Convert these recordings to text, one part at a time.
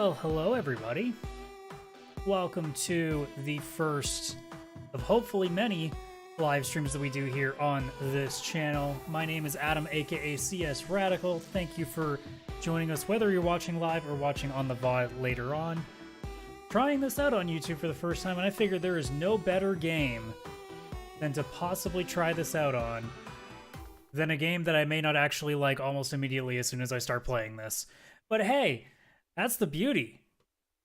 Well, hello everybody. Welcome to the first of hopefully many live streams that we do here on this channel. My name is Adam, aka CS Radical. Thank you for joining us, whether you're watching live or watching on the VOD later on. Trying this out on YouTube for the first time, and I figured there is no better game than to possibly try this out on than a game that I may not actually like almost immediately as soon as I start playing this. But hey, that's the beauty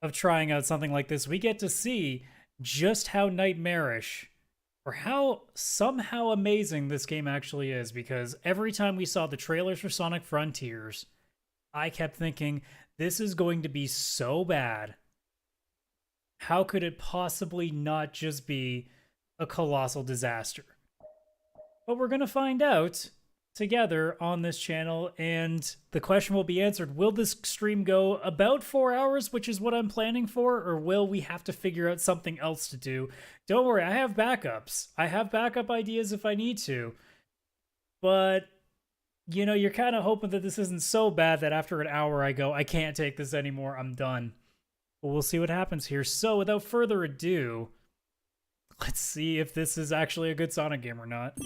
of trying out something like this. We get to see just how nightmarish or how somehow amazing this game actually is, because every time we saw the trailers for Sonic Frontiers, I kept thinking, this is going to be so bad. How could it possibly not just be a colossal disaster? But we're going to find out together on this channel, and the question will be answered. Will this stream go about 4 hours, which is what I'm planning for, or will we have to figure out something else to do? Don't worry, I have backups. I have backup ideas if I need to. But, you know, you're kind of hoping that this isn't so bad that after an hour I go, I can't take this anymore, I'm done. But we'll see what happens here. So without further ado, let's see if this is actually a good Sonic game or not.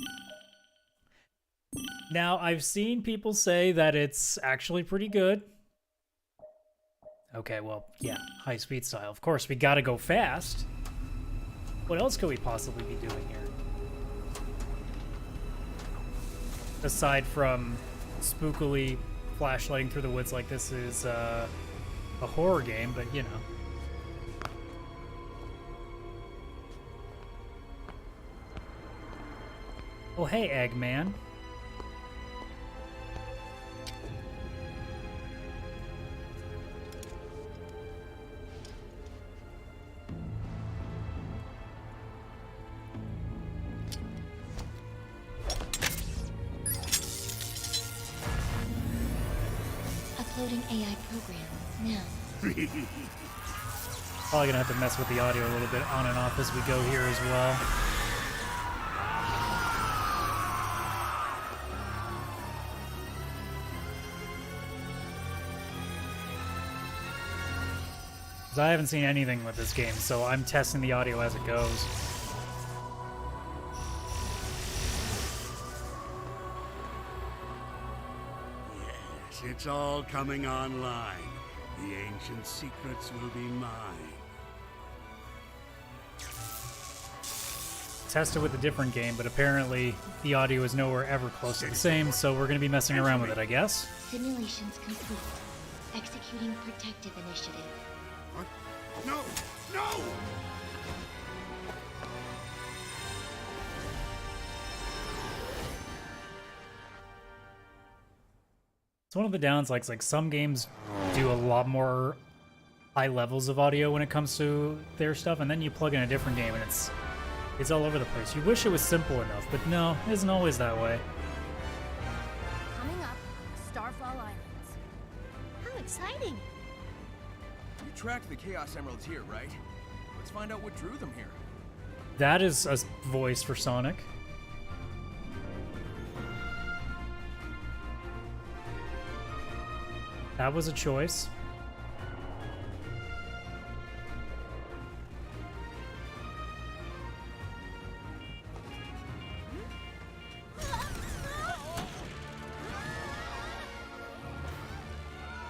Now, I've seen people say that it's actually pretty good. Okay, well, yeah, high-speed style. Of course, we gotta go fast. What else could we possibly be doing here? Aside from spookily flashlighting through the woods like this is a horror game, but you know. Oh, hey, Eggman. Uploading AI program now. Probably gonna have to mess with the audio a little bit on and off as we go here as well. Because I haven't seen anything with this game, so I'm testing the audio as it goes. It's all coming online. The ancient secrets will be mine. Tested with a different game, but apparently the audio is nowhere ever close to the same, so we're going to be messing around with it, I guess. Simulations complete. Executing protective initiative. What? No! No! It's one of the downsides, like some games do a lot more high levels of audio when it comes to their stuff, and then you plug in a different game and it's all over the place. You wish it was simple enough, but no, it isn't always that way. Coming up, Starfall Islands. How exciting! You tracked the Chaos Emeralds here, right? Let's find out what drew them here. That is a voice for Sonic. That was a choice.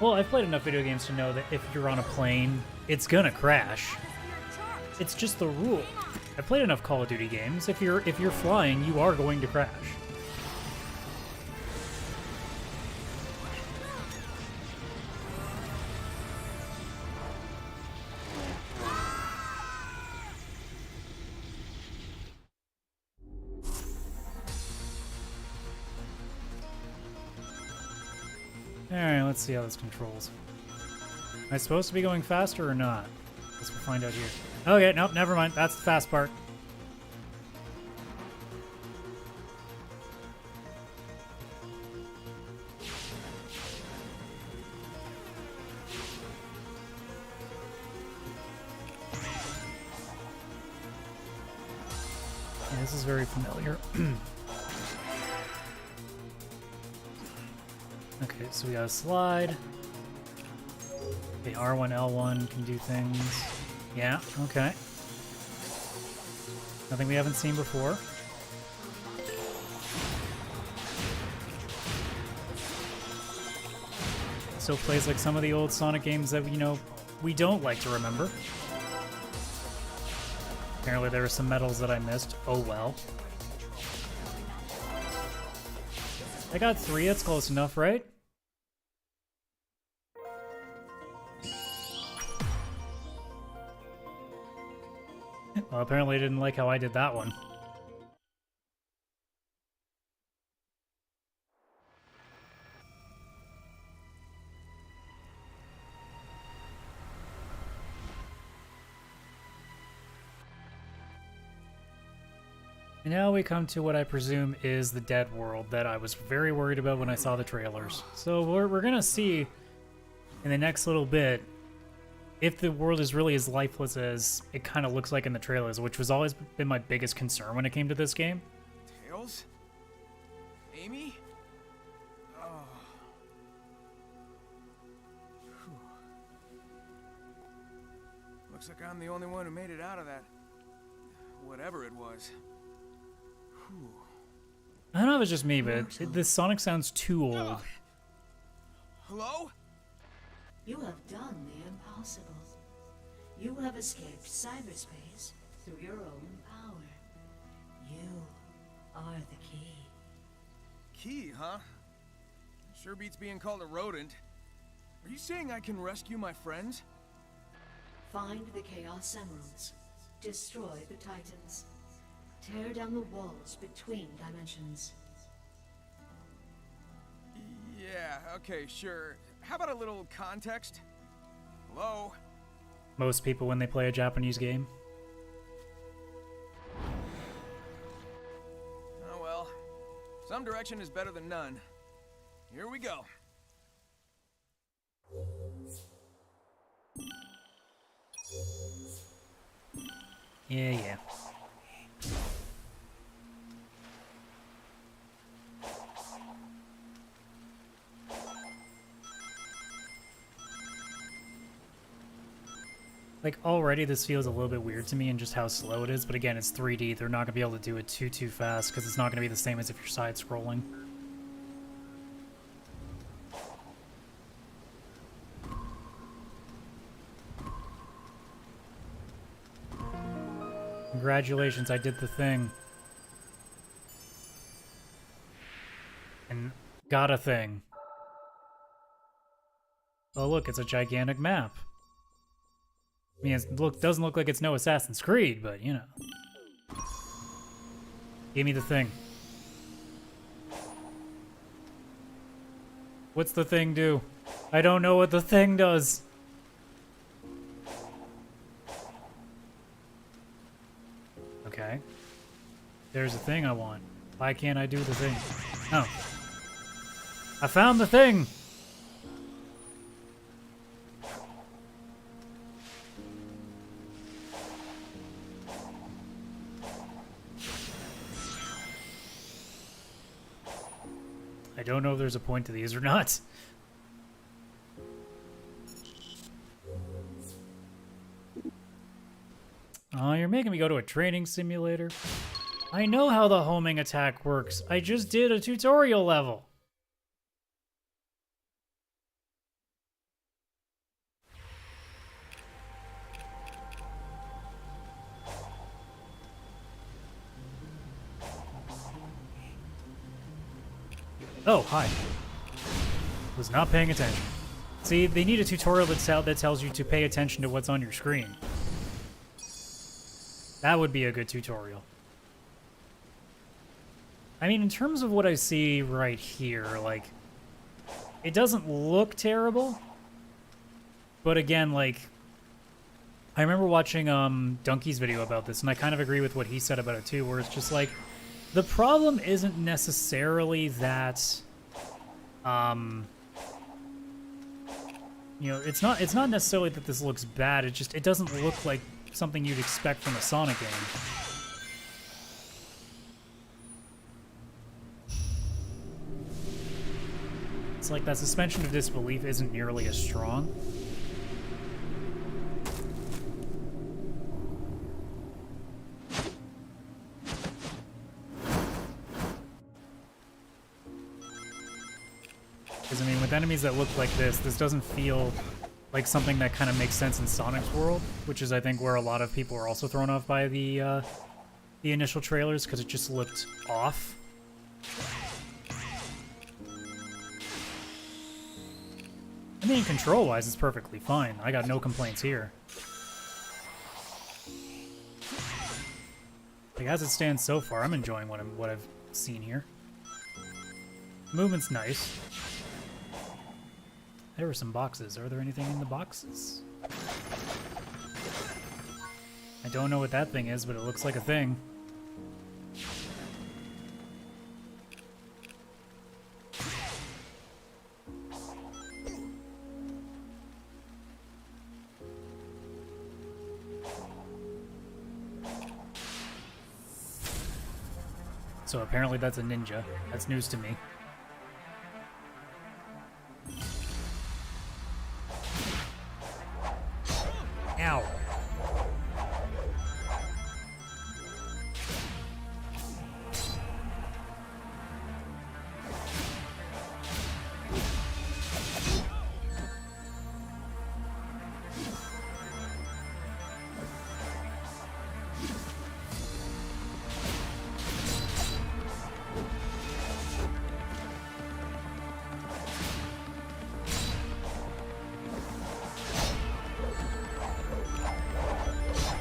Well, I've played enough video games to know that if you're on a plane, it's gonna crash. It's just the rule. I've played enough Call of Duty games. If you're flying, you are going to crash. Alright, let's see how this controls. Am I supposed to be going faster or not? Guess we'll find out here. Okay, nope, never mind. That's the fast part. Yeah, this is very familiar. Okay, so we got a slide. The R1, L1 can do things. Yeah, okay. Nothing we haven't seen before. Still plays like some of the old Sonic games that, you know, we don't like to remember. Apparently there were some medals that I missed. Oh well. I got 3, that's close enough, right? Well, apparently I didn't like how I did that one. And now we come to what I presume is the dead world that I was very worried about when I saw the trailers. So we're gonna see in the next little bit if the world is really as lifeless as it kind of looks like in the trailers, which was always been my biggest concern when it came to this game. Tails? Amy? Oh. Whew. Looks like I'm the only one who made it out of that. Whatever it was. Whew. I don't know if it's just me, but this Sonic sounds too old. Hello? You have done the impossible. You have escaped cyberspace through your own power. You are the key. Key, huh? Sure beats being called a rodent. Are you saying I can rescue my friends? Find the Chaos Emeralds. Destroy the Titans. Tear down the walls between dimensions. Yeah, okay, sure. How about a little context? Hello? Most people when they play a Japanese game. Oh well. Some direction is better than none. Here we go. Yeah. Like, already this feels a little bit weird to me and just how slow it is, but again, it's 3D. They're not going to be able to do it too fast, because it's not going to be the same as if you're side-scrolling. Congratulations, I did the thing. And got a thing. Oh look, it's a gigantic map. I mean, it doesn't look like it's no Assassin's Creed, but, you know. Give me the thing. What's the thing do? I don't know what the thing does. Okay. There's a thing I want. Why can't I do the thing? Oh. I found the thing! I don't know if there's a point to these or not. Oh, you're making me go to a training simulator. I know how the homing attack works. I just did a tutorial level. Oh, hi. Was not paying attention. See, they need a tutorial that tells you to pay attention to what's on your screen. That would be a good tutorial. I mean, in terms of what I see right here, like, it doesn't look terrible. But again, like, I remember watching Donkey's video about this, and I kind of agree with what he said about it too, where it's just like, the problem isn't necessarily that, you know, it's not necessarily that this looks bad. It just, it doesn't look like something you'd expect from a Sonic game. It's like that suspension of disbelief isn't nearly as strong. Because, I mean, with enemies that look like this doesn't feel like something that kind of makes sense in Sonic's world, which is, I think, where a lot of people are also thrown off by the initial trailers, because it just looked off. I mean, control-wise, it's perfectly fine. I got no complaints here. Like, as it stands so far, I'm enjoying what I've seen here. Movement's nice. There were some boxes. Are there anything in the boxes? I don't know what that thing is, but it looks like a thing. So apparently that's a ninja. That's news to me. Ow.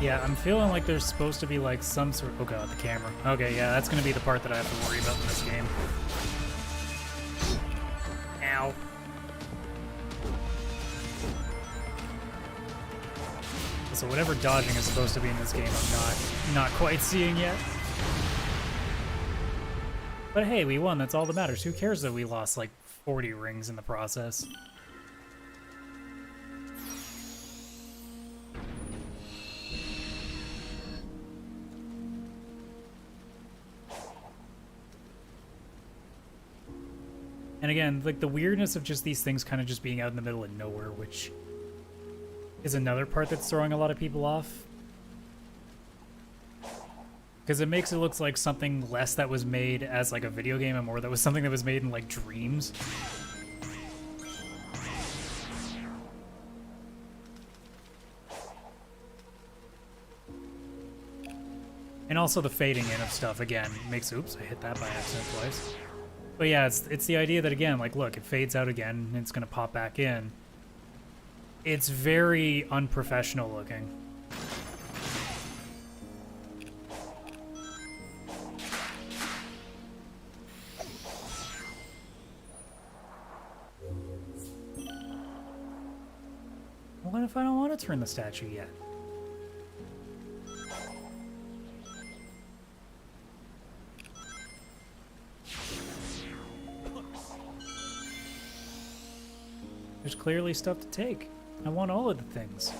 Yeah, I'm feeling like there's supposed to be like some sort. Oh god, the camera. Okay, yeah, that's gonna be the part that I have to worry about in this game. Ow. So whatever dodging is supposed to be in this game, I'm not quite seeing yet. But hey, we won. That's all that matters. Who cares that we lost like 40 rings in the process? And again, like the weirdness of just these things kind of just being out in the middle of nowhere, which is another part that's throwing a lot of people off. Because it makes it look like something less that was made as like a video game and more that was something that was made in like dreams. And also the fading in of stuff, again, makes... Oops, I hit that by accident twice. But yeah, it's the idea that, again, like, look, it fades out again, and it's going to pop back in. It's very unprofessional looking. What if I don't want to turn the statue yet? There's clearly stuff to take. I want all of the things.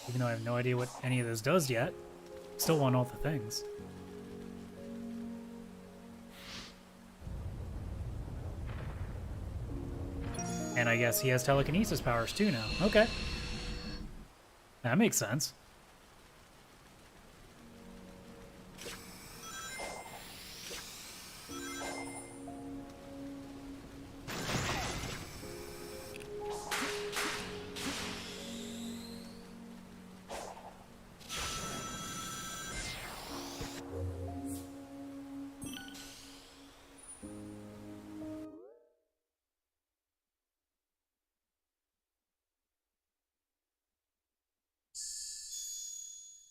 Even though I have no idea what any of this does yet, still want all the things. And I guess he has telekinesis powers too now. Okay. That makes sense.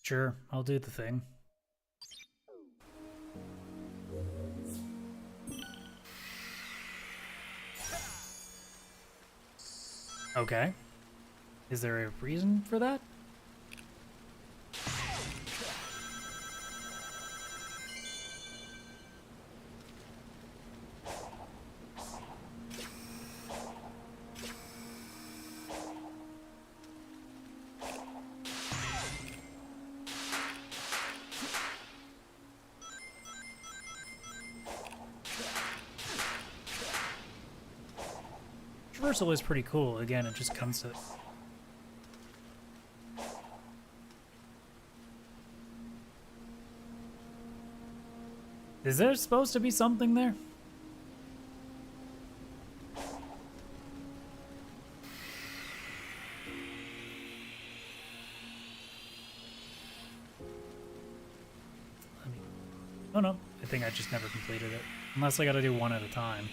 Sure, I'll do the thing. Okay. Is there a reason for that? Traversal is pretty cool. Again, it just comes to... Is there supposed to be something there? Oh no, I think I just never completed it. Unless I gotta do one at a time.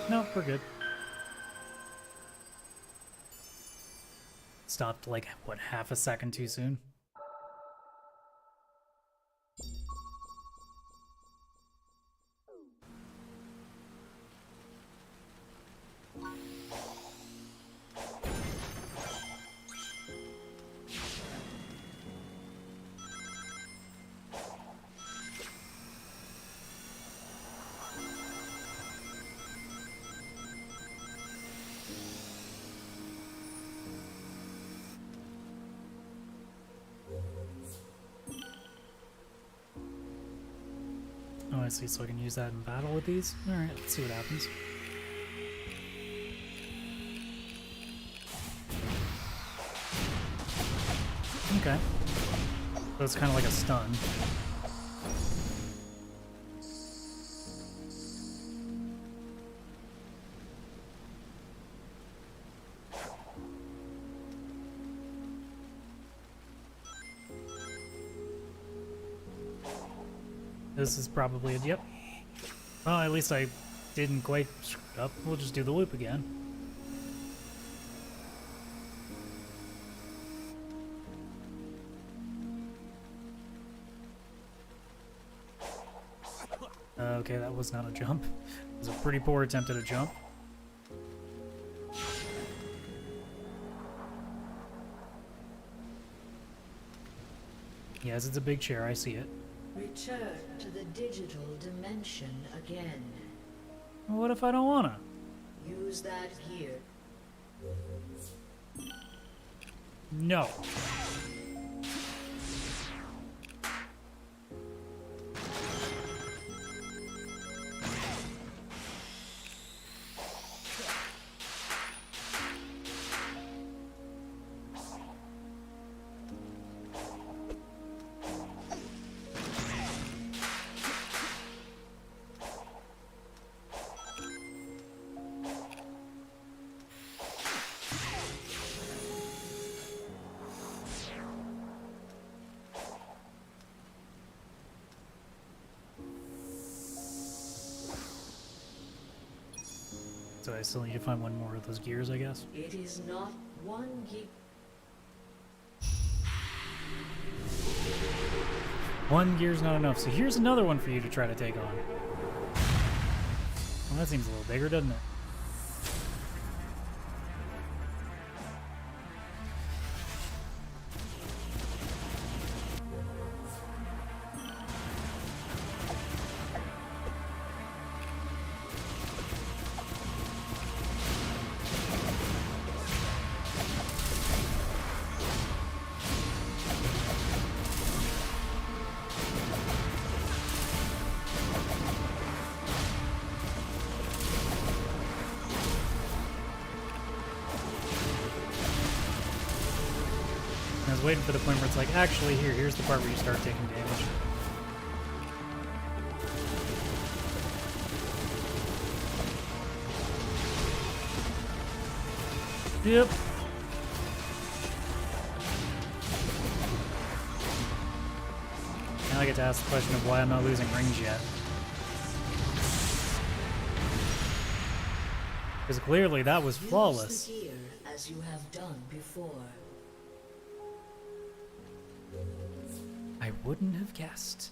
No, we're good. Stopped like, what, half a second too soon? Oh, I see, so I can use that in battle with these? Alright, let's see what happens. Okay. So it's kind of like a stun. This is probably it, yep. Well, at least I didn't quite screw it up. We'll just do the loop again. Okay, that was not a jump. It was a pretty poor attempt at a jump. Yes, it's a big chair, I see it. Return to the digital dimension again. Well, what if I don't wanna? Use that gear. No. So I still need to find one more of those gears, I guess. It is not one gear. One gear's not enough, so here's another one for you to try to take on. Well, that seems a little bigger, doesn't it? I was waiting for the point where it's like, actually, here's the part where you start taking damage. Yep. Now I get to ask the question of why I'm not losing rings yet. Because clearly that was flawless. Use the gear as you have done before. I wouldn't have guessed.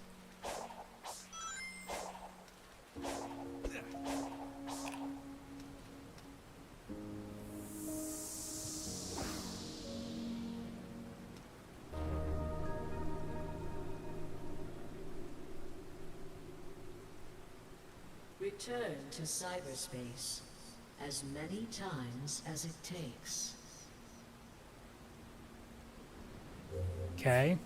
Return to cyberspace as many times as it takes. Okay.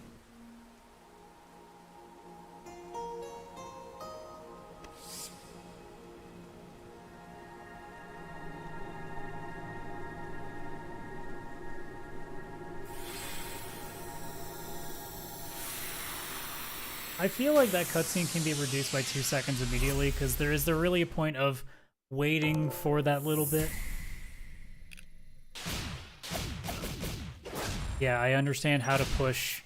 I feel like that cutscene can be reduced by 2 seconds immediately, because is there really a point of waiting for that little bit? Yeah, I understand how to push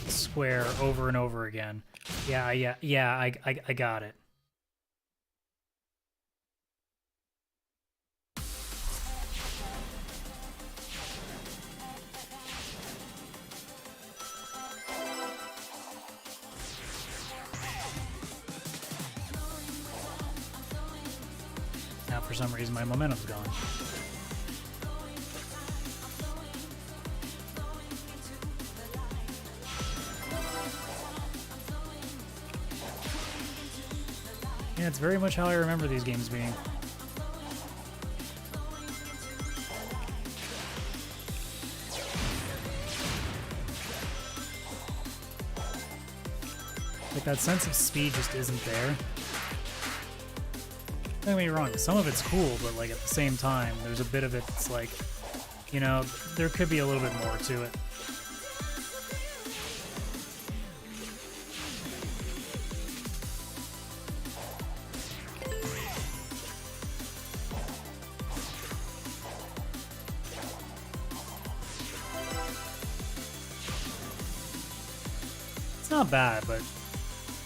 square over and over again. Yeah, I got it. Now, for some reason, my momentum's gone. Yeah, it's very much how I remember these games being. Like, that sense of speed just isn't there. Don't get me wrong, some of it's cool, but like at the same time, there's a bit of it that's like, you know, there could be a little bit more to it. It's not bad, but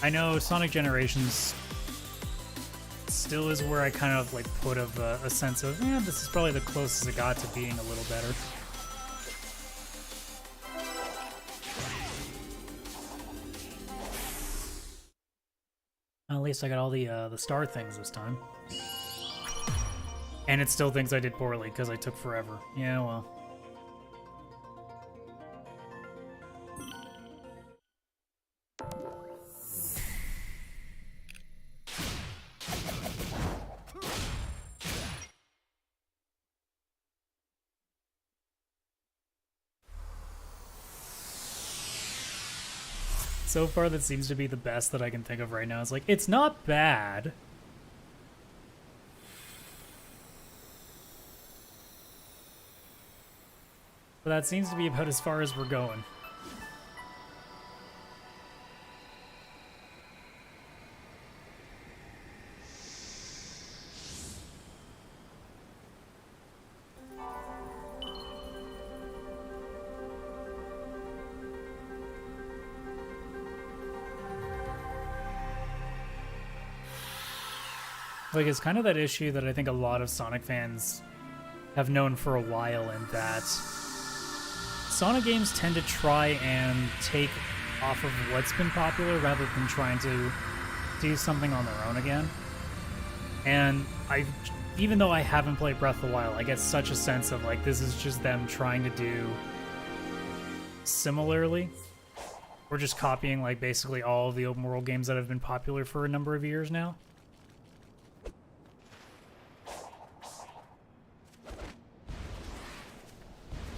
I know Sonic Generations still is where I kind of like put a sense of, this is probably the closest it got to being a little better. At least I got all the star things this time. And it still thinks I did poorly because I took forever. Yeah, well. So far, that seems to be the best that I can think of right now. It's like, it's not bad. But that seems to be about as far as we're going. Like, it's kind of that issue that I think a lot of Sonic fans have known for a while, in that Sonic games tend to try and take off of what's been popular rather than trying to do something on their own again. And even though I haven't played Breath of the Wild, I get such a sense of like, this is just them trying to do similarly. We're just copying like basically all of the open world games that have been popular for a number of years now.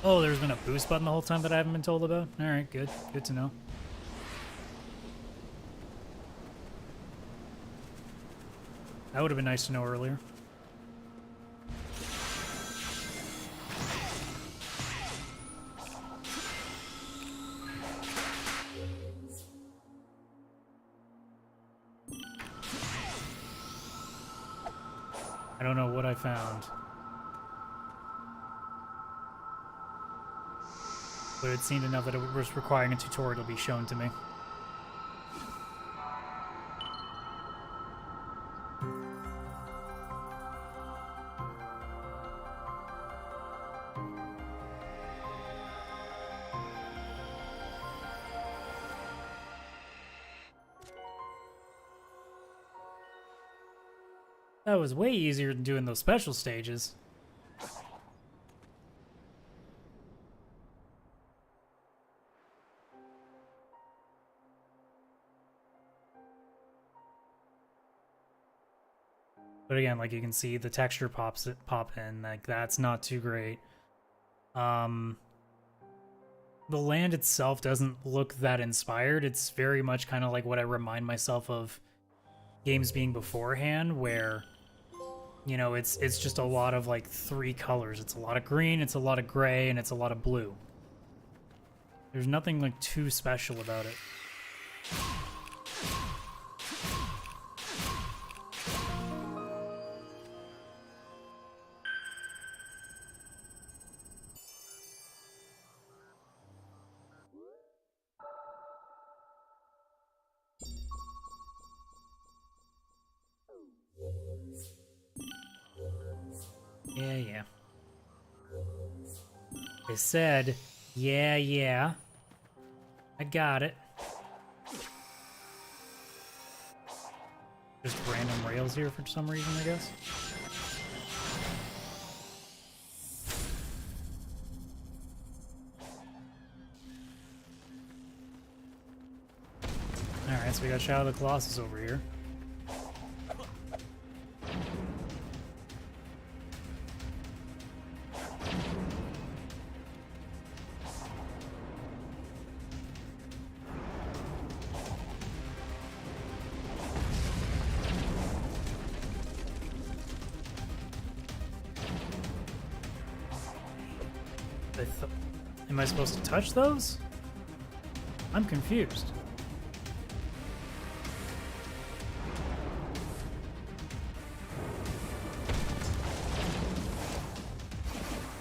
Oh, there's been a boost button the whole time that I haven't been told about? Alright, good. Good to know. That would have been nice to know earlier. I don't know what I found. But it seemed enough that it was requiring a tutorial to be shown to me. That was way easier than doing those special stages. But again, like you can see the texture pop in, like that's not too great. The land itself doesn't look that inspired. It's very much kind of like what I remind myself of games being beforehand, where, you know, it's just a lot of like 3 colors. It's a lot of green, it's a lot of gray, and it's a lot of blue. There's nothing like too special about it. Yeah. They said, yeah. I got it. Just random rails here for some reason, I guess. Alright, so we got Shadow of the Colossus over here. Am I supposed to touch those? I'm confused.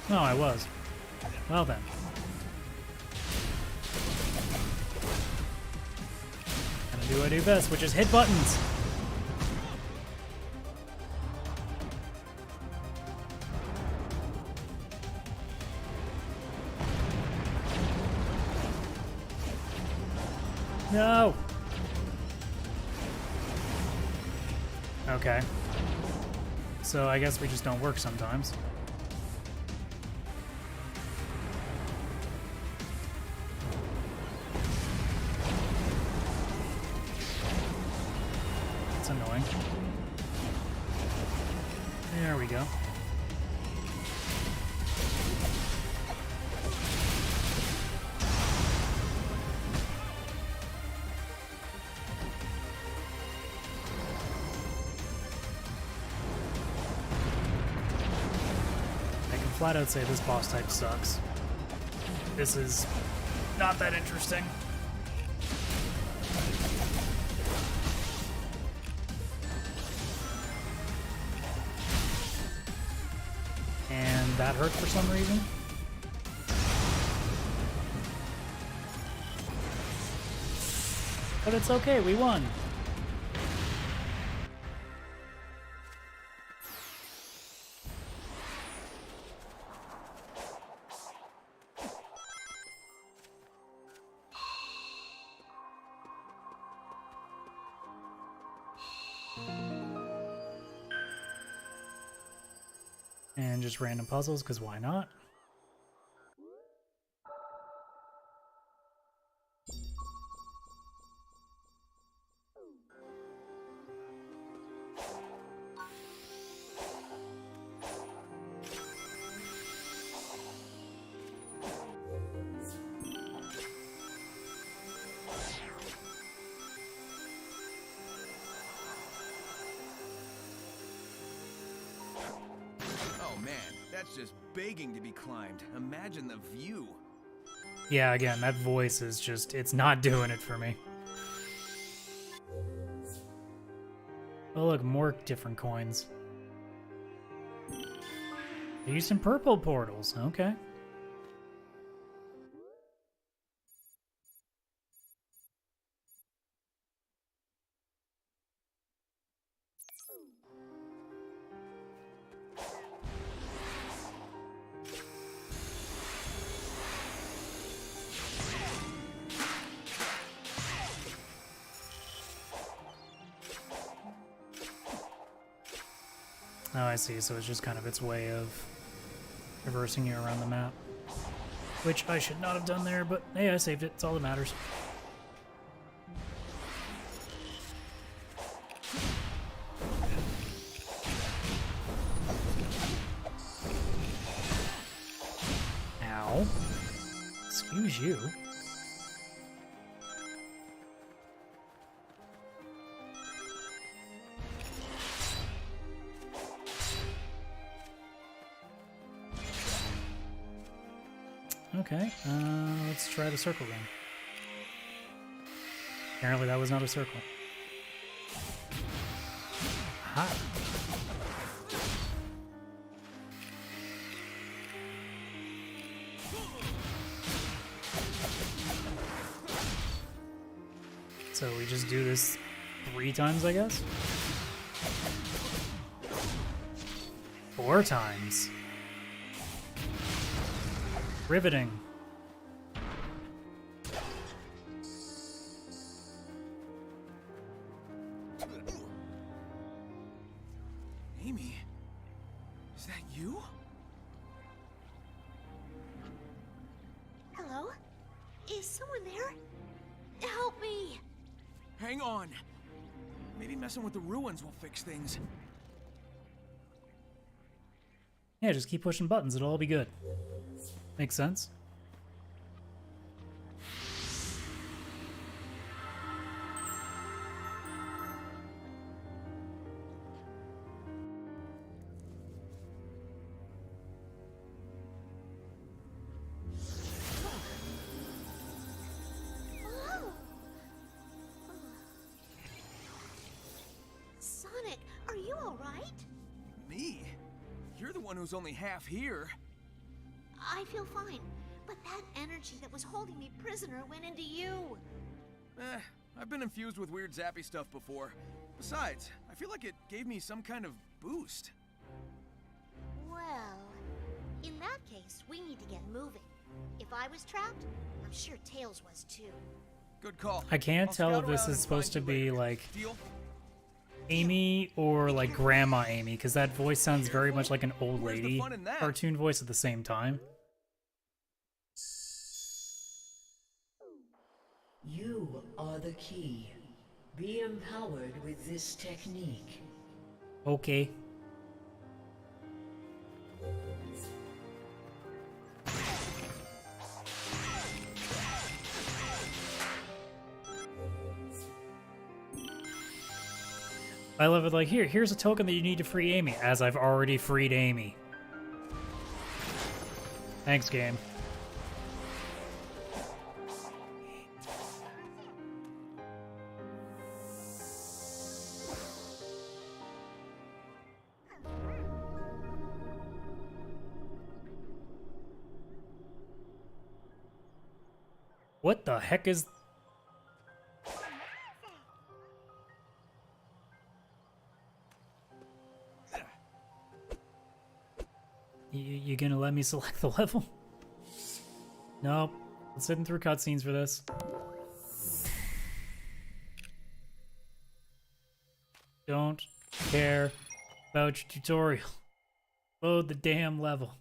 No, I was. Well then. Gonna do what I do best, which is hit buttons. No! Okay. So I guess we just don't work sometimes. That's annoying. There we go. Flat out say this boss type sucks. This is not that interesting. And that hurt for some reason. But it's okay, we won. And just random puzzles, because why not? That's just begging to be climbed. Imagine the view. Yeah, again, that voice is just, it's not doing it for me. Oh look, more different coins. They use some purple portals, okay. Oh, I see. So it's just kind of its way of traversing you around the map. Which I should not have done there, but hey, I saved it. It's all that matters. Ow. Excuse you. Okay, let's try the circle then. Apparently that was not a circle. Aha! So we just do this 3 times, I guess? 4? 4 times. Riveting. Amy, is that you? Hello? Is someone there? Help me! Hang on. Maybe messing with the ruins will fix things. Yeah, just keep pushing buttons. It'll all be good. Makes sense. Oh. Sonic, are you alright? Me? You're the one who's only half here. I feel fine, but that energy that was holding me prisoner went into you. I've been infused with weird zappy stuff before. Besides, I feel like it gave me some kind of boost. Well, in that case, we need to get moving. If I was trapped, I'm sure Tails was too. Good call. I can't I'll tell scout if this around is and supposed to find you be later. like Deal? Amy or like Grandma Amy, because that voice sounds very much like an old Where's the lady fun in that? cartoon voice at the same time. You are the key. Be empowered with this technique. Okay. I love it like, here's a token that you need to free Amy, as I've already freed Amy. Thanks, game. What the heck is... You gonna let me select the level? Nope. I'm sitting through cutscenes for this. Don't care about your tutorial. Load the damn level.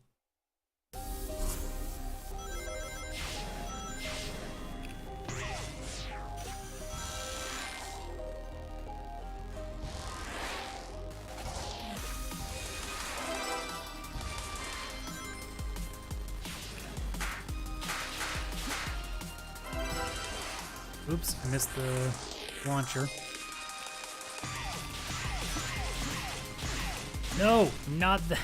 Oops, I missed the launcher. No, not that.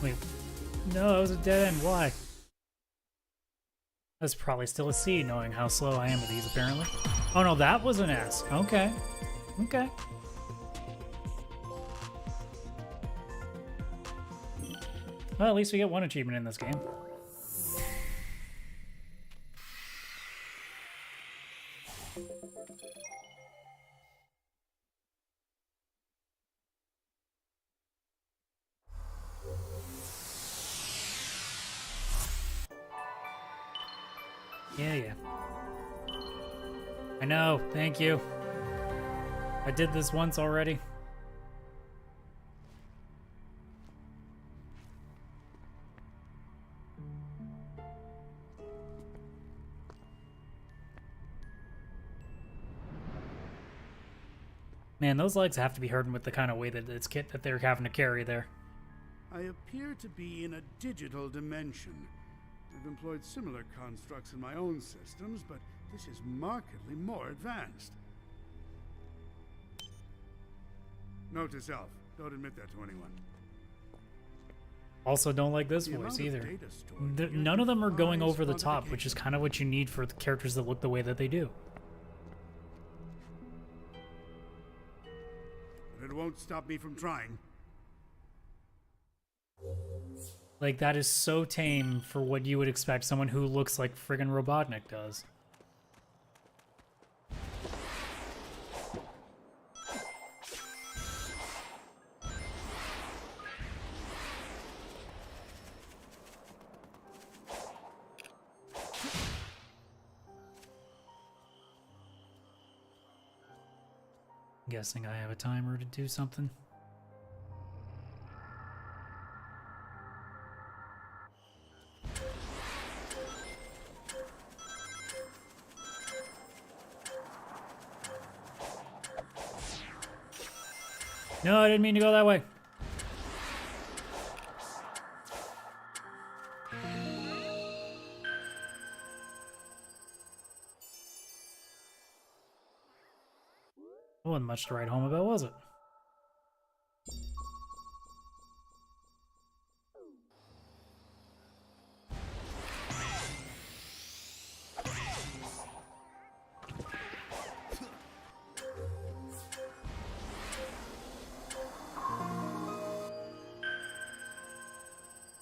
Wait, no, that was a dead end. Why? That's probably still a C, knowing how slow I am with these, apparently. Oh no, that was an S. Okay. Okay. Well, at least we get one achievement in this game. Yeah. I know, thank you. I did this once already. Man, those legs have to be hurting with the kind of weight that that they're having to carry there. I appear to be in a digital dimension. I've employed similar constructs in my own systems, but this is markedly more advanced. Note to self, don't admit that to anyone. Also, don't like this The amount voice of either. data stored here None of them are going defies over the top, which is quantification. kind of what you need for the characters that look the way that they do. But it won't stop me from trying. Like, that is so tame for what you would expect someone who looks like friggin' Robotnik does. Guessing I have a timer to do something. No, I didn't mean to go that way. Wasn't much to write home about, was it?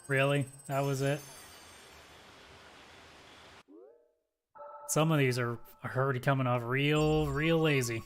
Really? That was it? Some of these are already coming off real lazy.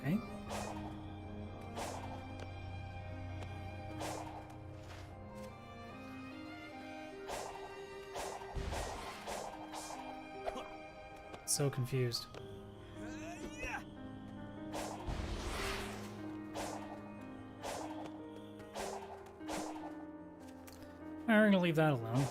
Okay. So confused. We're gonna leave that alone.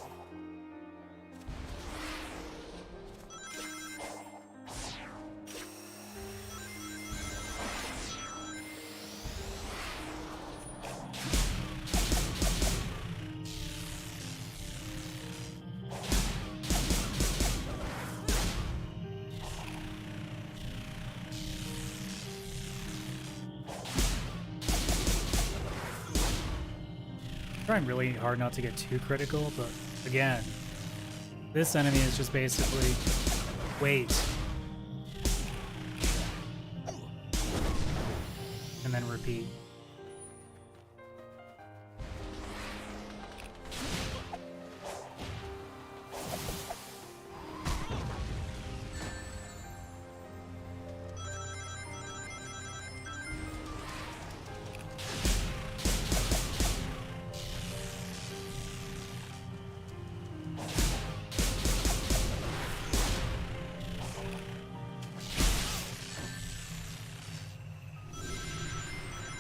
Trying really hard not to get too critical, but again, this enemy is just basically wait and then repeat.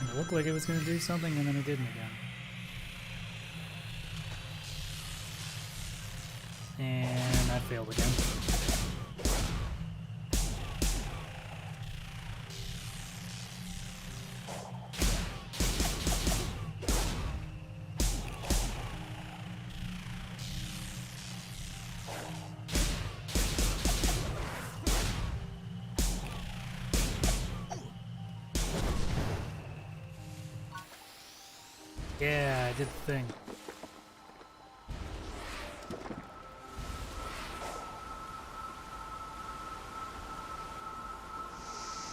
It looked like it was going to do something, and then it didn't again. failed again. Yeah, I did the thing.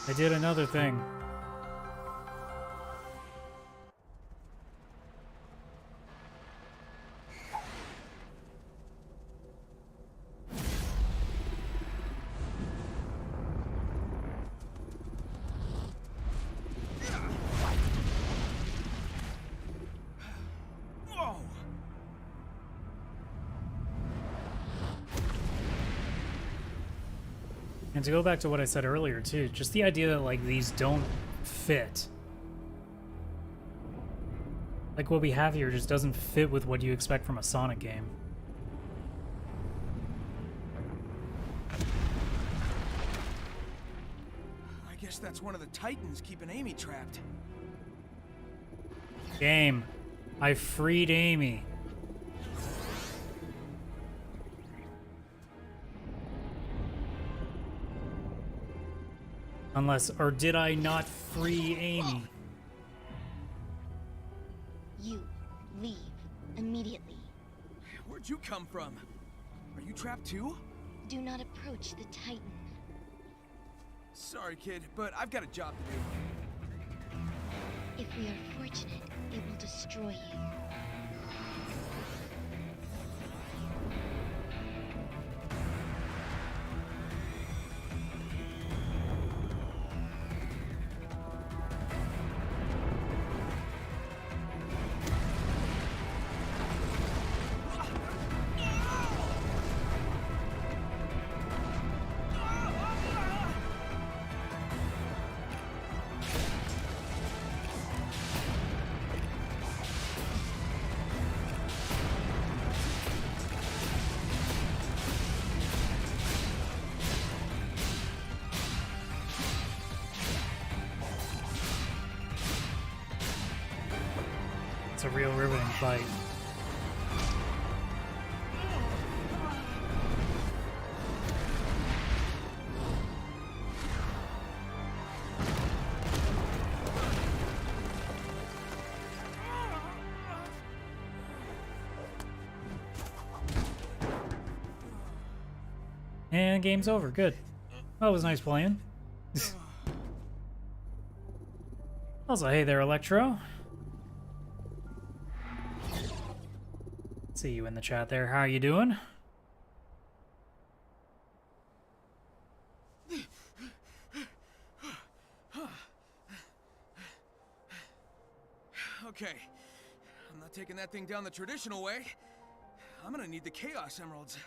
I did another thing. Whoa! And to go back to what I said earlier too, just the idea that like these don't fit. Like what we have here just doesn't fit with what you expect from a Sonic game. I guess that's one of the Titans keeping Amy trapped. Game. I freed Amy. Unless, or did I not free Amy? You leave immediately. Where'd you come from? Are you trapped too? Do not approach the Titan. Sorry, kid, but I've got a job to do. If we are fortunate, it will destroy you. It's a real riveting fight. And game's over. Good. That was nice playing. Also, hey there, Electro. See you in the chat there. How are you doing? Okay, I'm not taking that thing down the traditional way. I'm gonna need the Chaos Emeralds.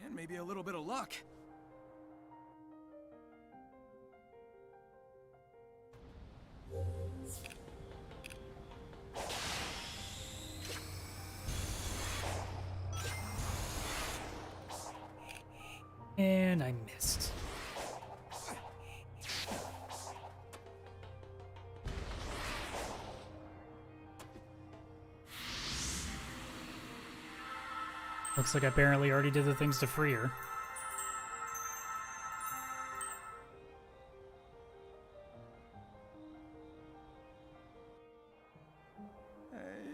And maybe a little bit of luck. And I missed. Looks like I apparently already did the things to free her.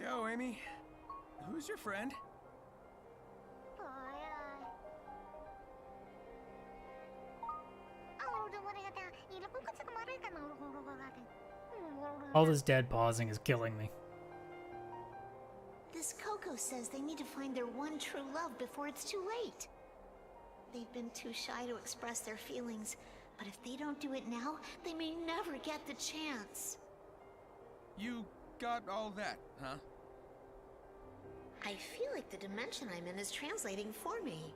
Yo, Amy. Who's your friend? All this dead pausing is killing me. This Coco says they need to find their one true love before it's too late. They've been too shy to express their feelings, but if they don't do it now, they may never get the chance. You got all that, huh? I feel like the dimension I'm in is translating for me.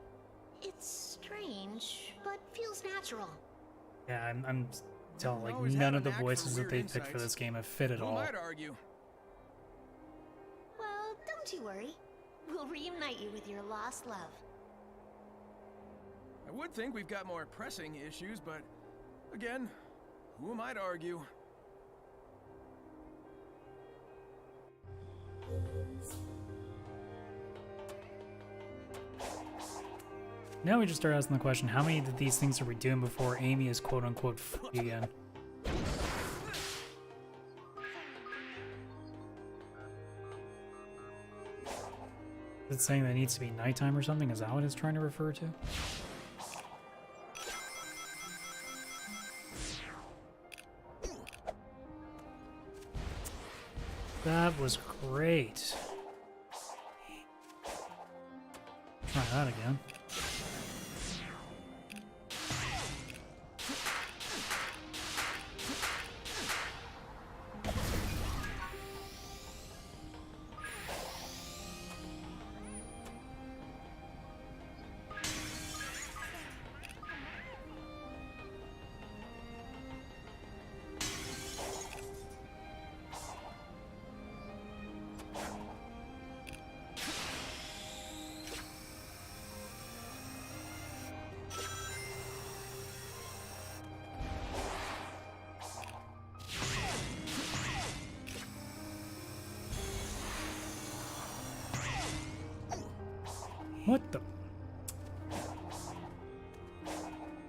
It's strange, but feels natural. Yeah, I'm telling, like, Always none had of the a knack for voices that weird they picked for insights. this game have fit at Who all. might argue? Well, don't you worry. We'll reunite you with your lost love. I would think we've got more pressing issues, but again, who am I to argue? Now we just start asking the question, how many of these things are we doing before Amy is quote-unquote free again? Is it saying that it needs to be nighttime or something? Is that what it's trying to refer to? That was great. Try that again. What the? I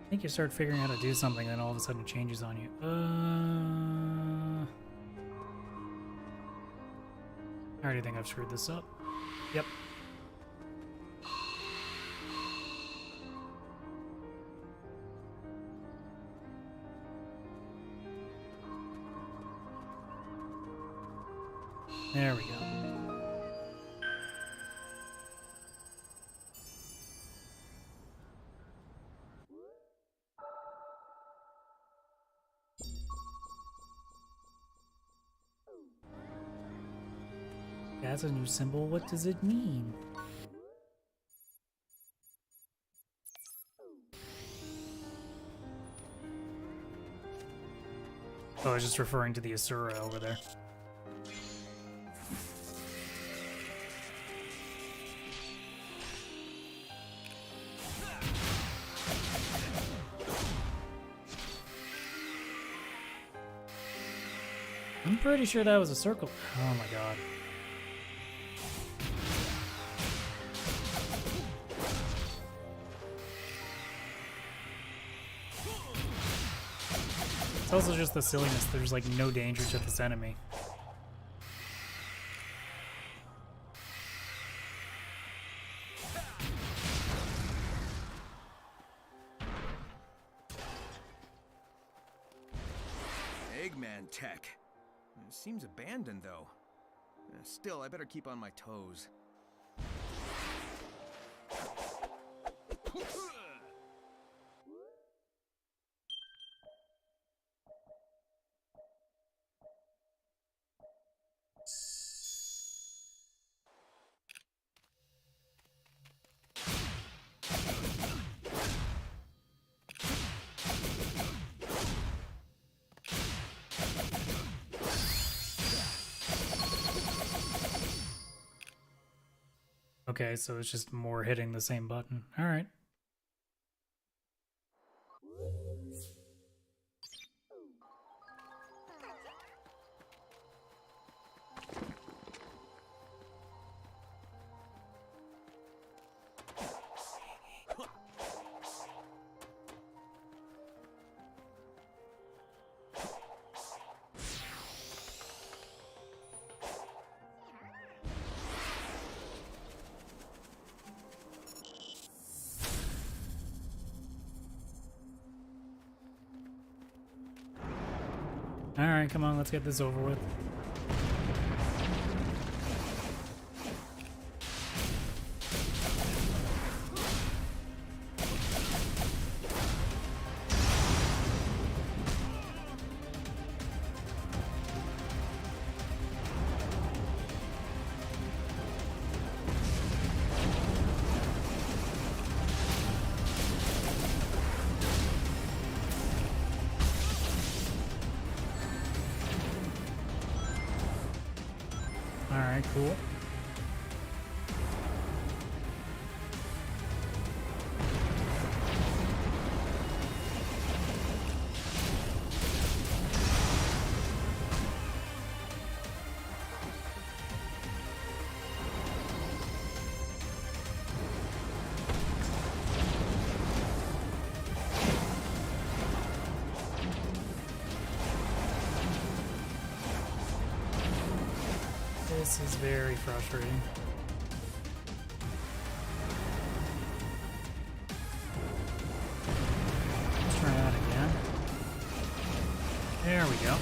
think you start figuring out how to do something, then all of a sudden it changes on you. I already think I've screwed this up. Yep. There we go. That's a new symbol. What does it mean? Oh, I was just referring to the Asura over there. I'm pretty sure that was a circle. Oh my god. It's also just the silliness. There's like no danger to this enemy. Eggman tech. It seems abandoned though. Still, I better keep on my toes. Okay, so it's just more hitting the same button. All right. All right, come on, let's get this over with. Alright, cool. This is very frustrating. Let's try that again. There we go.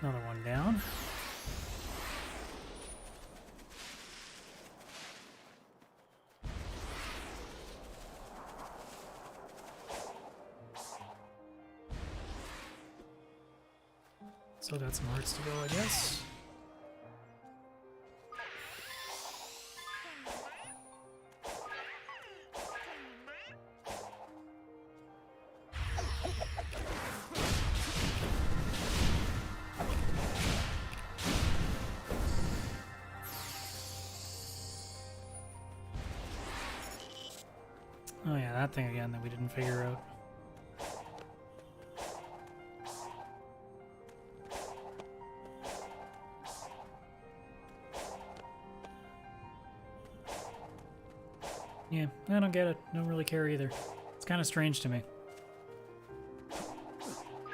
Another one down. Still got some hearts to go, I guess. Oh yeah, that thing again that we didn't figure out. Yeah, I don't get it. Don't really care either. It's kind of strange to me. Did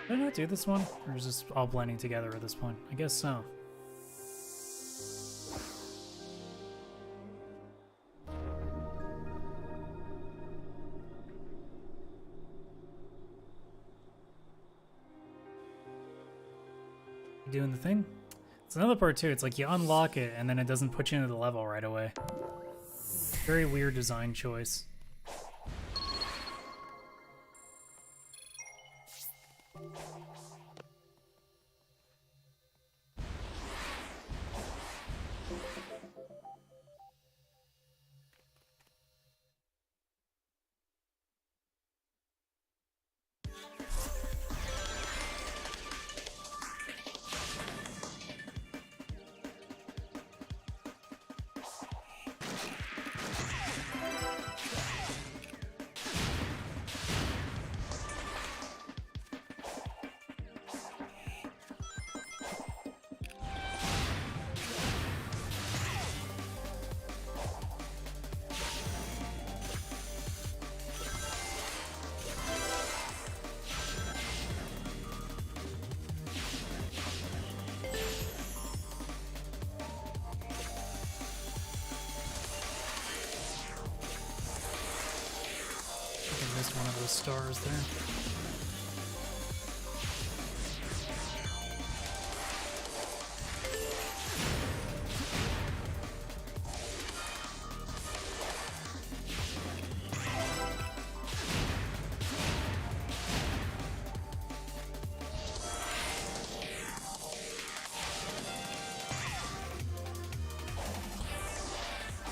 I not do this one? Or is this all blending together at this point? I guess so. You doing the thing? It's another part too. It's like you unlock it and then it doesn't put you into the level right away. Very weird design choice. One of those stars there.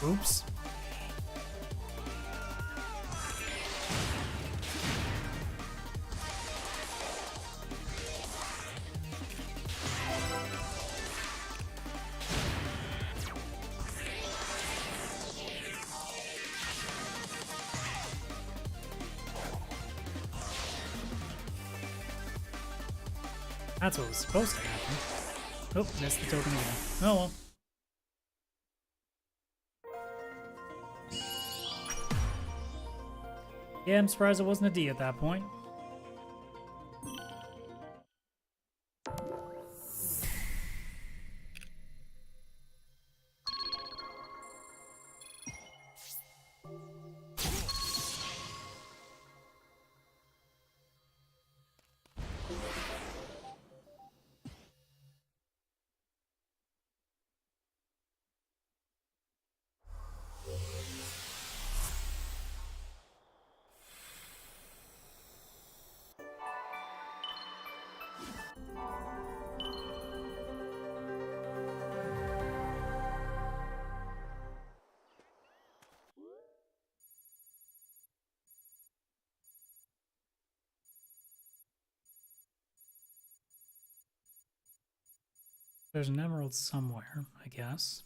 Oops. That's what was supposed to happen. Oh, missed the token again. Oh well. Yeah, I'm surprised it wasn't a D at that point. There's an emerald somewhere, I guess.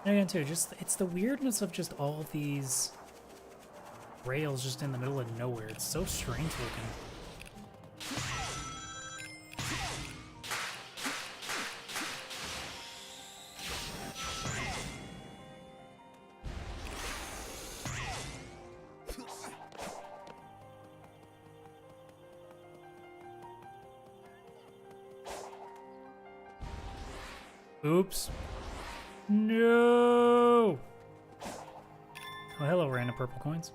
And again, too, just it's the weirdness of just all of these rails just in the middle of nowhere. It's so strange looking. Oops. No! Oh, hello, random purple coins.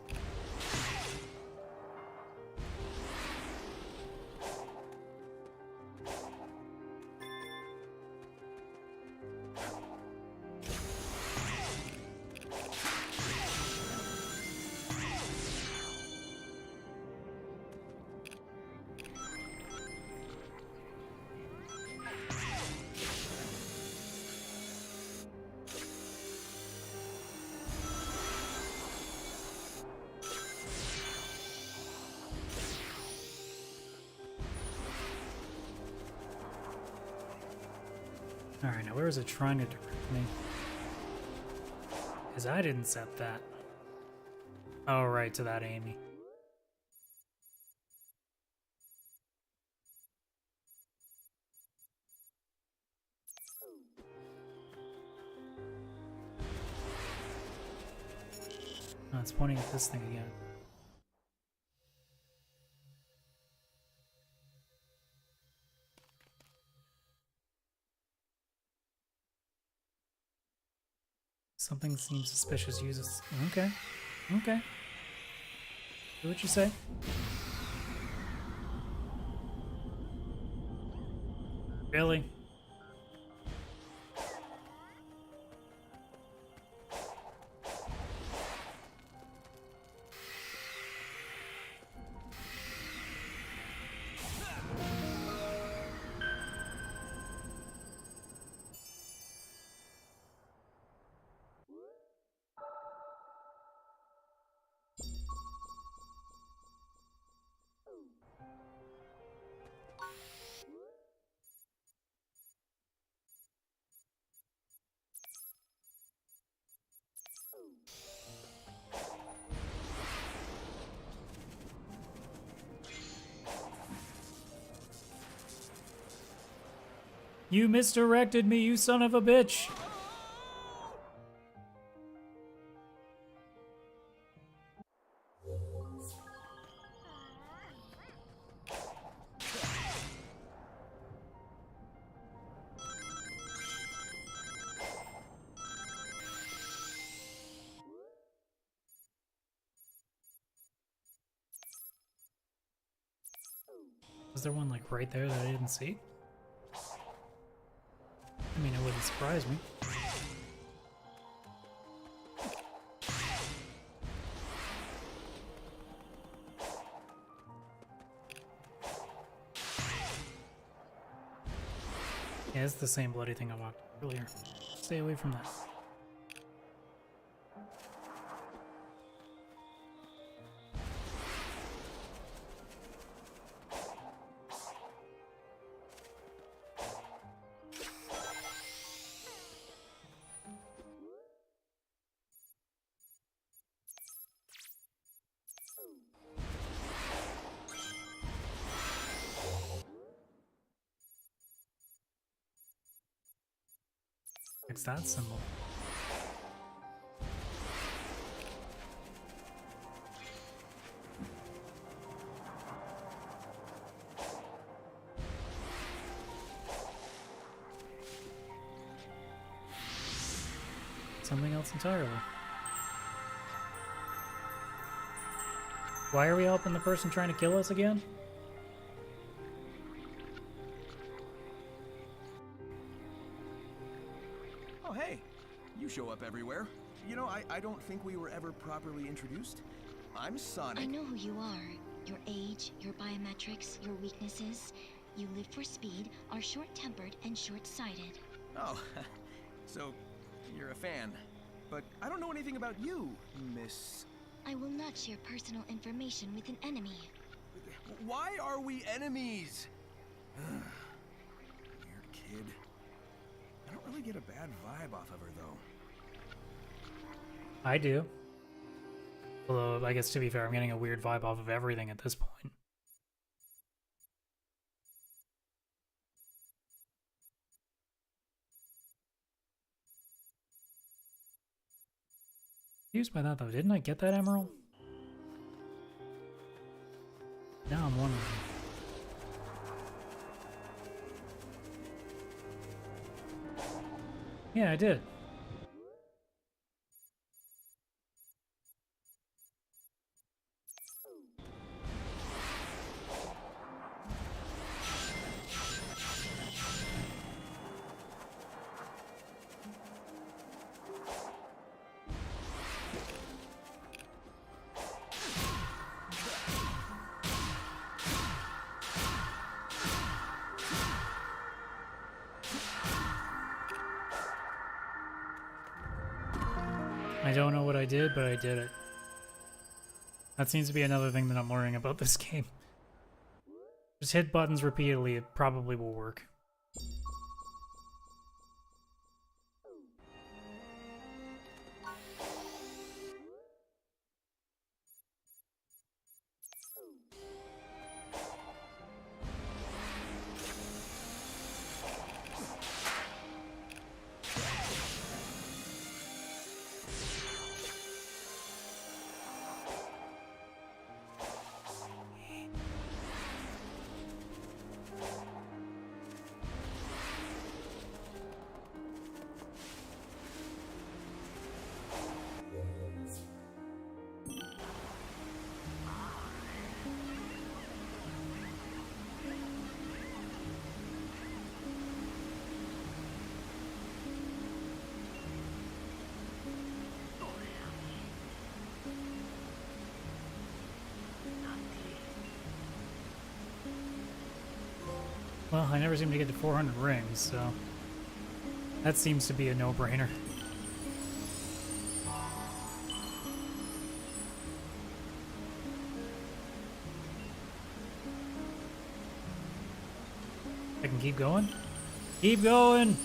Alright, now where is it trying to direct me? Because I didn't set that. Oh, right, to that Amy. Oh, it's pointing at this thing again. Something seems suspicious. Uses. Okay. Okay. Do what you say. Really? You misdirected me, you son of a bitch! Was there one like right there that I didn't see? I mean, it wouldn't surprise me. Yeah, it's the same bloody thing I walked earlier. Stay away from that. It's that symbol. Something else entirely. Why are we helping the person trying to kill us again? Oh, hey. You show up everywhere. You know, I don't think we were ever properly introduced. I'm Sonic. I know who you are. Your age, your biometrics, your weaknesses. You live for speed, are short-tempered and short-sighted. Oh, so you're a fan. But I don't know anything about you, Miss... I will not share personal information with an enemy. Why are we enemies? Weird kid. I don't really get a bad vibe off of her, though. I do. Although, I guess to be fair, I'm getting a weird vibe off of everything at this point. Confused by that though. Didn't I get that emerald? Now I'm wondering. Yeah, I did. I don't know what I did, but I did it. That seems to be another thing that I'm learning about this game. Just hit buttons repeatedly, it probably will work. Well, I never seem to get to 400 rings, so that seems to be a no-brainer. I can keep going? Keep going!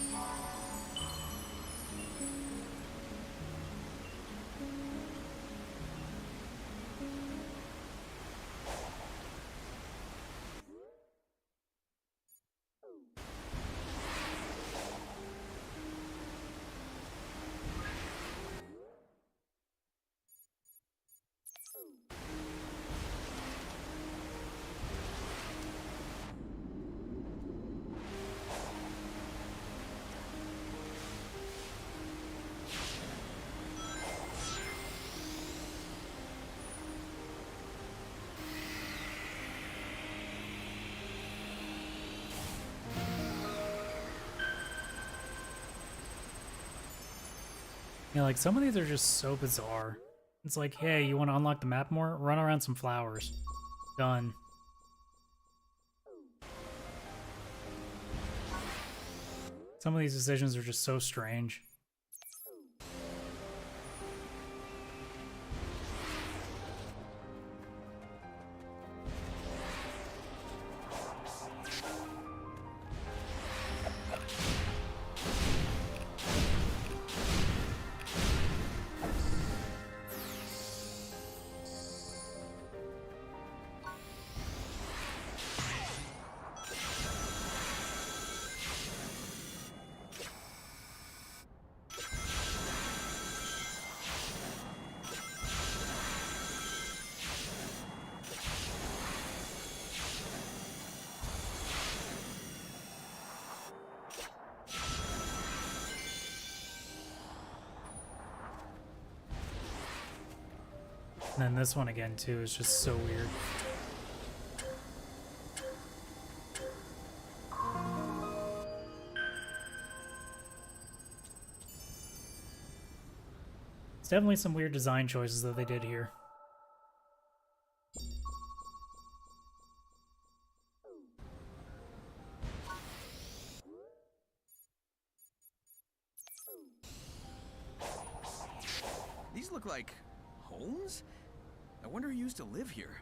Yeah, like some of these are just so bizarre. It's like, hey, you want to unlock the map more? Run around some flowers. Done. Some of these decisions are just so strange. And then this one again, too, is just so weird. It's definitely some weird design choices that they did here. These look like homes? I wonder who used to live here.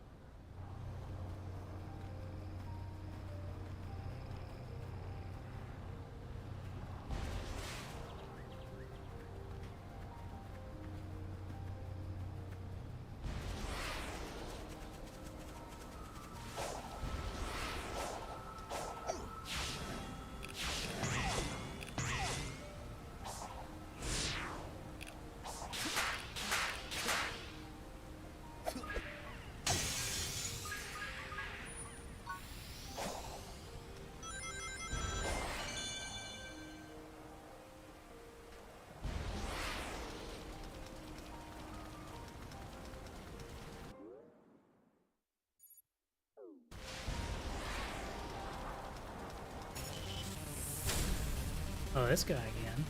this guy again.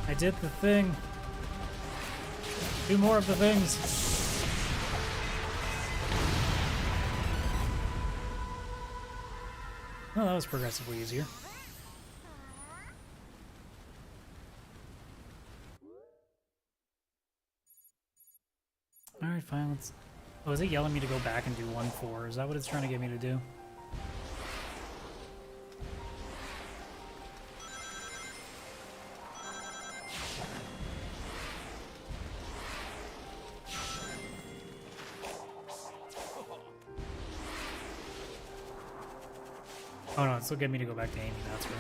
I did the thing. Do more of the things. Oh, that was progressively easier. Alright, fine, let's... Oh, is it yelling me to go back and do 1-4? Is that what it's trying to get me to do? Oh no, it's still getting me to go back to Amy, that's right.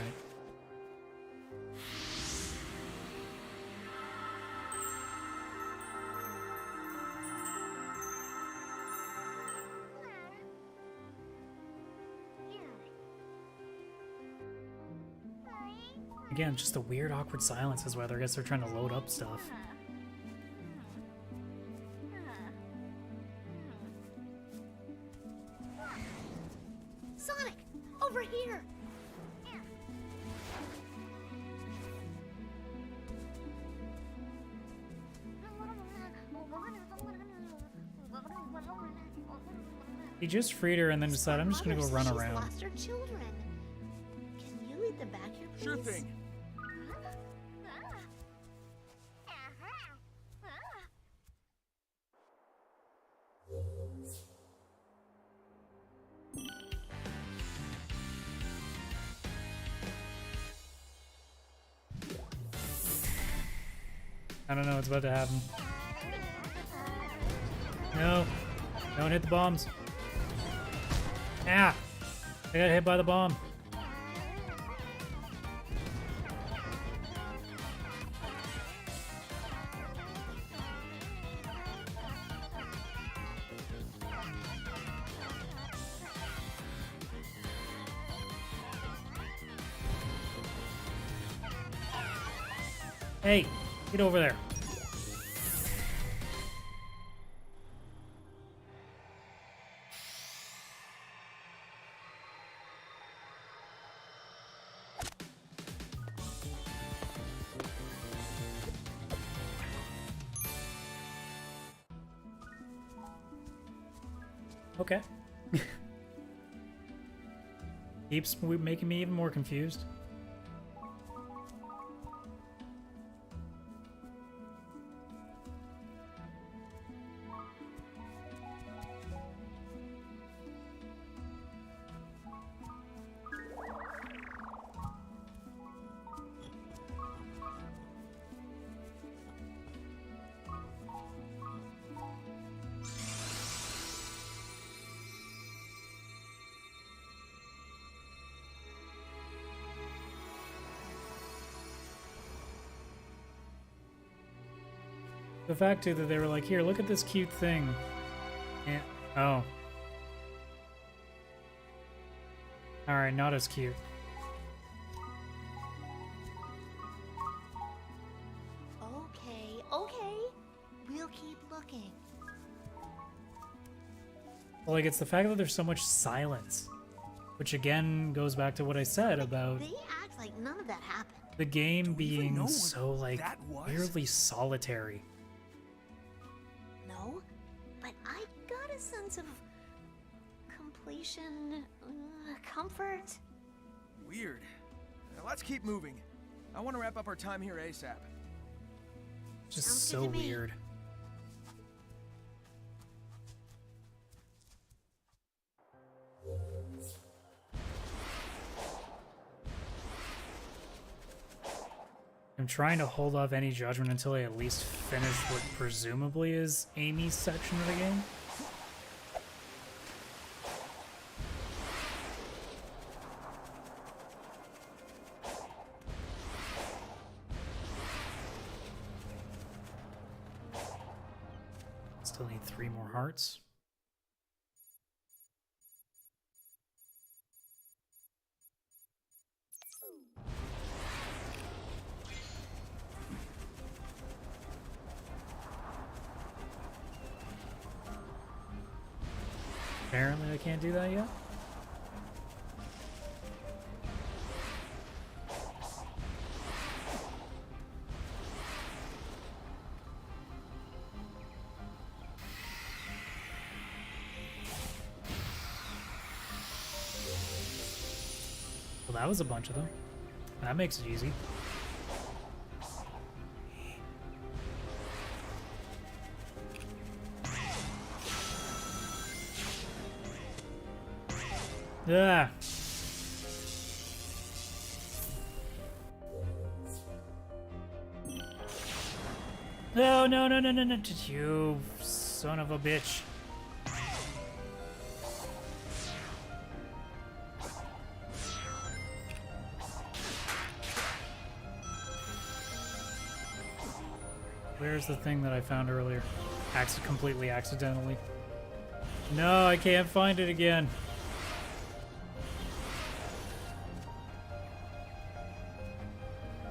Again, just the weird, awkward silences where I guess they're trying to load up stuff. Sonic, over here. He just freed her and then decided, I'm just gonna go run around. Lost her children. Can you lead them back here, please? Sure thing. I don't know what's about to happen. No. Don't hit the bombs. Ah! I got hit by the bomb. Hey, get over there. Okay. Keeps making me even more confused. The fact too that they were like, here, look at this cute thing. Yeah. Oh. Alright, not as cute. Okay. We'll keep looking. Well, like, it's the fact that there's so much silence. Which again goes back to what I said about They act like none of that happened. the game Do we even know being what so, like, that was? weirdly solitary. No, but I got a sense of completion, comfort. Weird. Now let's keep moving. I want to wrap up our time here ASAP. Just Sounds so good to me. weird. I'm trying to hold off any judgment until I at least finish what presumably is Amy's section of the game. Still need 3 more hearts. Apparently I can't do that yet. Well, that was a bunch of them. That makes it easy. Ah. No, no, no, no, no, no, you son of a bitch. Where's the thing that I found earlier? Completely accidentally. No, I can't find it again.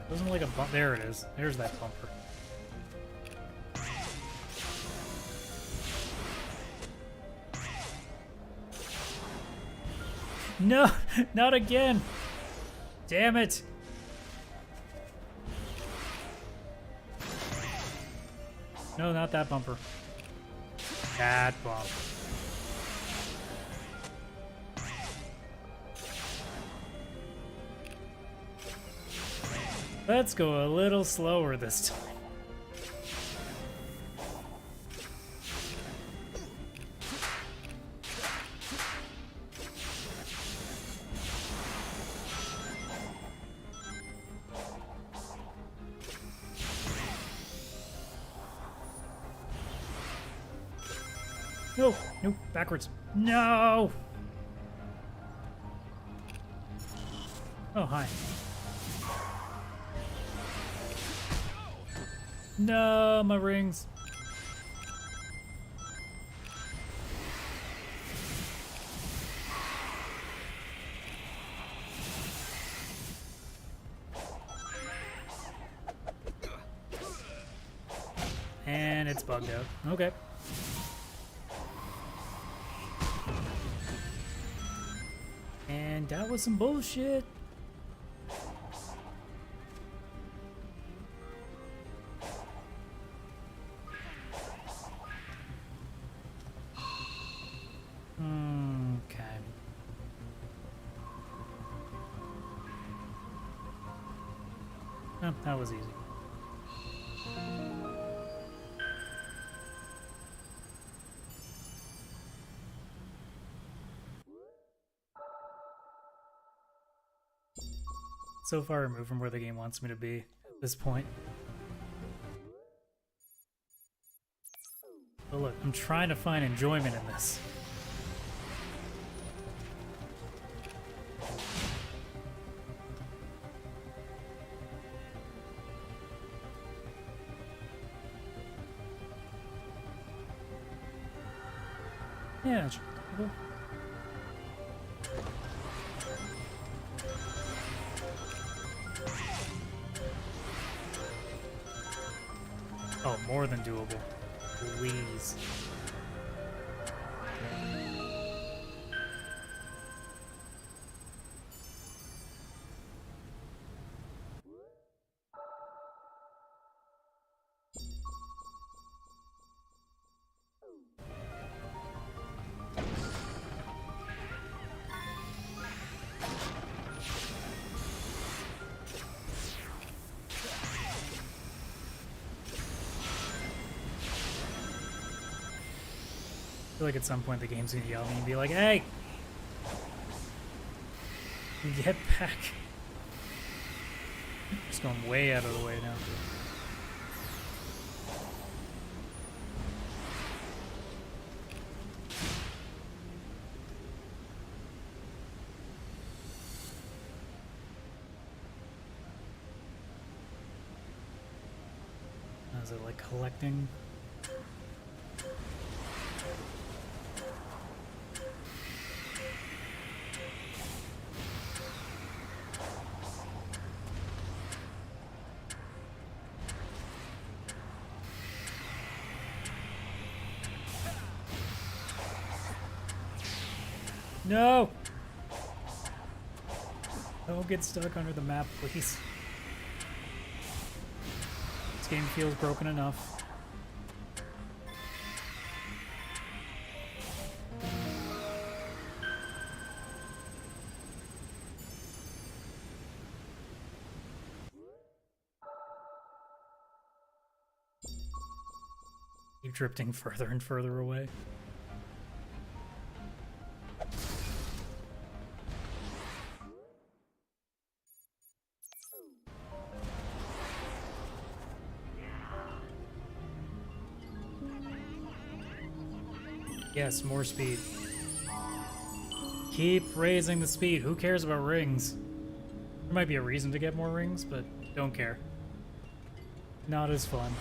Wasn't like a bump. There it is. There's that bumper. No, not again. Damn it. No, not that bumper. That bump. Let's go a little slower this time. No, no, backwards. No! Oh, hi. No, my rings. And it's bugged out. Okay. And that was some bullshit. Okay. Oh, that was easy. So far removed from where the game wants me to be at this point. But look, I'm trying to find enjoyment in this. Yeah, it's cool. Oh, more than doable. Please. I feel like at some point the game's gonna yell at me and be like, hey! Get back. Just going way out of the way now. Is it like collecting? No! Don't get stuck under the map, please. This game feels broken enough. Keep drifting further and further away. Yes, more speed. Keep raising the speed. Who cares about rings? There might be a reason to get more rings, but don't care. Not as fun.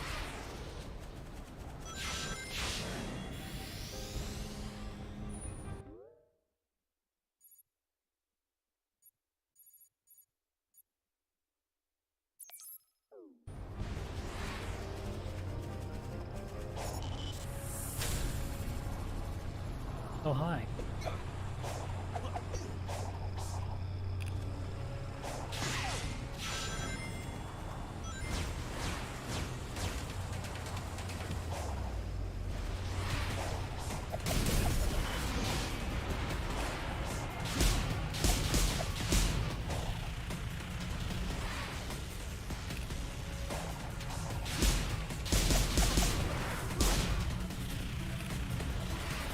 Oh, hi.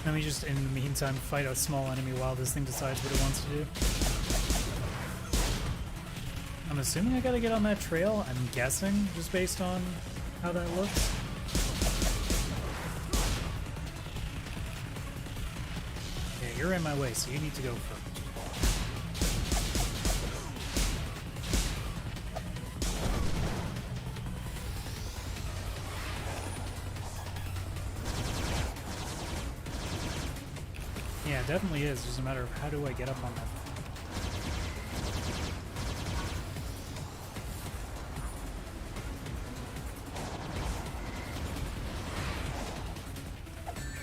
Let me just, in the meantime, fight a small enemy while this thing decides what it wants to do. I'm assuming I gotta get on that trail, I'm guessing, just based on how that looks. Yeah, you're in my way, so you need to go first. Yeah, it definitely is. Just a matter of how do I get up on that.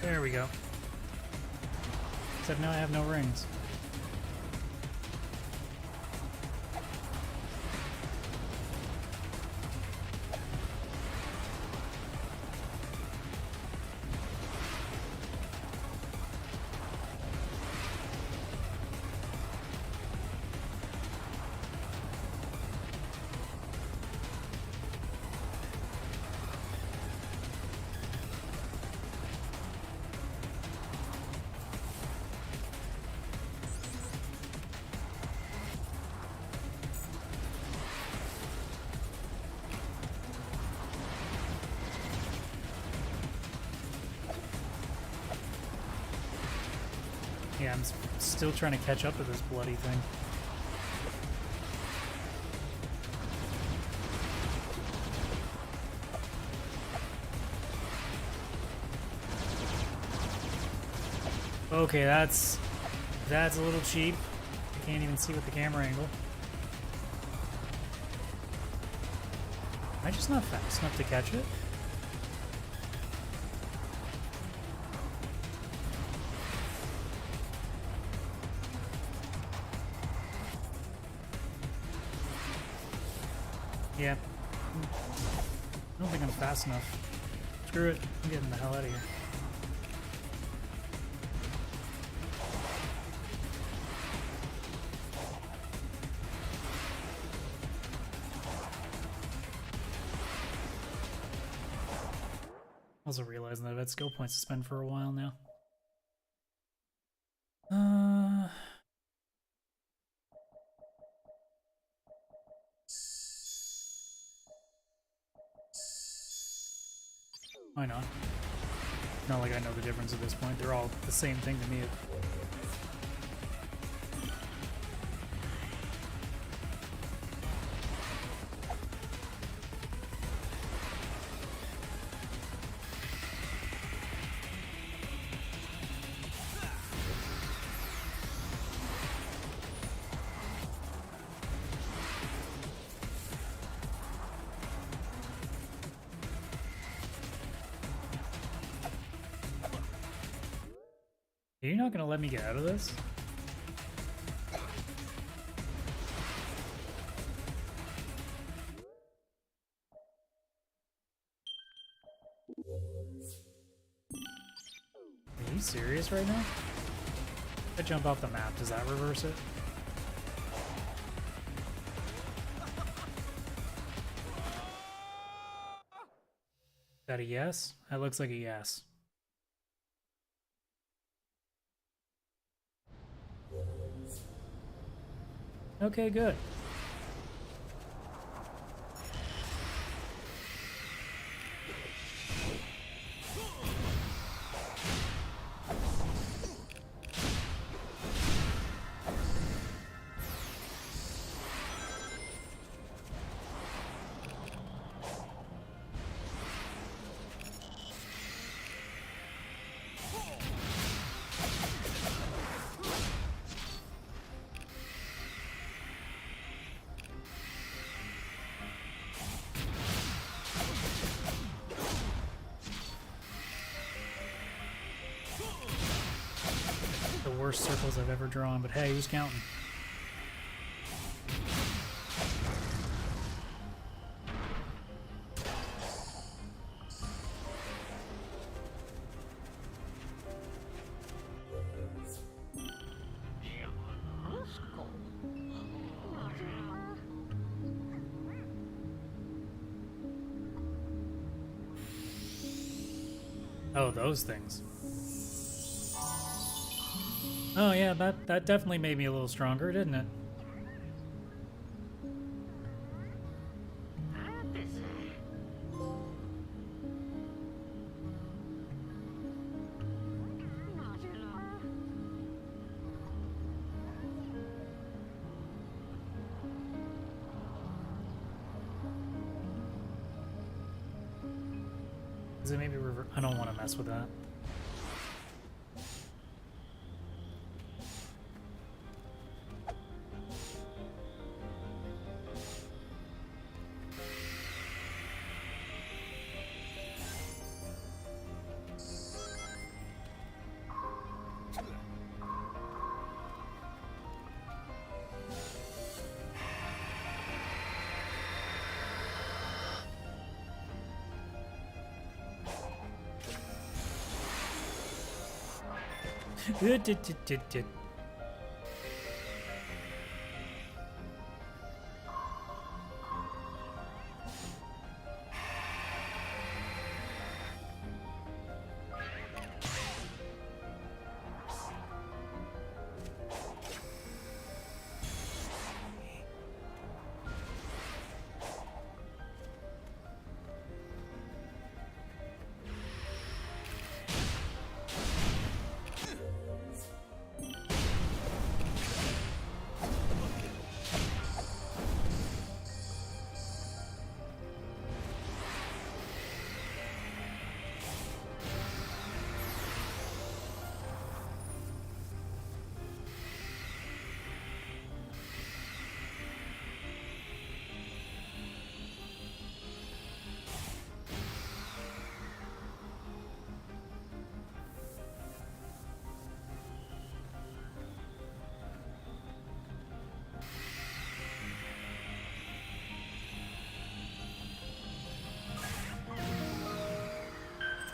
There we go. Except now I have no rings. Yeah, I'm still trying to catch up with this bloody thing. Okay, that's a little cheap. I can't even see with the camera angle. Am I just not fast enough to catch it? Yeah. I don't think I'm fast enough. Screw it. I'm getting the hell out of here. Also realizing that I've had skill points to spend for a while now. Why not? Not like I know the difference at this point. They're all the same thing to me. You're not gonna let me get out of this? serious right now? If I jump off the map, does that reverse it? Is that a yes? That looks like a yes. Okay, good. The worst circles I've ever drawn, but hey, who's counting? Oh, those things. Oh yeah, that definitely made me a little stronger, didn't it? Is it maybe reverse? I don't want to mess with that.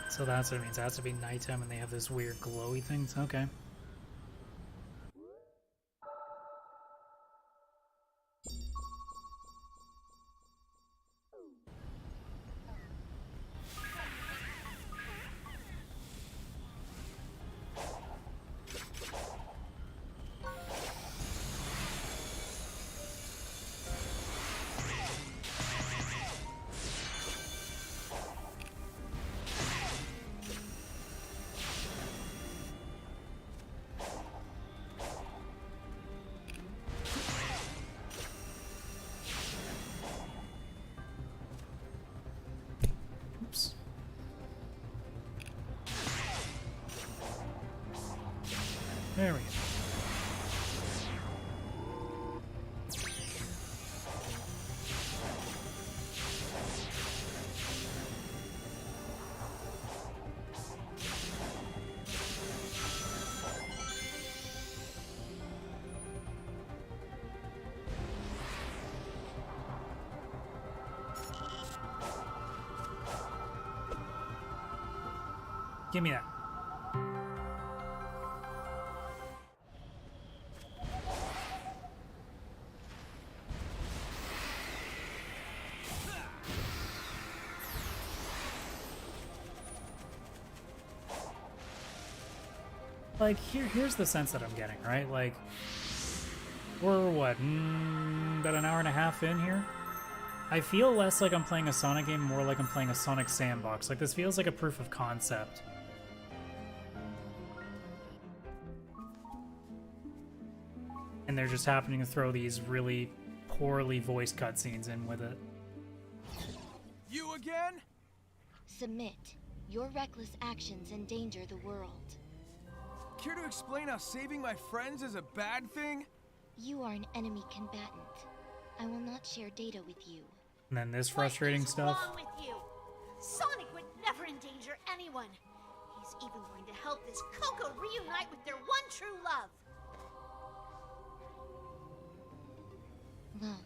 So that's what it means. It has to be nighttime and they have this weird glowy thing. Okay. Oops. There we go. Give me that. Like, here's the sense that I'm getting, right? Like, we're, what, about an hour and a half in here? I feel less like I'm playing a Sonic game, more like I'm playing a Sonic sandbox. Like, this feels like a proof of concept. And they're just happening to throw these really poorly voiced cutscenes in with it. You again? Submit. Your reckless actions endanger the world. Care to explain how saving my friends is a bad thing? You are an enemy combatant. I will not share data with you. And then this frustrating What is stuff. wrong with you? Sonic would never endanger anyone. He's even going to help this Coco reunite with their one true love. Love.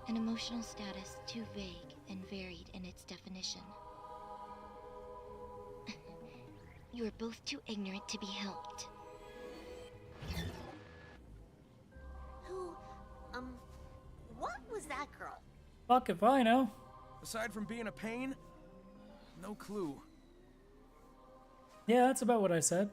An emotional status too vague and varied in its definition. You are both too ignorant to be helped. Who, what was that girl? Fuck if I know. Aside from being a pain, no clue. Yeah, that's about what I said.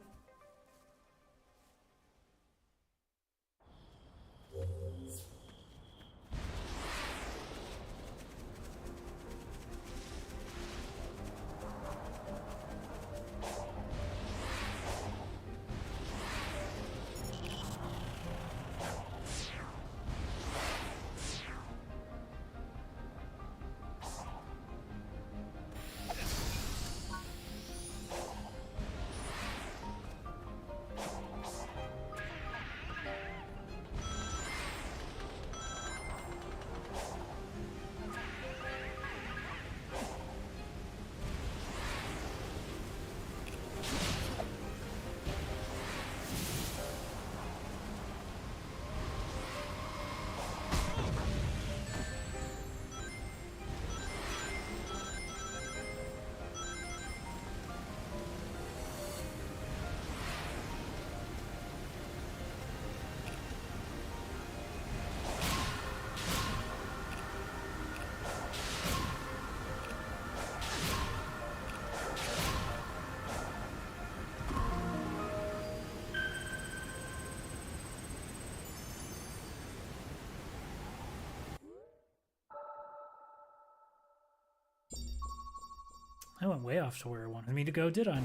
I went way off to where I wanted me to go, did I?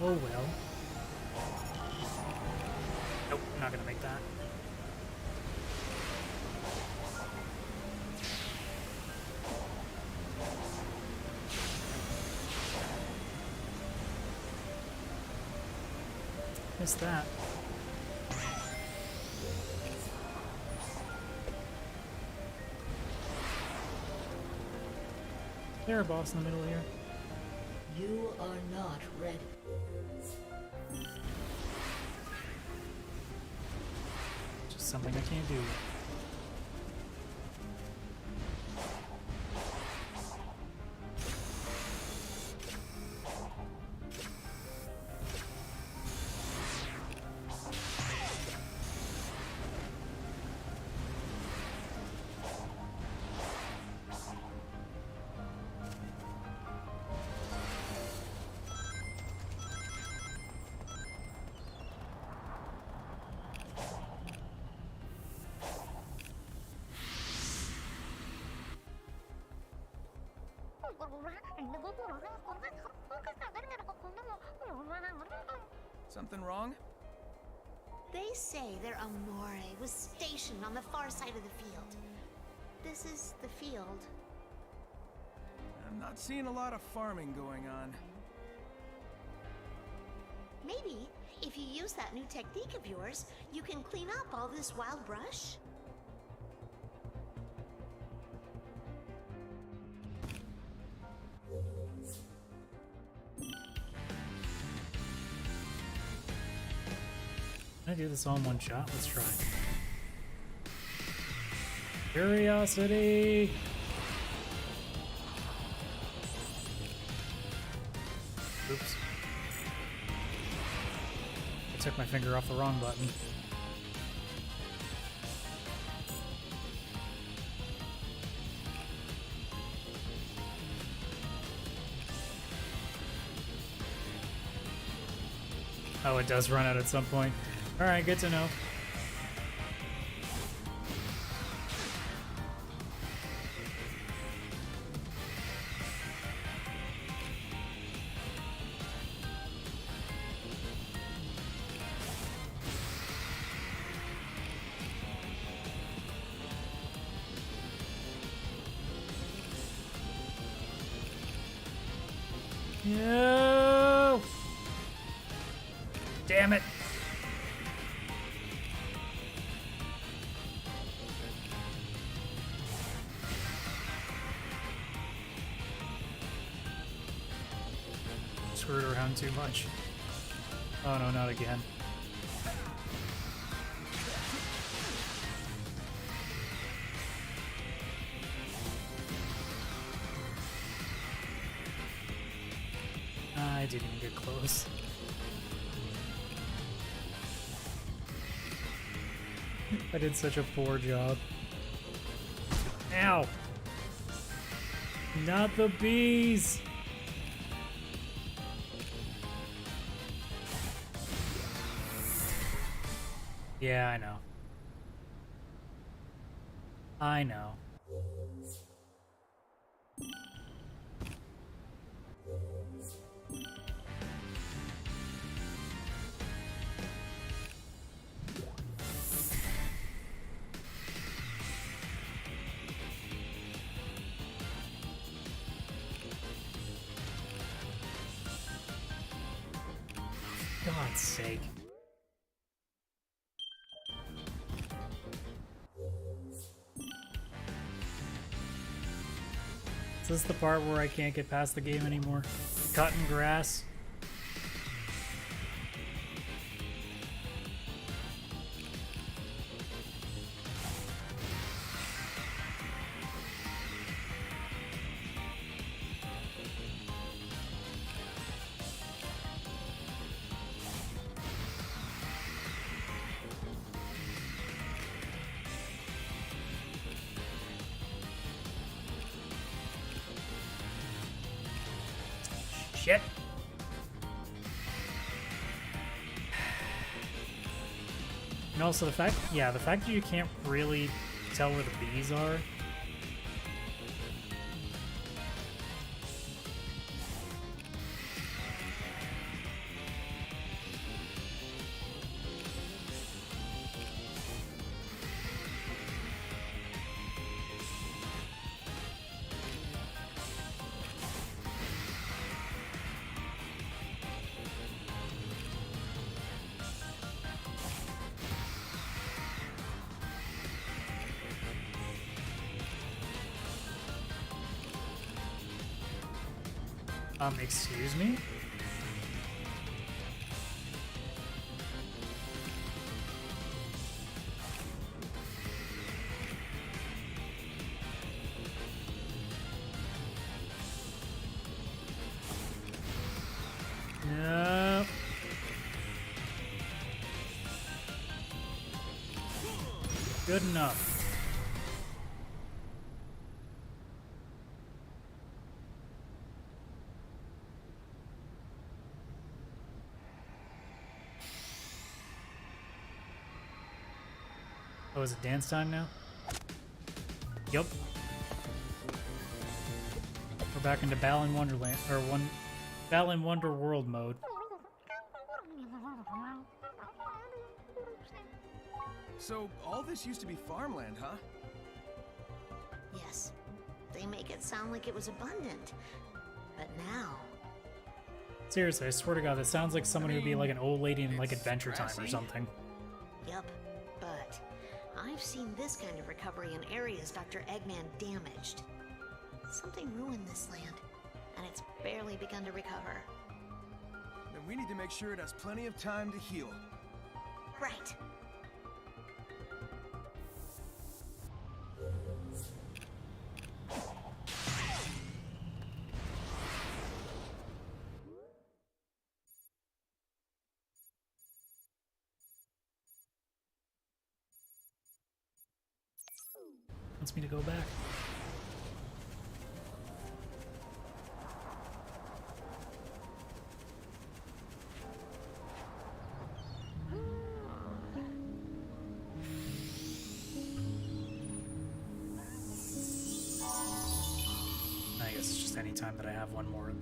Oh well. Nope, I'm not gonna make that. Missed that. There a boss in the middle here? You are not ready. Just something I can't do. Something wrong? They say their Amore was stationed on the far side of the field. This is the field. I'm not seeing a lot of farming going on. Maybe, if you use that new technique of yours, you can clean up all this wild brush? Can I do this all in one shot? Let's try. Curiosity! Oops. I took my finger off the wrong button. Oh, it does run out at some point. Alright, good to know. No! Damn it! Screwed around too much. Oh no, not again. I didn't even get close. I did such a poor job. Ow! Not the bees! Yeah, I know. I know. God's sake. Is this the part where I can't get past the game anymore? Cutting grass? Shit. And also the fact that you can't really tell where the bees are. Excuse me? No. Good enough. Oh, is it dance time now? Yup. We're back into Balan Wonderland, or Balan Wonder World mode. So, all this used to be farmland, huh? Yes. They make it sound like it was abundant. But now... Seriously, I swear to God, that sounds like someone who'd be like an old lady in like Adventure Time or something. Yup. But I've seen this kind of recovery in areas Dr. Eggman damaged. Something ruined this land, and it's barely begun to recover. Then we need to make sure it has plenty of time to heal. Right. Wants me to go back. waste any time that I have one more.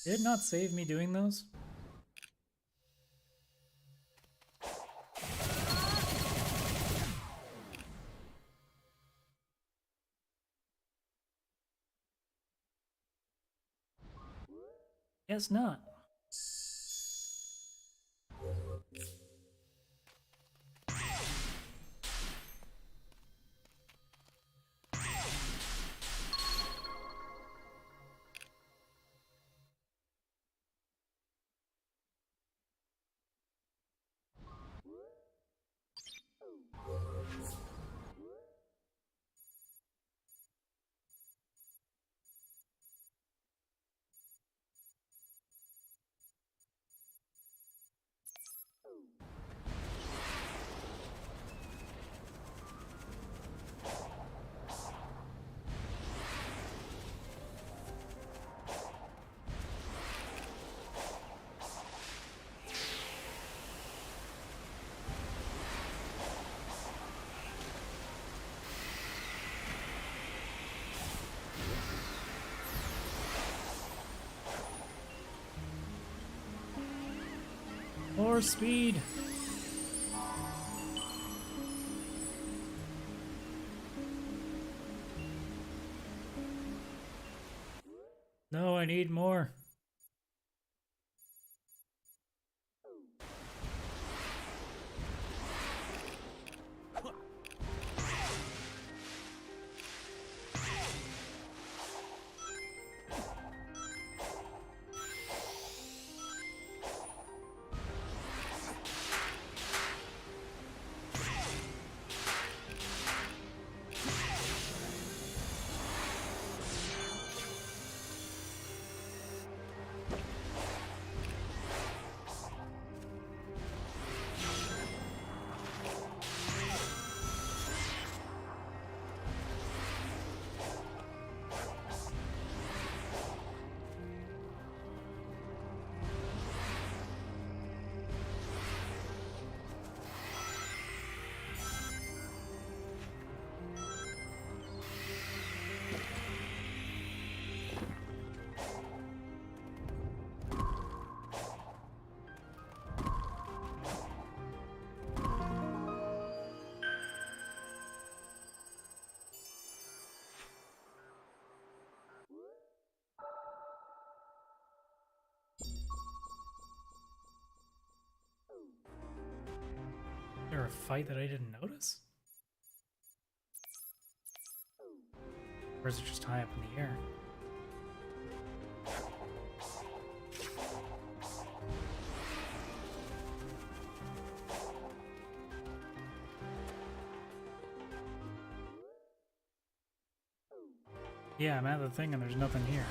Did it not save me doing those? Guess not. More speed. No, I need more. Is there a fight that I didn't notice? Or is it just high up in the air? Yeah, I'm at the thing and there's nothing here.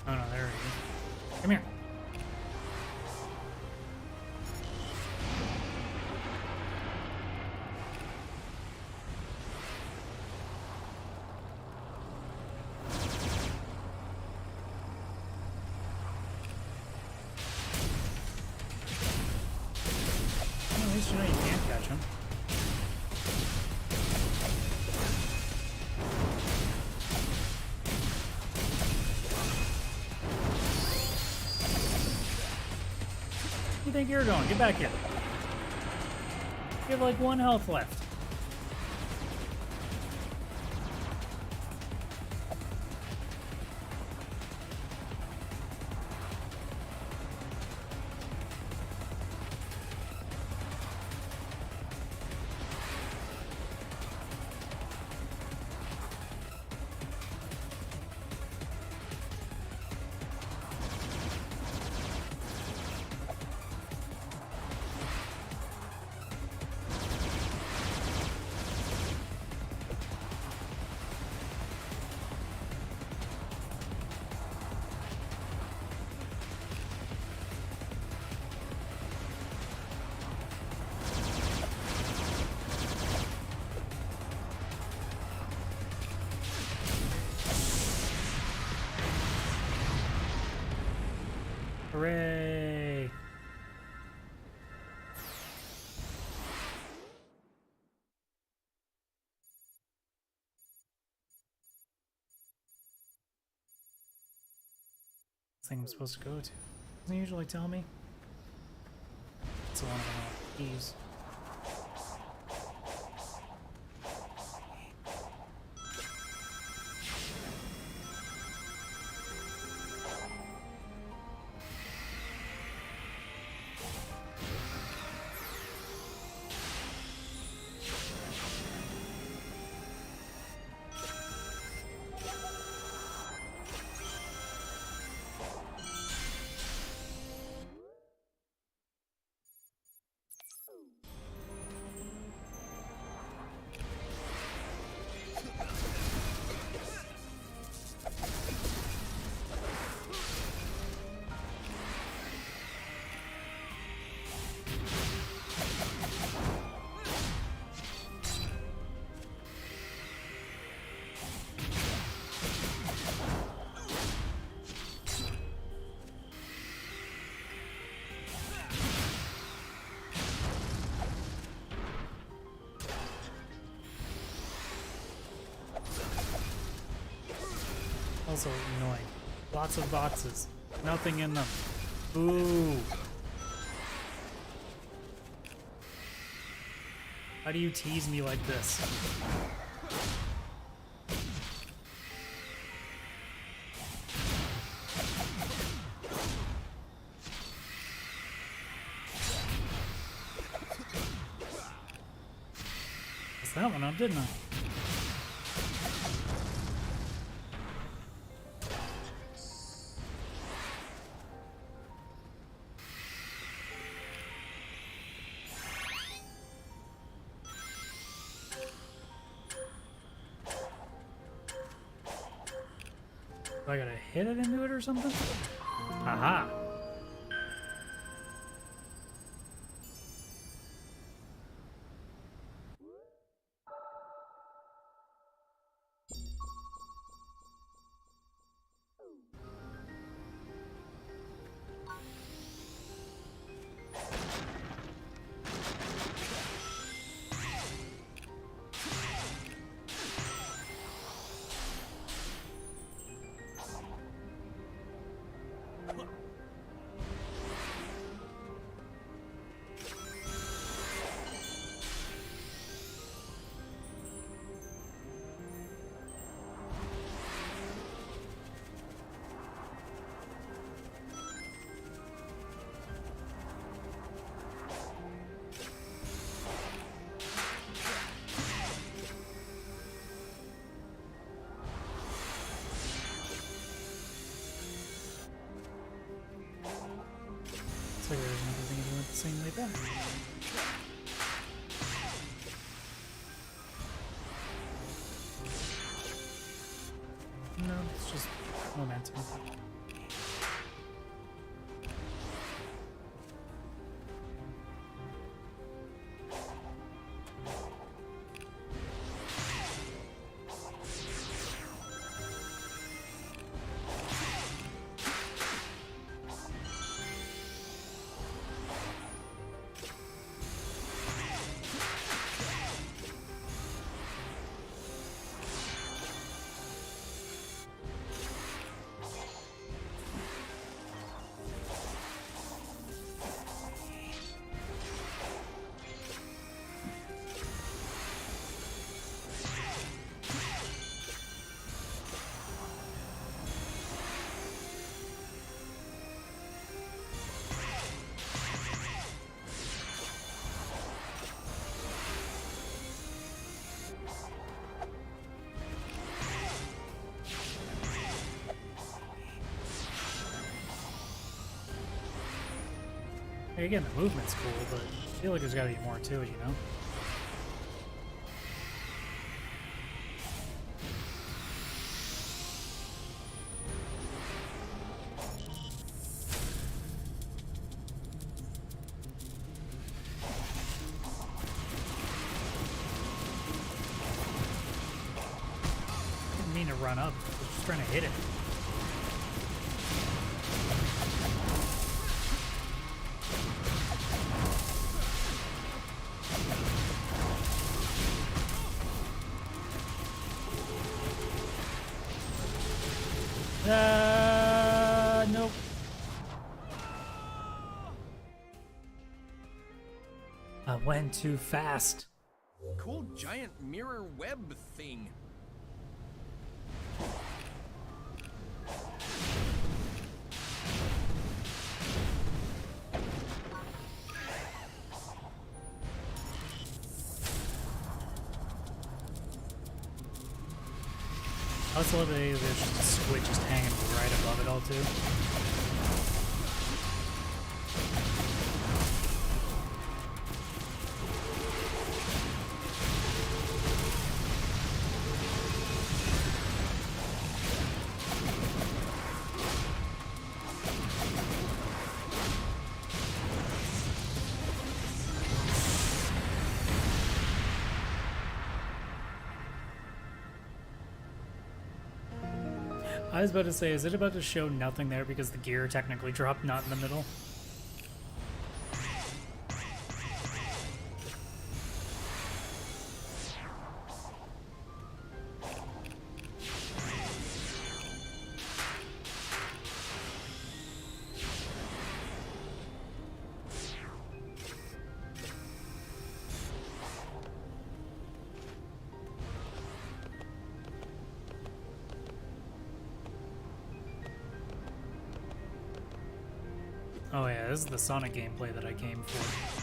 Oh no, there he is. Come here. Well, at least you know you can't catch him. You think you're going? Get back here. You have like 1 health left. Hooray! Thing I'm supposed to go to. Doesn't he usually tell me? It's one of the keys. Also annoying. Lots of boxes. Nothing in them. Ooh. How do you tease me like this? That's that one up, didn't I? Do I gotta hit it into it or something? Aha! So there's another thing that went the same way back. No, it's just momentum. Again, the movement's cool, but I feel like there's gotta be more to it, you know? I didn't mean to run up, I was just trying to hit it. I went too fast. Cool giant mirror web thing. I also love that there's just a squid just hanging right above it all too. I was about to say, is it about to show nothing there because the gear technically dropped not in the middle? Oh yeah, this is the Sonic gameplay that I came for.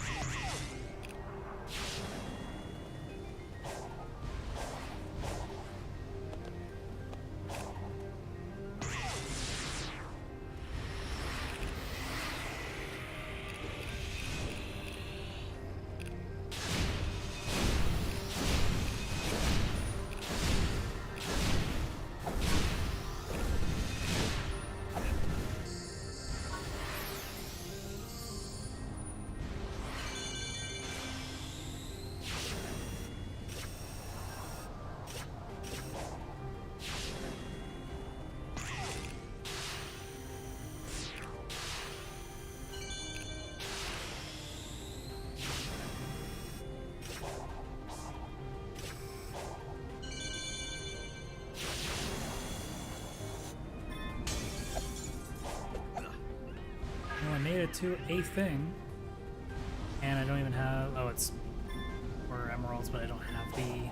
Well, I made it to a thing, and I don't even have, oh, it's for emeralds, but I don't have the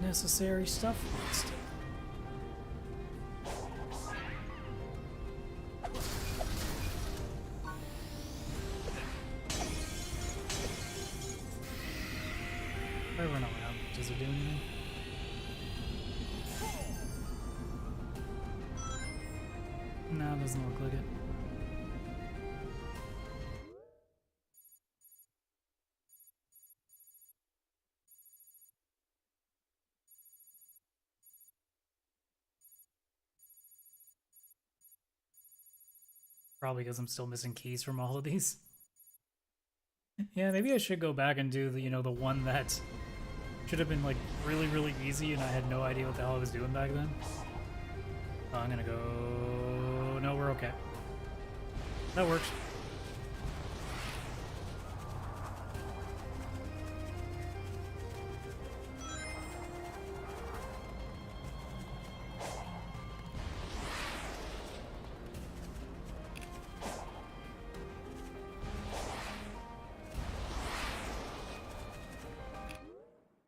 necessary stuff next. If I run around, does it do anything? No, it doesn't look like it. Probably because I'm still missing keys from all of these. Yeah, maybe I should go back and do the, the one that should have been like really, really easy and I had no idea what the hell I was doing back then. Oh, I'm gonna go... No, we're okay. That works.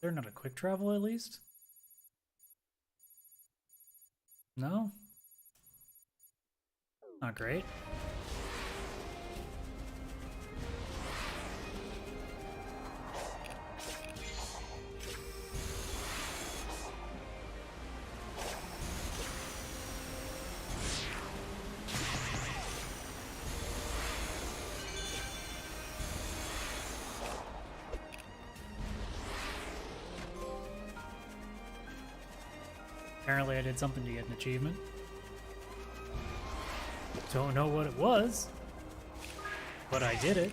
They're not a quick travel at least? No? Not great. Apparently I did something to get an achievement. Don't know what it was, but I did it.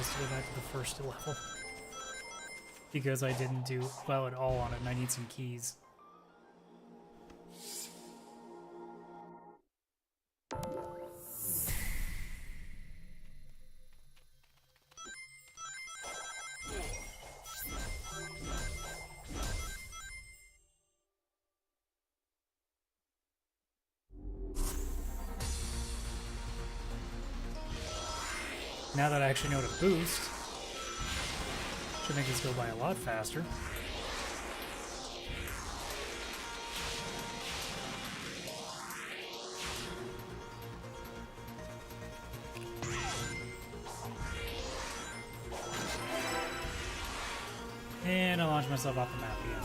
just to go back to the first level. Because I didn't do well at all on it and I need some keys. Now that I actually know to boost, should make this go by a lot faster. And I launch myself off the map again.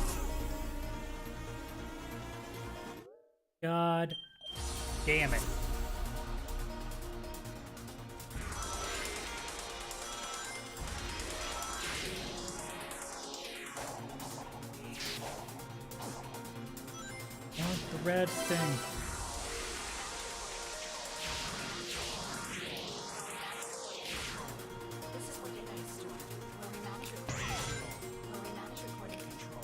God damn it. The red thing. This is Wicked Night Store, where we manage recording control.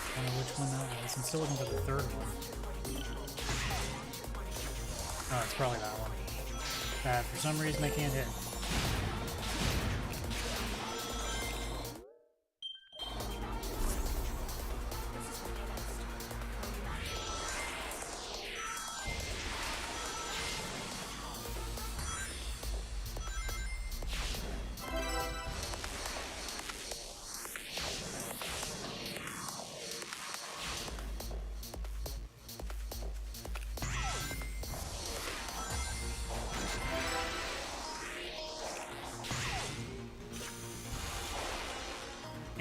I don't know which one that was. I'm still looking for the third one. Oh, it's probably that one. That for some reason I can't hit.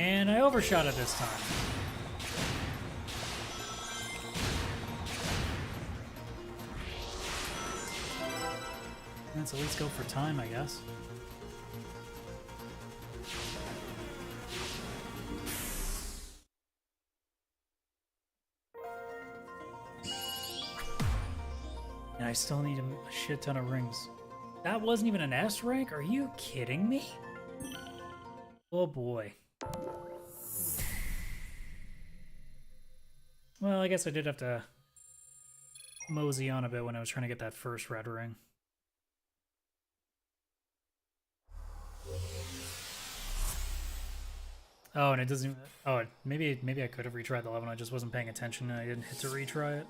And I overshot it this time. Let's at least go for time, I guess. And I still need a shit ton of rings. That wasn't even an S rank? Are you kidding me? Oh boy. Well, I guess I did have to mosey on a bit when I was trying to get that first red ring. Oh, and it doesn't even... Oh, maybe I could have retried the level and I just wasn't paying attention and I didn't hit to retry it.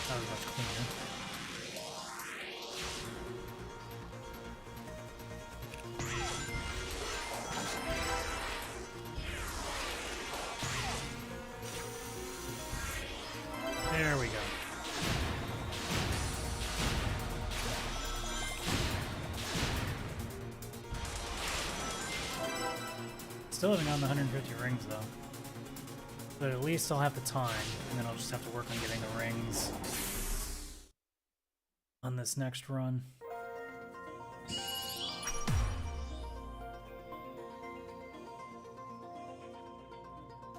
That was much cleaner. There we go. Still haven't gotten the 150 rings though. But at least I'll have the time, and then I'll just have to work on getting the rings on this next run.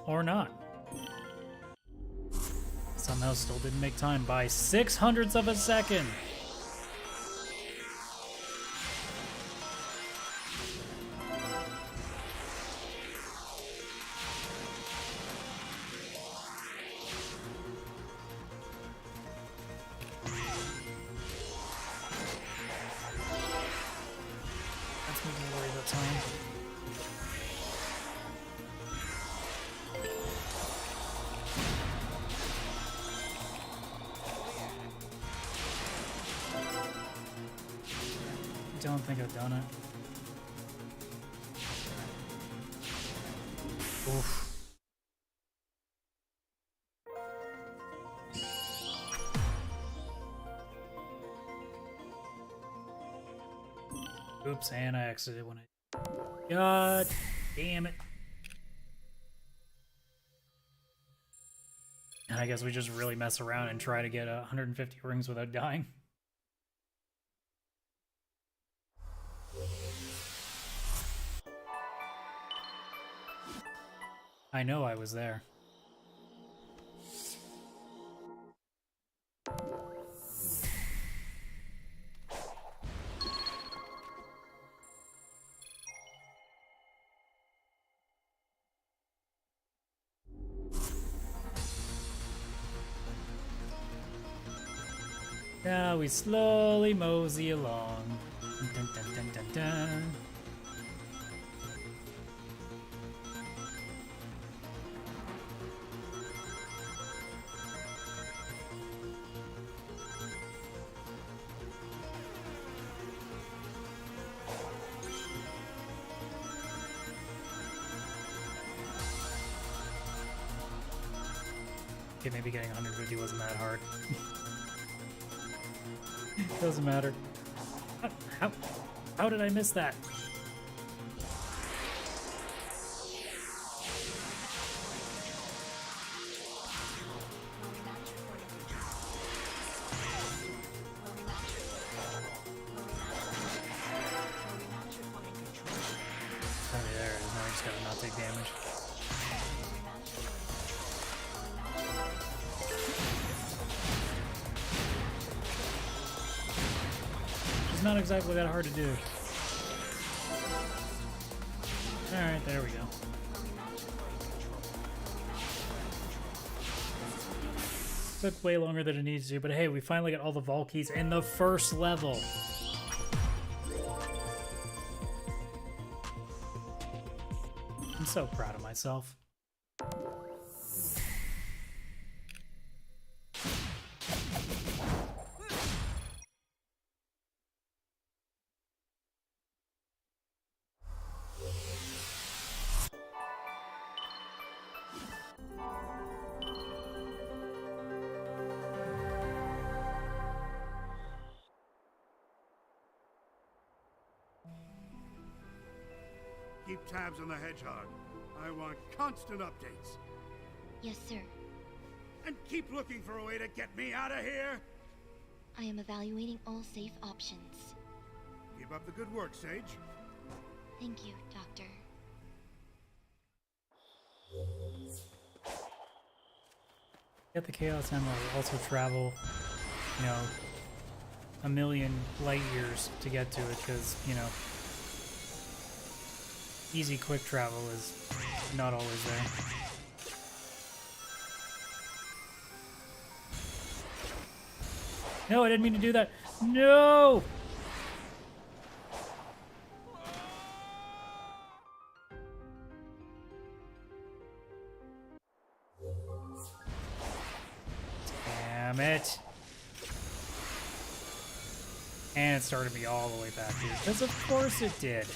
Or not. Somehow still didn't make time by 6/100ths of a second. That's making me worry about time. I don't think I've done it. Oof. Oops, and I exited when I... God damn it. And I guess we just really mess around and try to get 150 rings without dying. I know I was there. Now we slowly mosey along. Dun, dun, dun, dun, dun. Okay, maybe getting 150 wasn't that hard. Doesn't matter. How did I miss that? Oh, there it is. Now I just gotta not take damage. It's not exactly that hard to do. Alright, there we go. Took way longer than it needs to, but hey, we finally got all the vault keys in the first level. I'm so proud of myself. Keep tabs on the hedgehog. I want constant updates. Yes, sir. And keep looking for a way to get me out of here. I am evaluating all safe options. Keep up the good work, Sage. Thank you, Doctor. Get the Chaos Emerald, also travel, you know, a million light years to get to it, because, you know, easy quick travel is not always there. No, I didn't mean to do that. No! Damn it. And it started me all the way back here, because of course it did.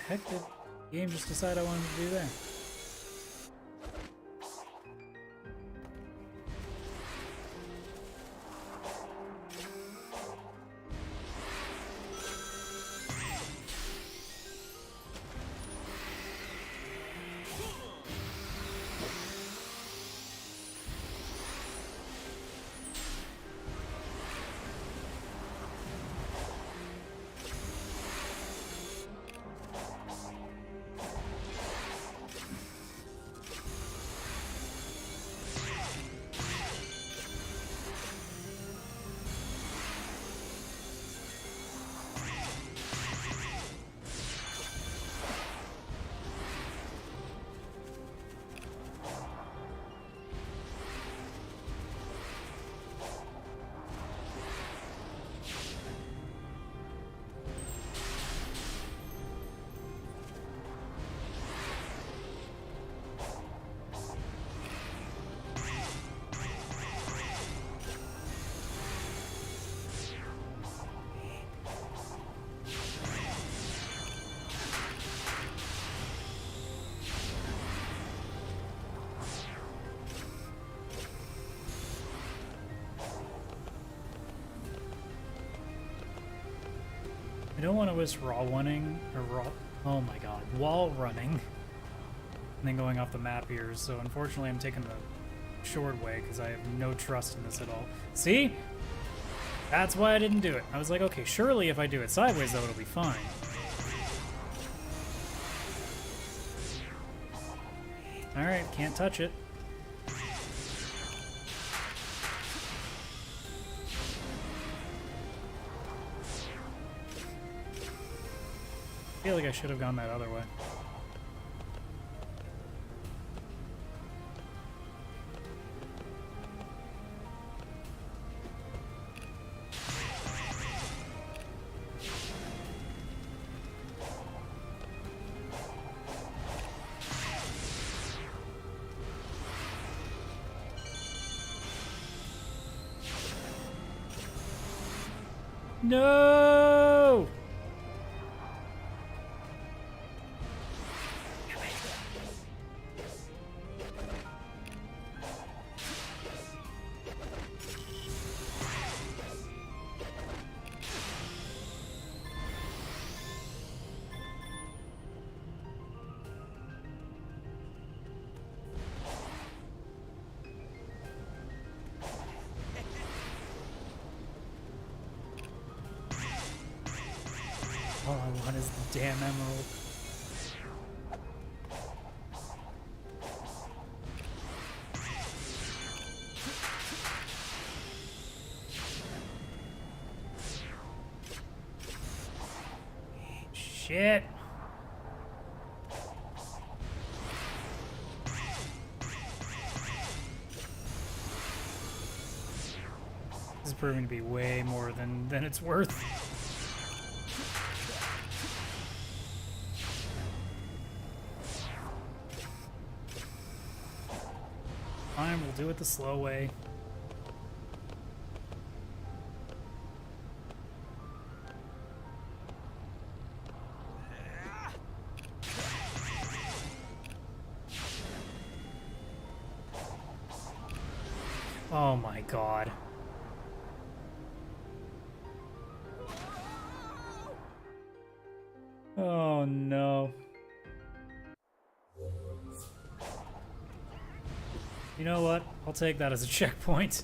The heck did the game just decide I wanted to do there? don't want to risk oh my god, wall running, and then going off the map here. So unfortunately, I'm taking the short way because I have no trust in this at all. See? That's why I didn't do it. I was like, okay, surely if I do it sideways, though, it'll be fine. Alright, can't touch it. I feel like I should have gone that other way. No! All I want is the damn emerald. Shit. This is proving to be way more than it's worth. Fine, we'll do it the slow way. Oh my god. Oh no. You know what? I'll take that as a checkpoint.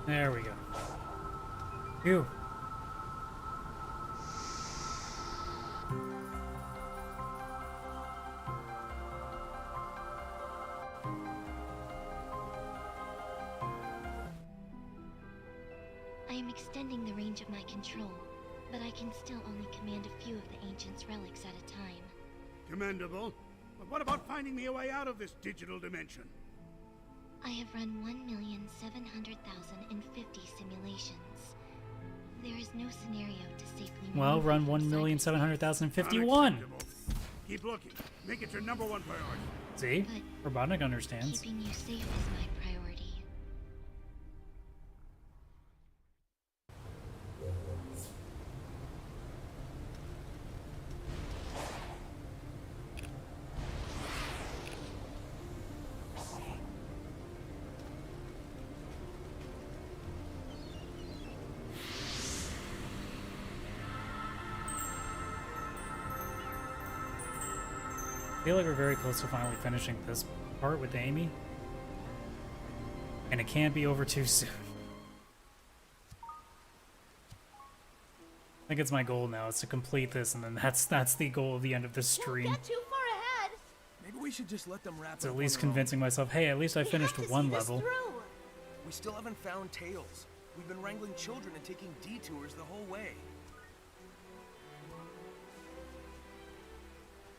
There we go. Phew. I am extending the range of my control, but I can still only command a few of the Ancient's relics at a time. Commendable. But what about finding me a way out of this digital dimension? I have run 1,700,050 simulations. There is no scenario to safely Well, maneuver run from 1,700,051. Unacceptable. Keep looking. Make it your #1 priority. See? But Robotnik understands. keeping you safe is my priority. I feel like we're very close to finally finishing this part with Amy. And it can't be over too soon. I think it's my goal now, is to complete this, and then that's the goal of the end of this stream. Don't get too far ahead. Maybe we should just let them wrap It's it at up least on their own. convincing myself, hey, at least I finished We have to one see this level. through. We still haven't found Tails. We've been wrangling children and taking detours the whole way.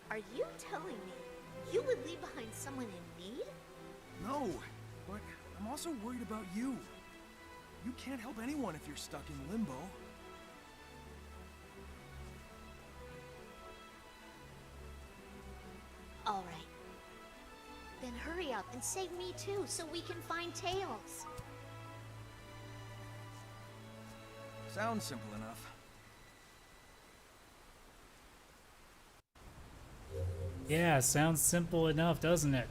Are you telling me You would leave behind someone in need? No, but I'm also worried about you. You can't help anyone if you're stuck in limbo. All right. Then hurry up and save me too, so we can find Tails. Sounds simple enough. Yeah, sounds simple enough, doesn't it?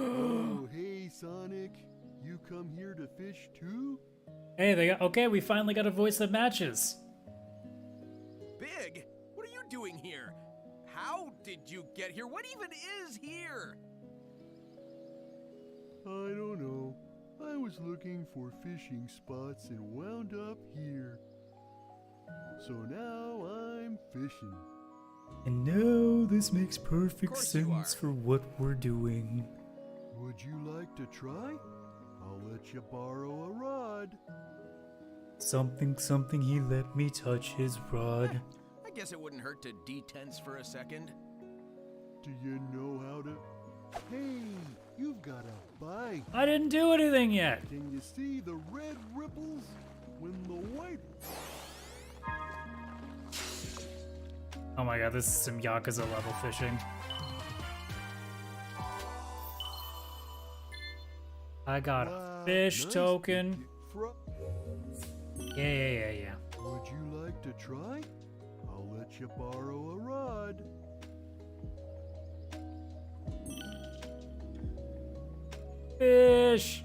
Oh, hey, Sonic. You come here to fish too? Hey, okay, we finally got a voice that matches. Big, what are you doing here? How did you get here? What even is here? I don't know. I was looking for fishing spots and wound up here. So now I'm fishing. And now this makes perfect course you sense are. for what we're doing. Would you like to try? I'll let you borrow a rod. Something, something, he let me touch his rod. I guess it wouldn't hurt to detense for a second. Do you know how to... Hey, you've got a bite. I didn't do anything yet. Can you see the red ripples when the white... Oh my god, this is some Yakuza level fishing. I got a Wow, fish nice token. to get fro- Yeah. Would you like to try? I'll let you borrow a rod. Fish!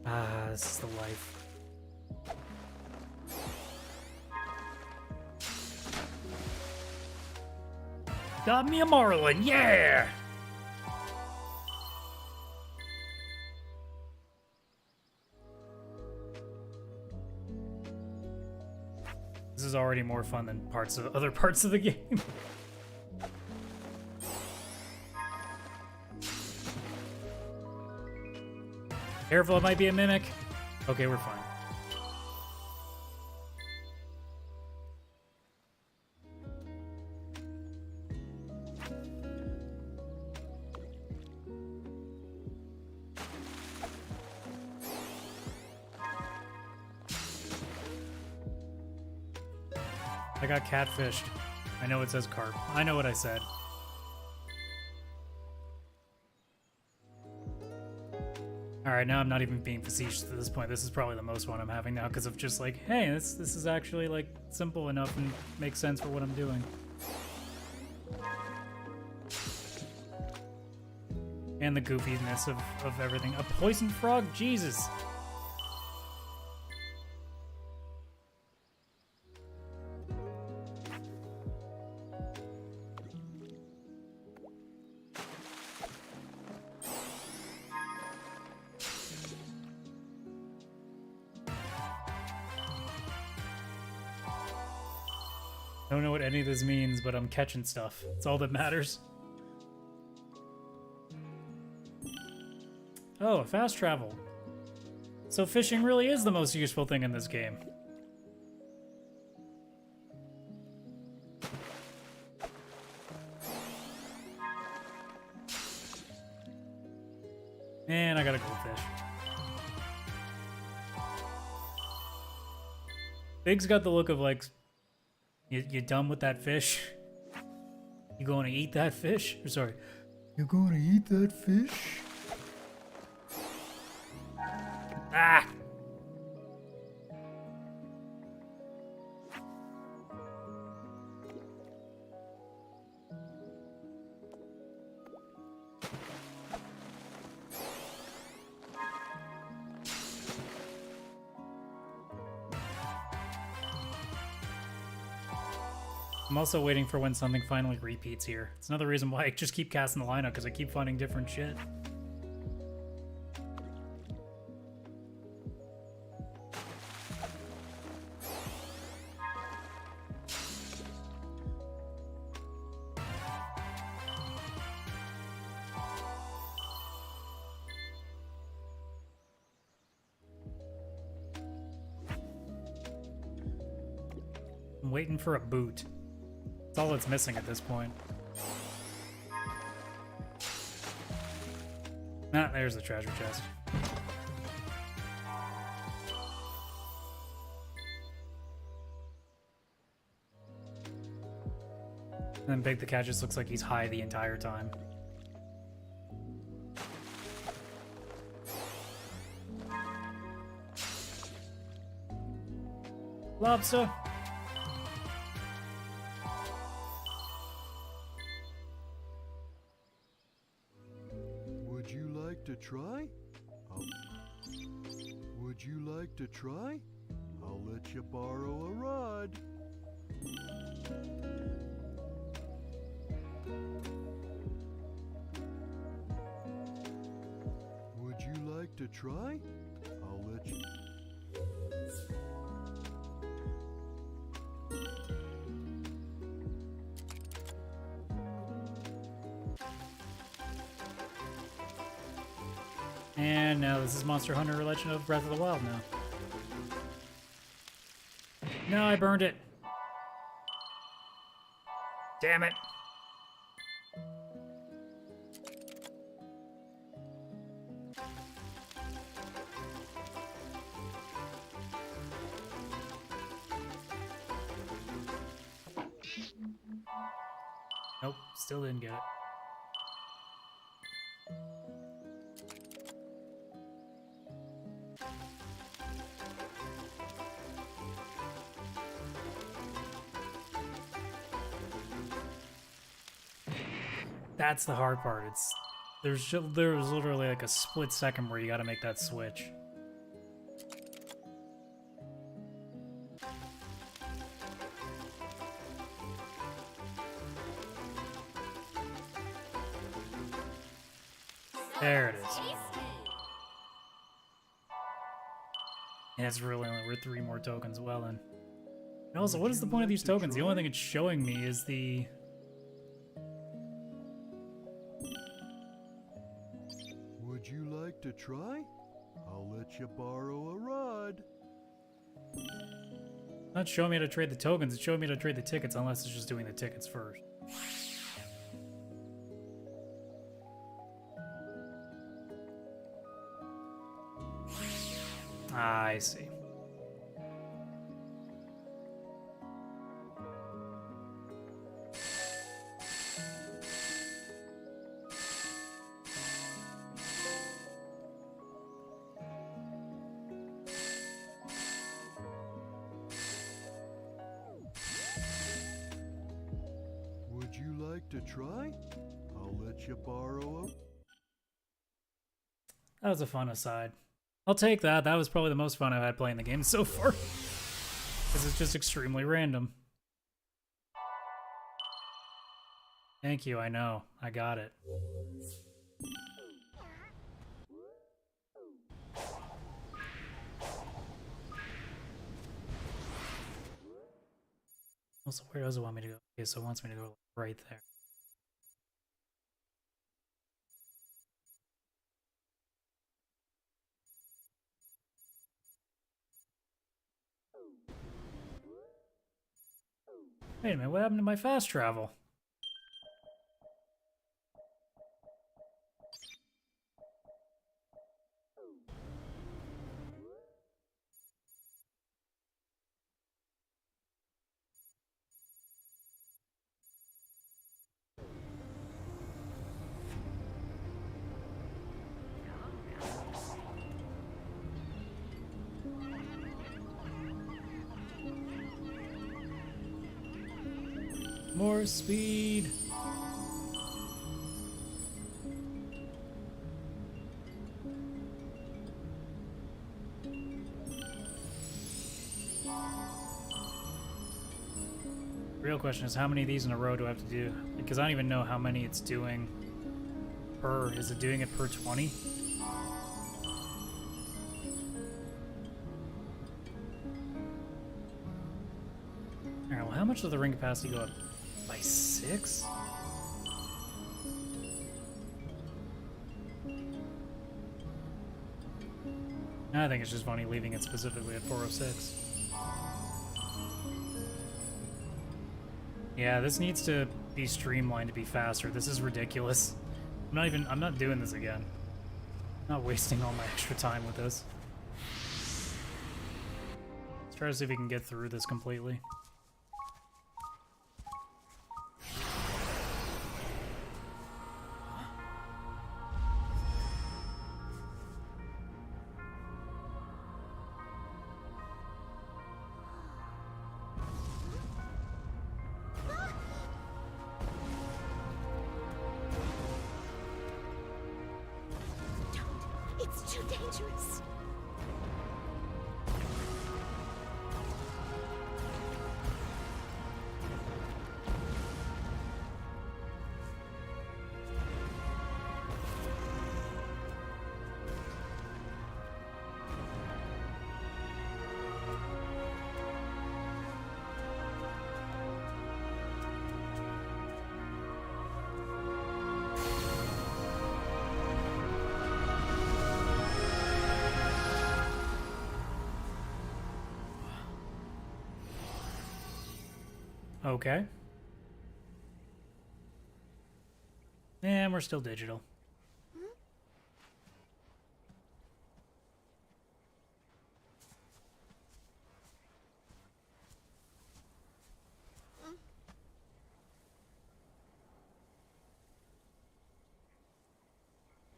Ah, this is the life. Got me a marlin, yeah! This is already more fun than other parts of the game. Careful, it might be a mimic. Okay, we're fine. I got catfished. I know it says carp. I know what I said. Alright, now I'm not even being facetious at this point. This is probably the most fun I'm having now because of just like, hey, this is actually like simple enough and makes sense for what I'm doing. And the goofiness of everything. A poison frog? Jesus. I don't know what any of this means, but I'm catching stuff. It's all that matters. Oh, fast travel. So fishing really is the most useful thing in this game. And I got a goldfish. Big's got the look of like, you done with that fish? You going to eat that fish? Or sorry, you going to eat that fish? Ah! I'm also waiting for when something finally repeats here. It's another reason why I just keep casting the lineup, because I keep finding different shit. I'm waiting for a boot. That's all that's missing at this point. Ah, there's the treasure chest. And then Big the Cat just looks like he's high the entire time. Lobster! Would you like to try? Would you like to try? I'll let you borrow a rod. Would you like to try? I'll let you... And now this is Monster Hunter Legend of Breath of the Wild now. No, I burned it. Damn it. Nope, still didn't get it. That's the hard part. There was literally like a split second where you got to make that switch. There it is. And it's really only worth 3 more tokens. Well then. And also, what is the point of these tokens? The only thing it's showing me is the... Would you like to try? I'll let you borrow a rod. Not showing me how to trade the tokens, it's showing me how to trade the tickets, unless it's just doing the tickets first. I see. Would you like to try? I'll let you borrow a... That was a fun aside. I'll take that. That was probably the most fun I've had playing the game so far. Because it's just extremely random. Thank you, I know. I got it. Also, where does it want me to go? Okay, so it wants me to go right there. Wait a minute, what happened to my fast travel? More speed. Real question is, how many of these in a row do I have to do? Because I don't even know how many it's doing per. Is it doing it per 20? Alright, well, how much does the ring capacity go up? By 6? I think it's just funny leaving it specifically at 406. Yeah, this needs to be streamlined to be faster. This is ridiculous. I'm not doing this again. I'm not wasting all my extra time with this. Let's try to see if we can get through this completely. It's too dangerous. Okay. And we're still digital.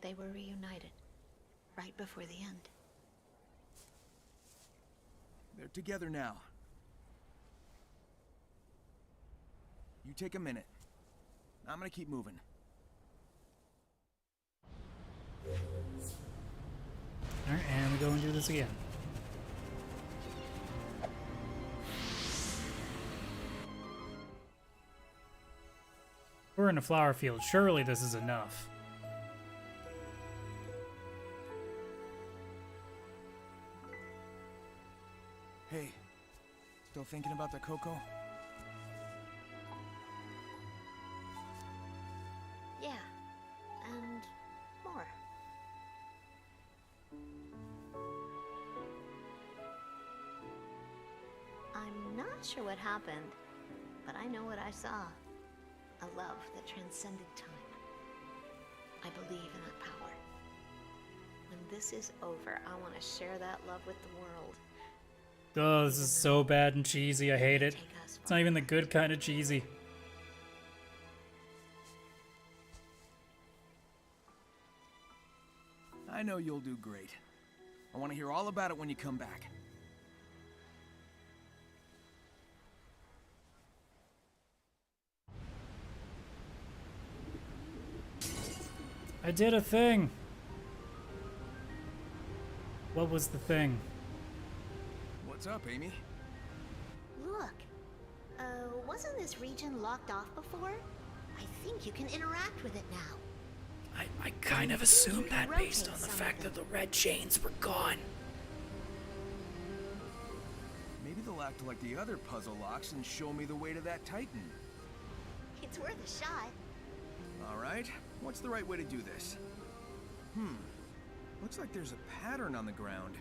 They were reunited right before the end. They're together now. You take a minute. I'm gonna keep moving. Alright, and we go and do this again. We're in a flower field. Surely this is enough. Hey, still thinking about the Coco? Yeah, and more. I'm not sure what happened, but I know what I saw. A love that transcended time. I believe in that power. When this is over, I want to share that love with the world. Oh, this is so bad and cheesy. I hate it. It's not even the good kind of cheesy. I know you'll do great. I want to hear all about it when you come back. I did a thing. What was the thing? What's up, Amy? Look, wasn't this region locked off before? I think you can interact with it now. I kind of assumed that based on the fact that the red chains were gone. Maybe they'll act like the other puzzle locks and show me the way to that Titan. It's worth a shot. All right, what's the right way to do this? Looks like there's a pattern on the ground.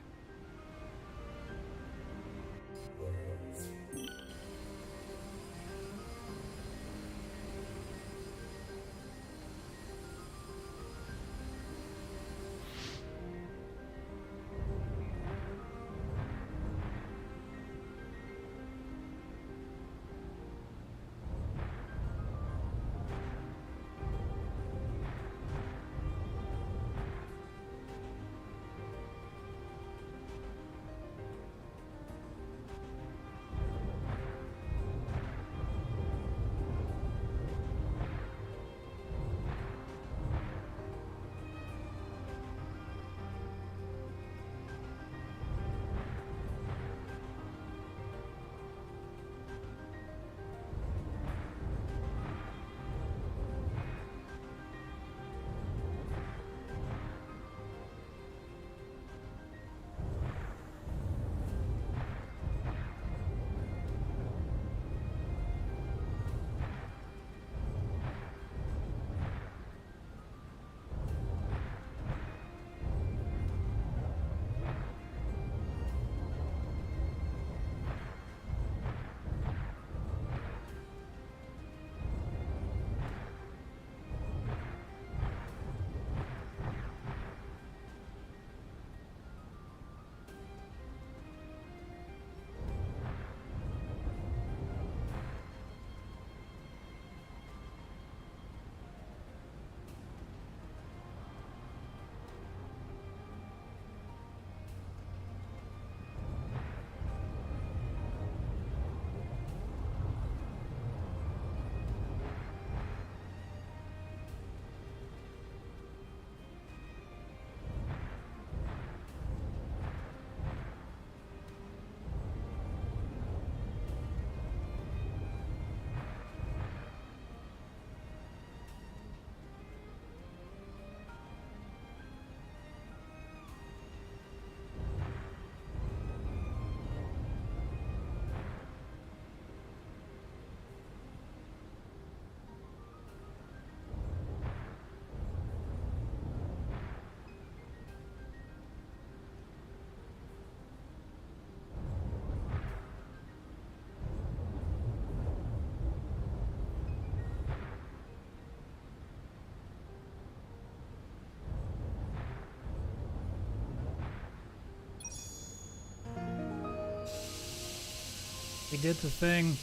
did the thing.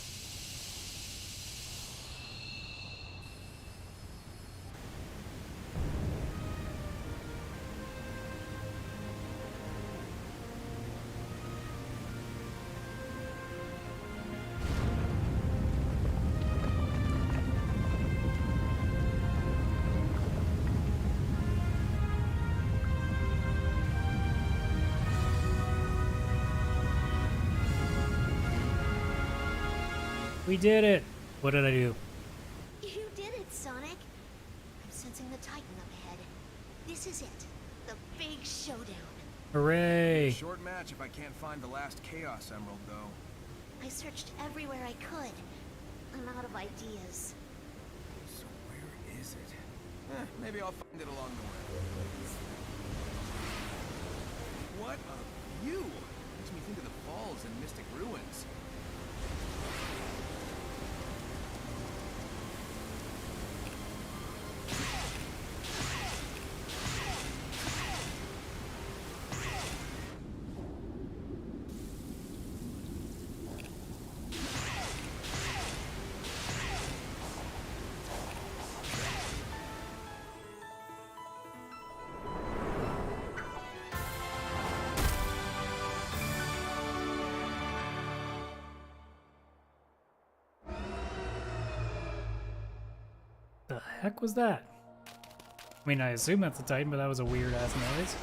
We did it! What did I do? You did it, Sonic. I'm sensing the Titan up ahead. This is it. The big showdown. Hooray! Short match if I can't find the last Chaos Emerald, though. I searched everywhere I could. I'm out of ideas. So where is it? Maybe I'll find it along the way. What a view! Makes me think of the falls and Mystic Ruins. The heck was that? I mean, I assume that's a Titan, but that was a weird ass noise.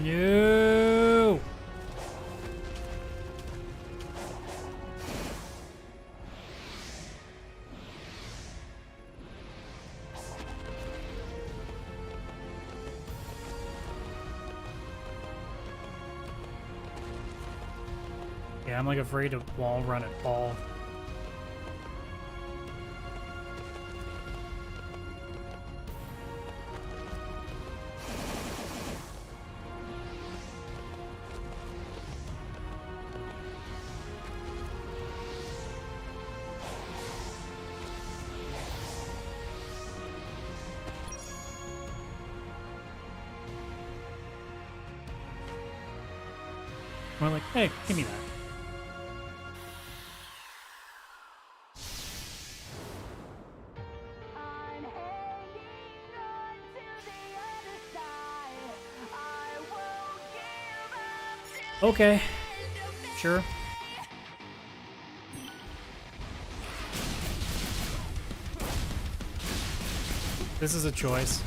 No! Yeah, I'm like afraid to wall run at all. More like, hey, give me that. Okay, sure. This is a choice.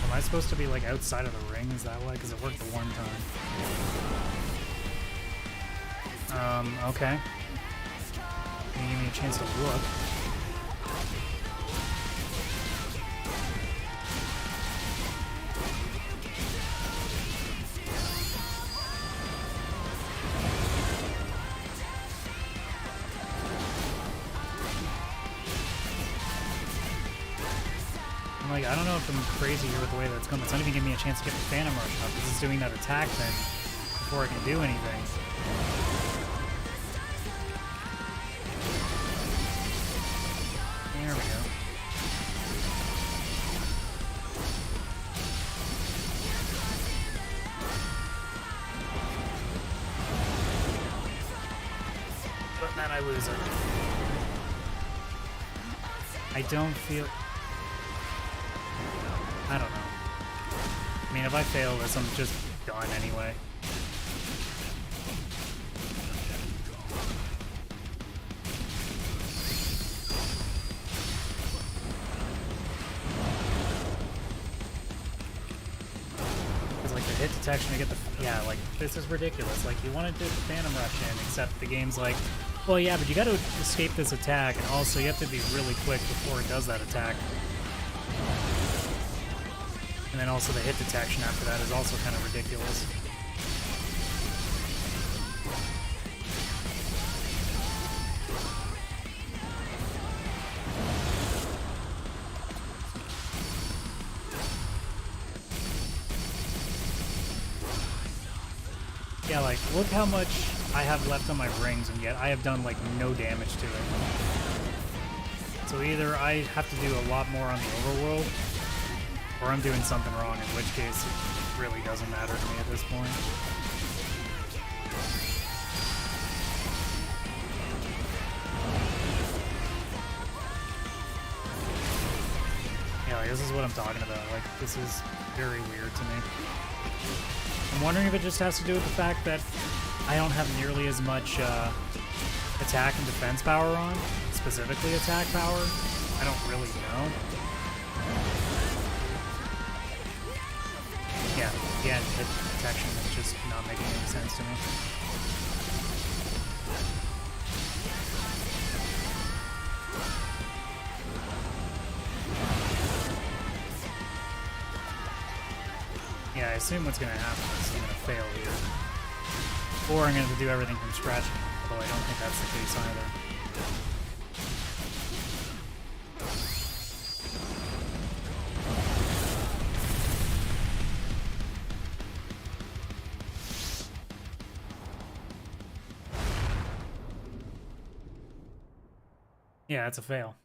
Am I supposed to be like outside of the ring? Is that why? Because it worked the one time. Okay. Can you give me a chance to look? Like, I don't know if I'm crazy here with the way that's going. It's not even giving me a chance to get the Phantom Rush up. This is doing that attack thing before I can do anything. There we go. But then I lose it. I don't feel... I don't know. I mean, if I fail this, I'm just done anyway. Because, like, the hit detection to get the... Yeah, like, this is ridiculous. Like, you want to do the Phantom Rush in, except the game's like, well, yeah, but you got to escape this attack, and also you have to be really quick before it does that attack. And then also the hit detection after that is also kind of ridiculous. Yeah, like, look how much I have left on my rings, and yet I have done, like, no damage to it. So either I have to do a lot more on the overworld, or I'm doing something wrong, in which case it really doesn't matter to me at this point. Yeah, like, this is what I'm talking about. Like, this is very weird to me. I'm wondering if it just has to do with the fact that I don't have nearly as much attack and defense power on, specifically attack power. I don't really know. Yeah, again, hit detection is just not making any sense to me. Yeah, I assume what's going to happen is I'm going to fail here. Or I'm going to have to do everything from scratch, although I don't think that's the case either. Yeah, it's a fail.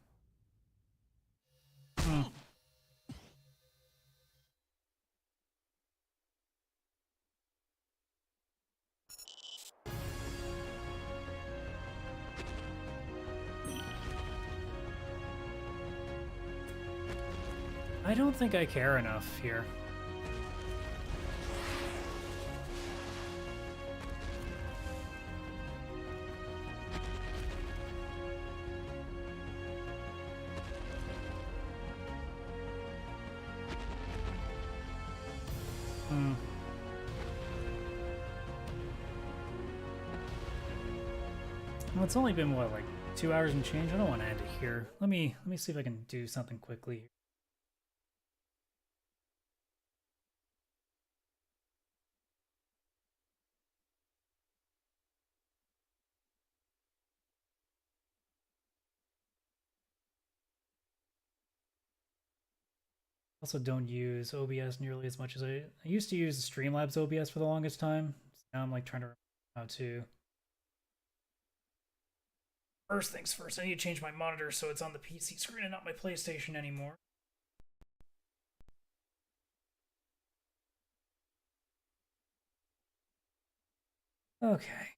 I don't think I care enough here. Well, it's only been, what, like 2 hours and change? I don't want to end it here. Let me see if I can do something quickly. Also don't use OBS nearly as much as I used to use Streamlabs OBS for the longest time. So now I'm like trying to remember how to. First things first, I need to change my monitor so it's on the PC screen and not my PlayStation anymore. Okay.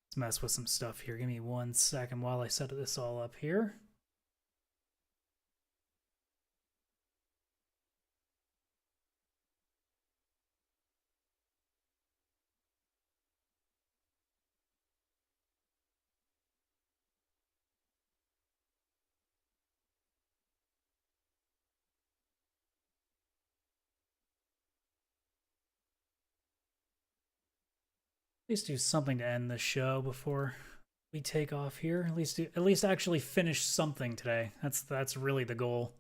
Let's mess with some stuff here. Give me 1 second while I set this all up here. At least do something to end the show before we take off here. At least actually finish something today. That's really the goal.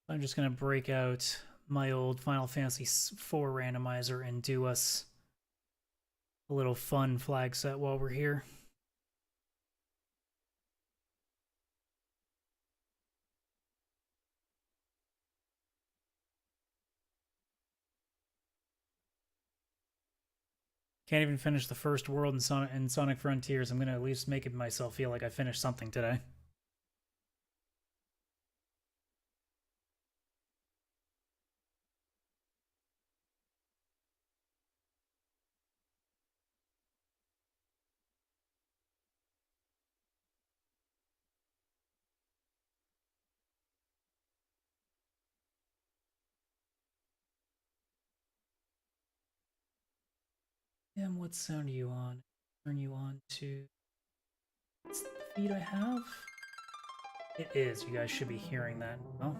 I'm just gonna break out my old Final Fantasy IV randomizer and do us a little fun flag set while we're here. Can't even finish the first world in Sonic Frontiers. I'm gonna at least make it myself feel like I finished something today. And what sound are you on? Turn you on to... What's the feed I have? It is. You guys should be hearing that now.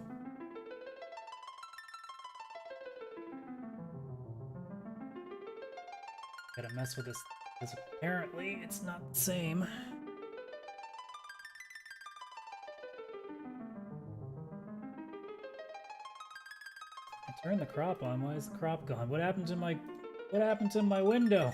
Gotta mess with this because apparently it's not the same. I turned the crop on. Why is the crop gone? What happened to my window?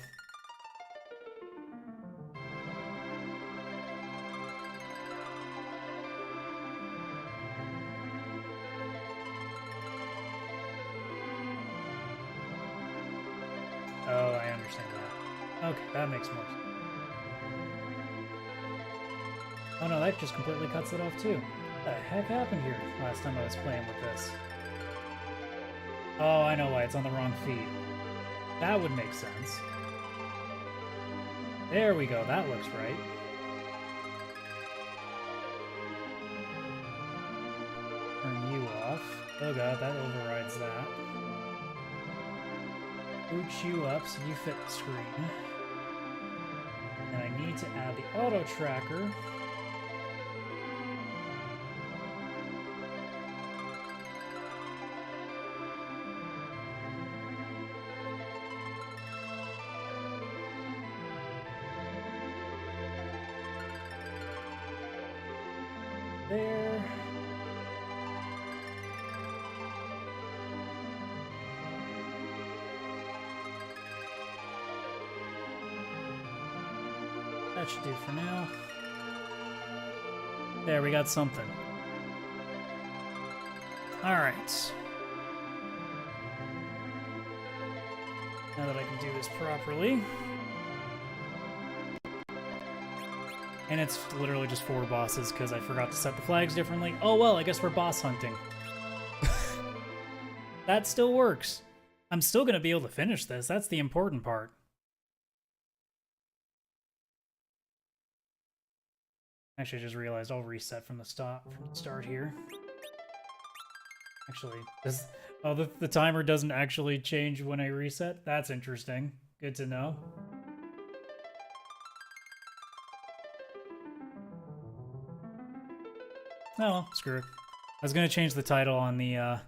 Oh, I understand that. Okay, that makes more sense. Oh no, that just completely cuts it off too. What the heck happened here last time I was playing with this? Oh, I know why. It's on the wrong feed. That would make sense. There we go. That looks right. Turn you off. Oh god, that overrides that. Boot you up so you fit the screen. And I need to add the auto tracker. There. That should do for now. There, we got something. Alright. Now that I can do this properly. And it's literally just 4 bosses because I forgot to set the flags differently. Oh well, I guess we're boss hunting. That still works. I'm still going to be able to finish this. That's the important part. Actually, I just realized I'll reset from the start here. Actually, the timer doesn't actually change when I reset? That's interesting. Good to know. Oh, well, screw it. I was gonna change the title on the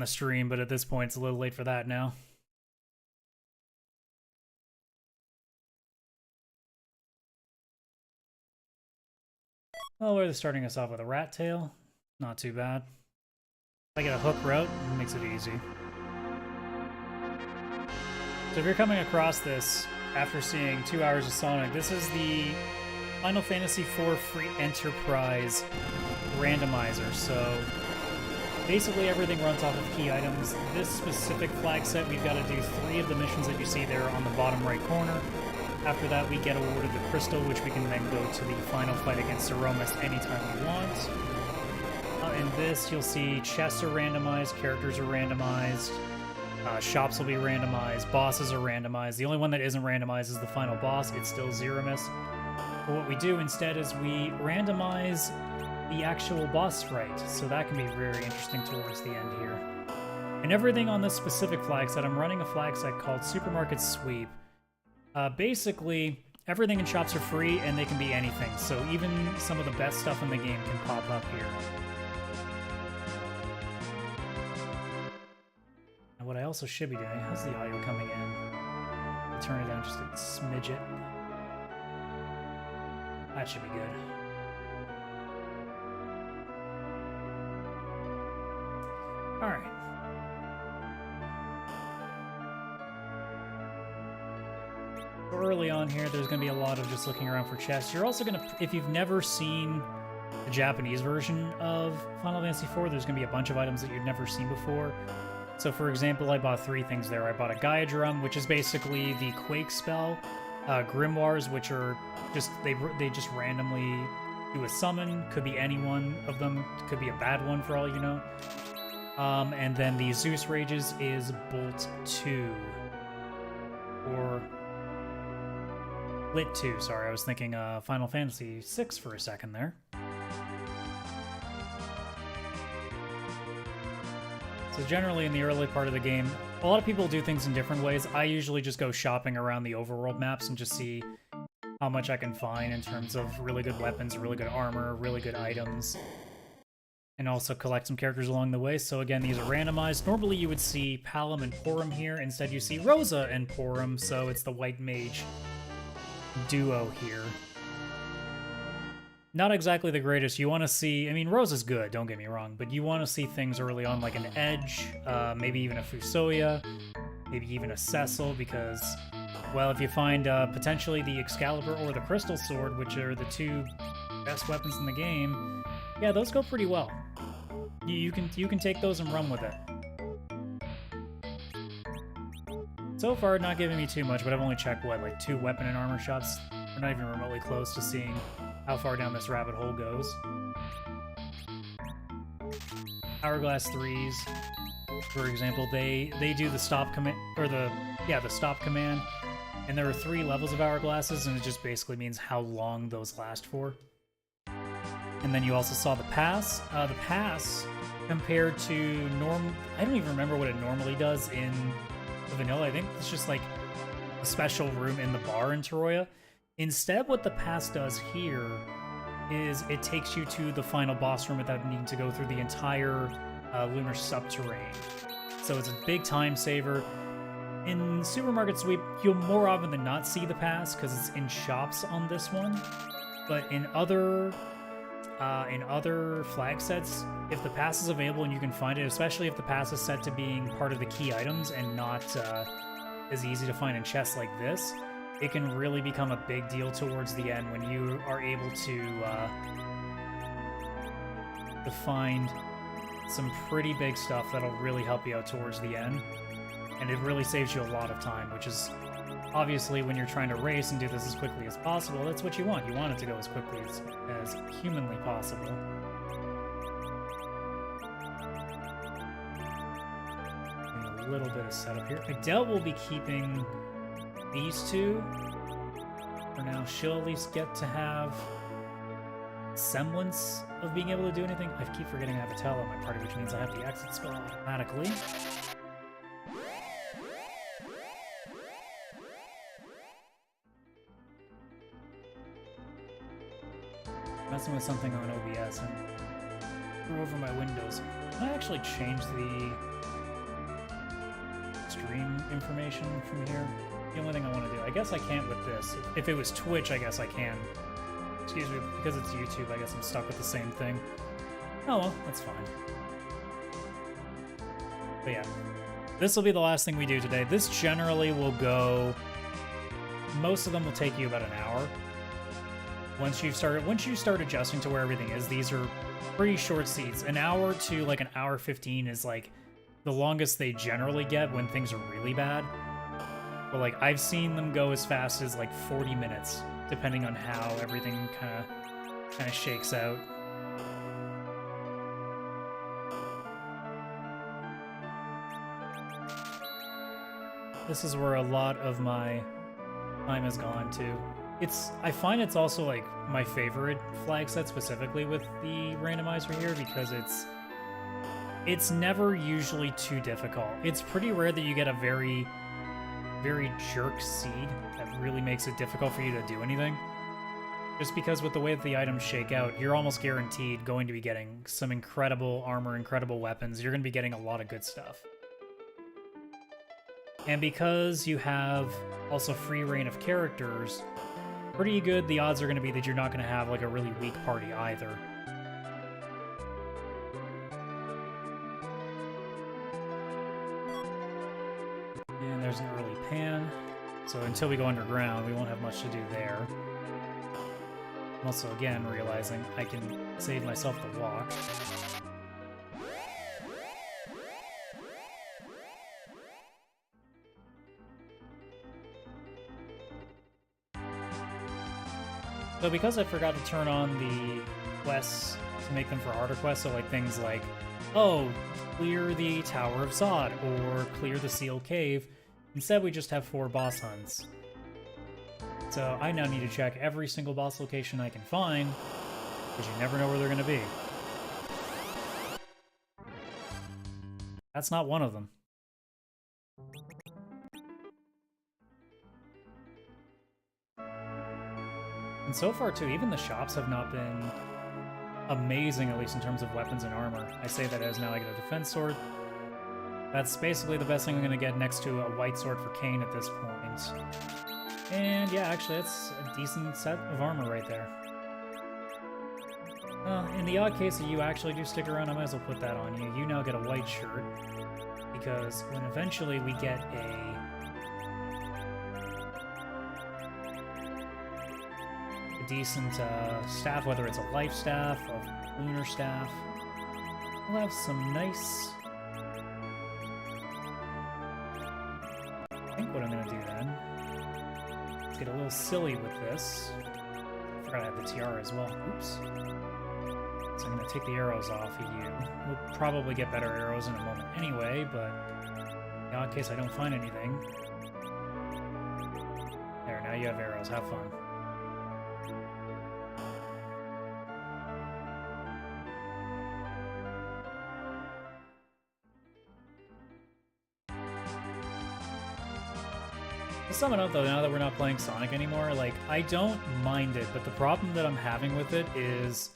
stream, but at this point it's a little late for that now. Oh, we're starting us off with a rat tail. Not too bad. If I get a hook route, it makes it easy. So if you're coming across this after seeing 2 hours of Sonic, this is the Final Fantasy IV Free Enterprise randomizer. So basically everything runs off of key items. This specific flag set, we've got to do 3 of the missions that you see there on the bottom right corner. After that, we get awarded the crystal, which we can then go to the final fight against Aromas anytime we want. In this, you'll see chests are randomized, characters are randomized, shops will be randomized, bosses are randomized. The only one that isn't randomized is the final boss. It's still Zeromus. But what we do instead is we randomize the actual boss fight, so that can be very interesting towards the end here. And everything on this specific flag set, I'm running a flag set called Supermarket Sweep. Basically, everything in shops are free, and they can be anything, so even some of the best stuff in the game can pop up here. And what I also should be doing, how's the audio coming in? I'll turn it down just a smidget. That should be good. Alright. Early on here, there's going to be a lot of just looking around for chests. You're also going to, if you've never seen the Japanese version of Final Fantasy IV, there's going to be a bunch of items that you've never seen before. So for example, I bought 3 things there. I bought a Gaia Drum, which is basically the Quake spell, Grimoires, which are just, they just randomly do a summon, could be any one of them, could be a bad one for all you know. And then the Zeus Rages is Bolt 2. Or Lit 2, sorry, I was thinking Final Fantasy 6 for a second there. So generally in the early part of the game, a lot of people do things in different ways. I usually just go shopping around the overworld maps and just see how much I can find in terms of really good weapons, really good armor, really good items, and also collect some characters along the way. So again, these are randomized. Normally you would see Palom and Porum here. Instead you see Rosa and Porum, so it's the white mage duo here. Not exactly the greatest. You want to see, I mean, Rosa's good, don't get me wrong, but you want to see things early on like an Edge, maybe even a Fusoya, maybe even a Cecil, because, well, if you find potentially the Excalibur or the Crystal Sword, which are the 2 best weapons in the game, yeah, those go pretty well. You can take those and run with it. So far, not giving me too much, but I've only checked, what, like 2 weapon and armor shops? We're not even remotely close to seeing how far down this rabbit hole goes. Hourglass 3s, for example, they do the stop command, or the stop command, and there are 3 levels of hourglasses, and it just basically means how long those last for. And then you also saw the pass. The pass, compared to I don't even remember what it normally does in the vanilla. I think it's just like a special room in the bar in Toroya. Instead, what the pass does here is it takes you to the final boss room without needing to go through the entire lunar subterrane. So it's a big time saver. In Supermarket Sweep, you'll more often than not see the pass because it's in shops on this one. But in other flag sets, if the pass is available and you can find it, especially if the pass is set to being part of the key items and not as easy to find in chests like this, it can really become a big deal towards the end when you are able to find some pretty big stuff that'll really help you out towards the end. And it really saves you a lot of time, which is obviously when you're trying to race and do this as quickly as possible, that's what you want. You want it to go as quickly as humanly possible. A little bit of setup here. I doubt we'll be keeping these 2 for now. She'll at least get to have semblance of being able to do anything. I keep forgetting I have a Tell on my party, which means I have the exit spell automatically. Messing with something on OBS and threw over my windows. Can I actually change the stream information from here? The only thing I want to do. I guess I can't with this. If it was Twitch, I guess I can. Excuse me, because it's YouTube, I guess I'm stuck with the same thing. Oh well, that's fine. But yeah, this will be the last thing we do today. This generally will go... Most of them will take you about an hour. Once you start adjusting to where everything is, these are pretty short seeds. An hour to like an hour 15 is like the longest they generally get when things are really bad. But like I've seen them go as fast as like 40 minutes, depending on how everything kind of shakes out. This is where a lot of my time has gone to. I find it's also like my favorite flag set specifically with the randomizer here because it's never usually too difficult. It's pretty rare that you get a very, very jerk seed that really makes it difficult for you to do anything. Just because with the way that the items shake out, you're almost guaranteed going to be getting some incredible armor, incredible weapons. You're going to be getting a lot of good stuff. And because you have also free reign of characters, pretty good the odds are going to be that you're not going to have like a really weak party either. And there's an early pan. So until we go underground, we won't have much to do there. I'm also, again, realizing I can save myself the walk. So because I forgot to turn on the quests to make them for harder quests, so like things like, oh, clear the Tower of Zod, or clear the Seal Cave, instead we just have 4 boss hunts. So I now need to check every single boss location I can find, because you never know where they're going to be. That's not one of them. And so far, too, even the shops have not been amazing, at least in terms of weapons and armor. I say that as now I get a defense sword. That's basically the best thing I'm going to get next to a white sword for Kane at this point. And yeah, actually, that's a decent set of armor right there. In the odd case that you actually do stick around, I might as well put that on you. You now get a white shirt, because when eventually we get a decent staff, whether it's a life staff, a lunar staff, we'll have some nice... I think what I'm going to do then, let's get a little silly with this. I forgot I have the tiara as well. Oops. So I'm going to take the arrows off of you. We'll probably get better arrows in a moment anyway, but in the odd case I don't find anything. There, now you have arrows. Have fun. To sum it up though, now that we're not playing Sonic anymore, like, I don't mind it, but the problem that I'm having with it is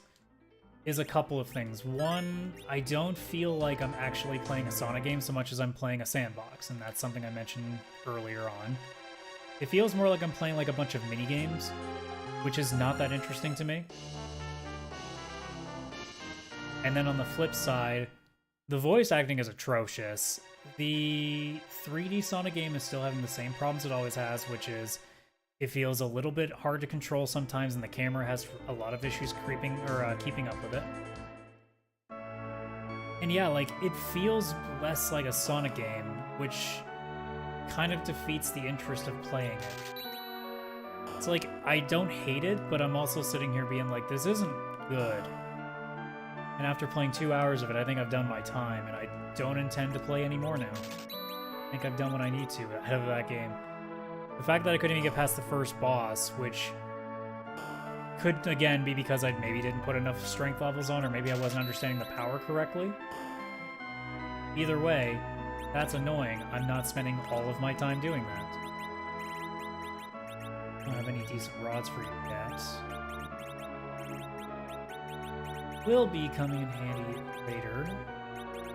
a couple of things. One, I don't feel like I'm actually playing a Sonic game so much as I'm playing a sandbox, and that's something I mentioned earlier on. It feels more like I'm playing like a bunch of mini-games, which is not that interesting to me. And then on the flip side, the voice acting is atrocious. The 3D Sonic game is still having the same problems it always has, which is it feels a little bit hard to control sometimes, and the camera has a lot of issues keeping up with it. And yeah, like, it feels less like a Sonic game, which kind of defeats the interest of playing it. It's like, I don't hate it, but I'm also sitting here being like, this isn't good. And after playing 2 hours of it, I think I've done my time, and I don't intend to play anymore now. I think I've done what I need to ahead of that game. The fact that I couldn't even get past the first boss, which could, again, be because I maybe didn't put enough strength levels on, or maybe I wasn't understanding the power correctly. Either way, that's annoying. I'm not spending all of my time doing that. I don't have any decent rods for you yet. Will be coming in handy later.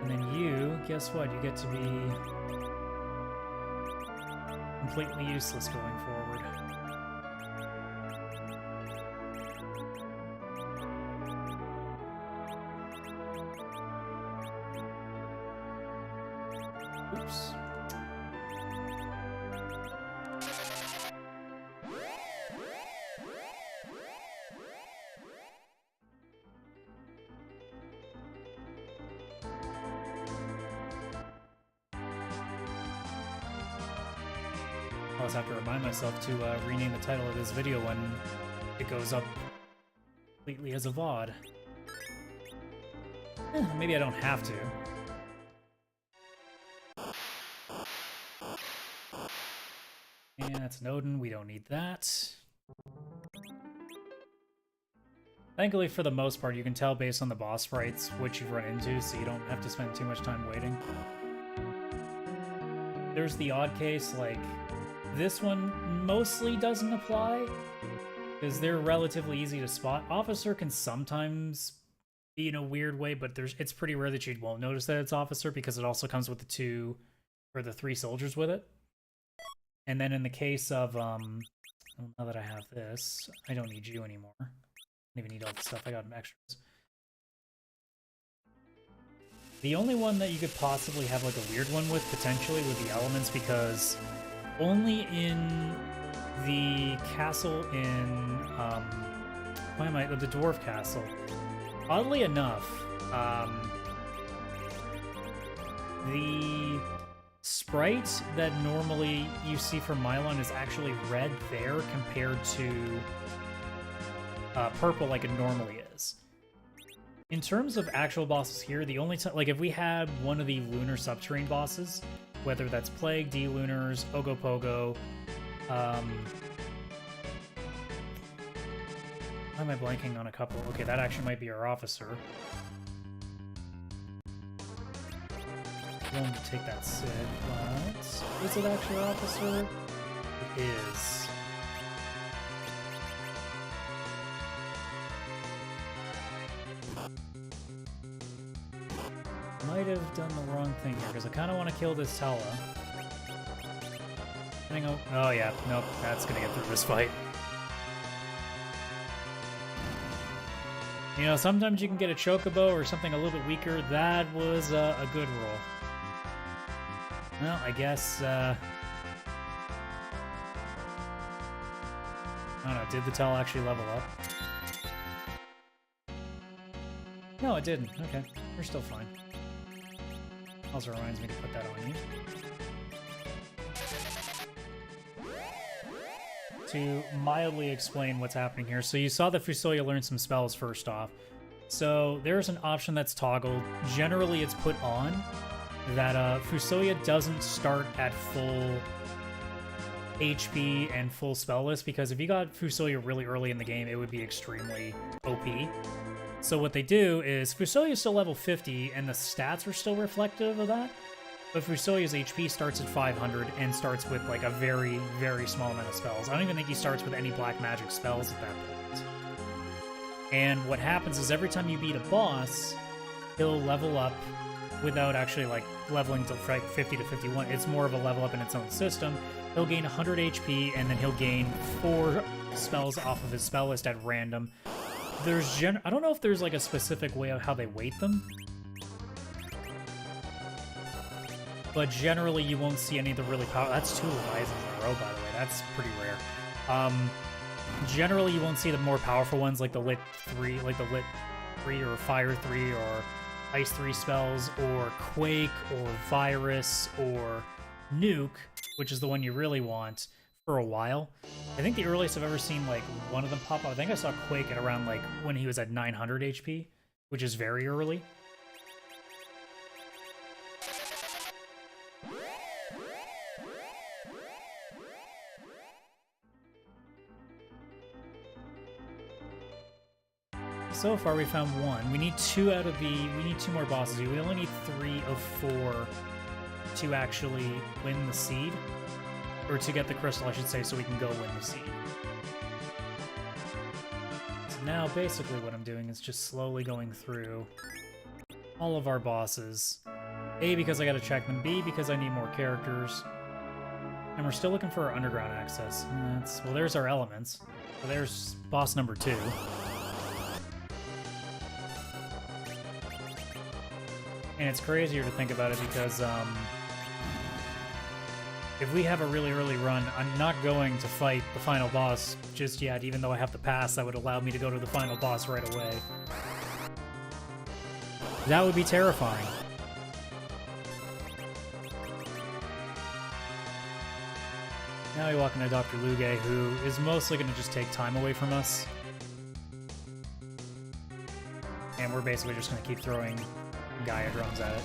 And then you, guess what? You get to be completely useless going forward. Oops. I always have to remind myself to rename the title of this video when it goes up completely as a VOD. Maybe I don't have to. And that's an Odin, we don't need that. Thankfully, for the most part, you can tell based on the boss fights which you've run into, so you don't have to spend too much time waiting. There's the odd case, like, this one mostly doesn't apply, because they're relatively easy to spot. Officer can sometimes be in a weird way, but it's pretty rare that you won't notice that it's Officer, because it also comes with the 3 soldiers with it. And then in the case of, now that I have this, I don't need you anymore. I don't even need all the stuff, I got extras. The only one that you could possibly have like a weird one with, potentially, would be Elements, because only in the castle in, the Dwarf Castle. Oddly enough, the sprite that normally you see from Mylon is actually red there compared to purple like it normally is. In terms of actual bosses here, the only time, like if we had one of the lunar subterranean bosses, whether that's Plague, D-Lunars, Ogopogo, why am I blanking on a couple? Okay, that actually might be our officer. I'm going to take that Sid, but is it actually our officer? It is. Might have done the wrong thing here, because I kind of want to kill this Tala. Oh yeah, nope, that's gonna get through this fight. You know, sometimes you can get a Chocobo or something a little bit weaker. That was a good roll. Well, I guess, I don't know, did the Tala actually level up? No, it didn't. Okay, we're still fine. Also reminds me to put that on you. To mildly explain what's happening here. So you saw that Fusoya learned some spells first off. So there's an option that's toggled. Generally it's put on that Fusoya doesn't start at full HP and full spell list, because if you got Fusoya really early in the game, it would be extremely OP. So what they do is, Fusoya is still level 50, and the stats are still reflective of that, but Fusoya's HP starts at 500 and starts with like a very, very small amount of spells. I don't even think he starts with any black magic spells at that point. And what happens is every time you beat a boss, he'll level up without actually like leveling to 50 to 51. It's more of a level up in its own system. He'll gain 100 HP, and then he'll gain 4 spells off of his spell list at random. I don't know if there's like a specific way of how they weight them, but generally you won't see any of the really powerful. That's 2 Leviathans in a row, by the way. That's pretty rare. Generally you won't see the more powerful ones like the Lit 3, or Fire 3, or Ice 3 spells, or Quake, or Virus, or Nuke, which is the one you really want, for a while. I think the earliest I've ever seen like one of them pop up, I think I saw Quake at around like when he was at 900 HP, which is very early. So far we found 1. We need 2 more bosses. We only need 3 of 4 to actually win the seed. Or to get the crystal, I should say, so we can go win the seed. So now, basically what I'm doing is just slowly going through all of our bosses. A, because I gotta check them. B, because I need more characters. And we're still looking for our underground access. Well, there's our elements. So there's boss number 2. And it's crazier to think about it because, if we have a really early run, I'm not going to fight the final boss just yet, even though I have the pass that would allow me to go to the final boss right away. That would be terrifying. Now we walk into Dr. Luge, who is mostly going to just take time away from us. And we're basically just going to keep throwing Gaia drums at it.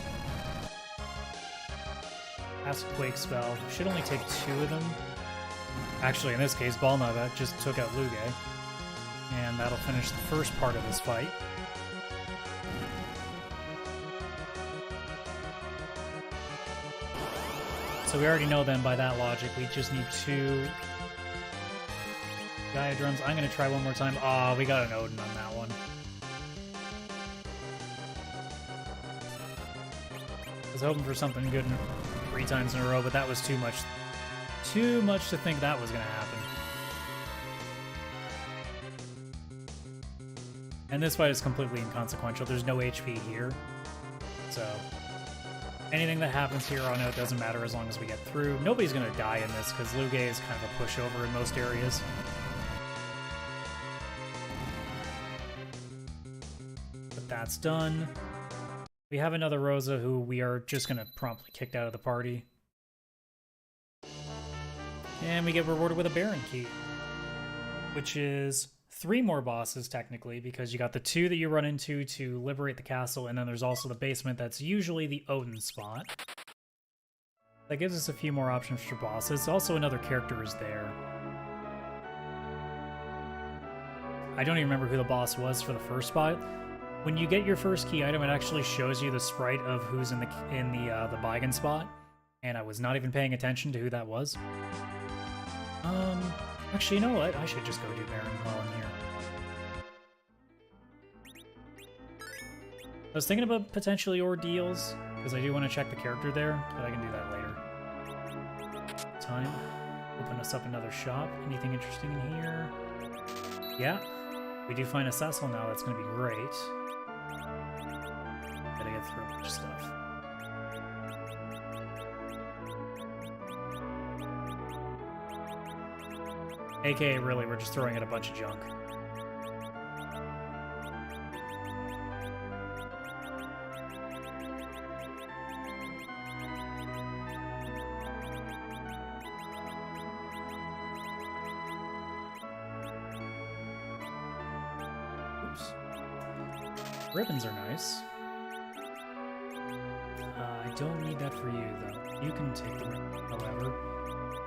Cast Quake spell. Should only take 2 of them. Actually, in this case, Balnava just took out Luge. And that'll finish the first part of this fight. So we already know then by that logic, we just need 2 Gaia drums. I'm going to try one more time. Aw, we got an Odin on that one. I was hoping for something good 3 times in a row, but that was too much. Too much to think that was going to happen. And this fight is completely inconsequential. There's no HP here. So anything that happens here on out doesn't matter as long as we get through. Nobody's going to die in this because Luge is kind of a pushover in most areas. But that's done. We have another Rosa who we are just going to promptly kick out of the party. And we get rewarded with a Baron key, which is 3 more bosses technically, because you got the 2 that you run into to liberate the castle, and then there's also the basement that's usually the Odin spot. That gives us a few more options for bosses. Also, another character is there. I don't even remember who the boss was for the first spot. When you get your first key item, it actually shows you the sprite of who's in the Beigen spot, and I was not even paying attention to who that was. Actually, you know what? I should just go do Baron while I'm here. I was thinking about potentially ordeals, because I do want to check the character there, but I can do that later. Time. Open us up another shop. Anything interesting in here? Yeah. We do find a Cecil now. That's going to be great. Gotta get through a bunch of stuff. AKA, really, we're just throwing out a bunch of junk. Oops. Ribbons are nice. I don't need that for you, though. You can take the ribbon, however.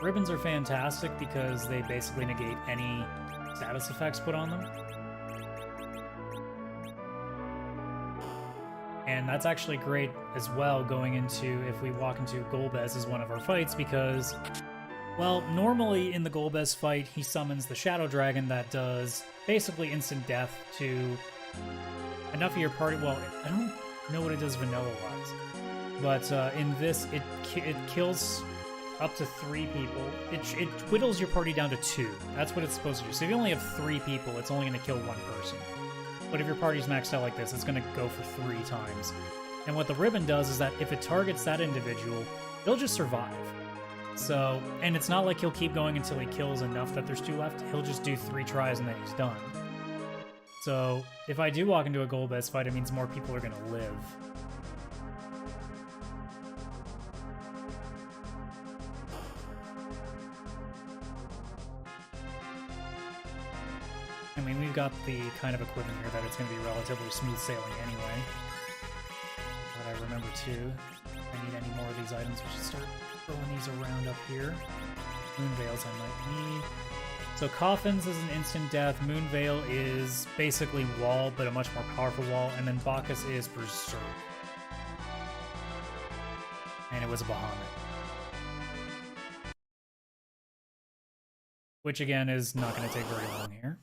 Ribbons are fantastic because they basically negate any status effects put on them. And that's actually great as well going into, if we walk into Golbez as one of our fights, because, well, normally in the Golbez fight, he summons the Shadow Dragon that does basically instant death to enough of your party. Well, I don't know what it does vanilla-wise, but in this, it kills up to 3 people. It whittles your party down to 2. That's what it's supposed to do. So if you only have 3 people, it's only going to kill 1 person. But if your party's maxed out like this, it's going to go for 3 times. And what the ribbon does is that if it targets that individual, they'll just survive. So, and it's not like he'll keep going until he kills enough that there's 2 left. He'll just do 3 tries and then he's done. So if I do walk into a Golbez fight, it means more people are going to live. I mean, we've got the kind of equipment here that it's going to be relatively smooth sailing anyway. But I remember too, if I need any more of these items, we should start throwing these around up here. Moon Veils I might need. So Coffins is an instant death, Moon Veil is basically wall, but a much more powerful wall, and then Bacchus is Berserk. And it was a Bahamut. Which again is not going to take very long here.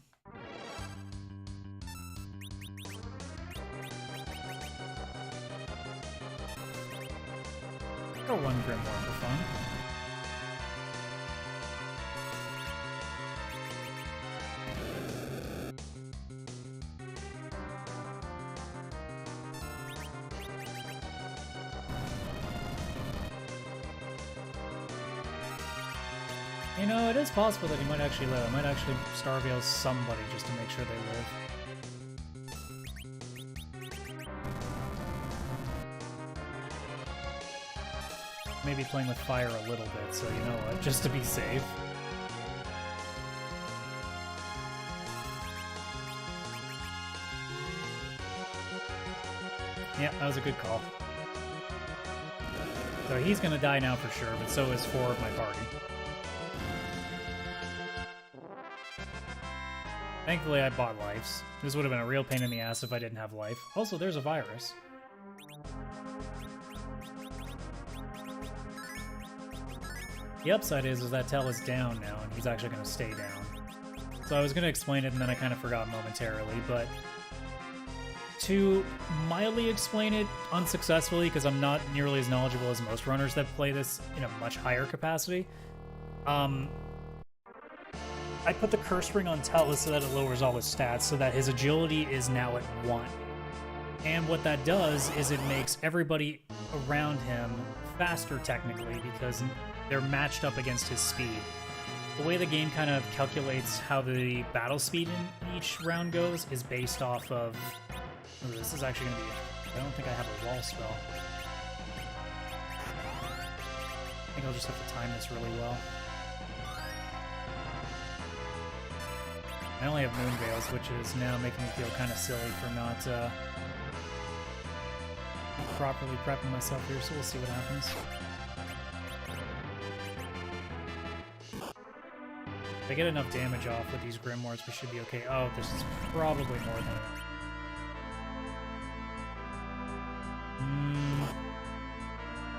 Or 1 Grimoire for fun. You know, it is possible that he might actually live. I might actually Starveil somebody just to make sure they live. Maybe playing with fire a little bit, so you know what, just to be safe. Yeah, that was a good call. So he's gonna die now for sure, but so is 4 of my party. Thankfully I bought lives. This would have been a real pain in the ass if I didn't have life. Also, there's a virus. The upside is that Tell is down now, and he's actually going to stay down. So I was going to explain it, and then I kind of forgot momentarily, but to mildly explain it unsuccessfully, because I'm not nearly as knowledgeable as most runners that play this in a much higher capacity, I put the curse ring on Tell so that it lowers all his stats, so that his agility is now at 1. And what that does is it makes everybody around him faster, technically, because they're matched up against his speed. The way the game kind of calculates how the battle speed in each round goes is based off of... Ooh, this is actually going to be... I don't think I have a wall spell. I think I'll just have to time this really well. I only have moon veils, which is now making me feel kind of silly for not properly prepping myself here, so we'll see what happens. If I get enough damage off with these Grimoires, we should be okay. Oh, this is probably more than enough.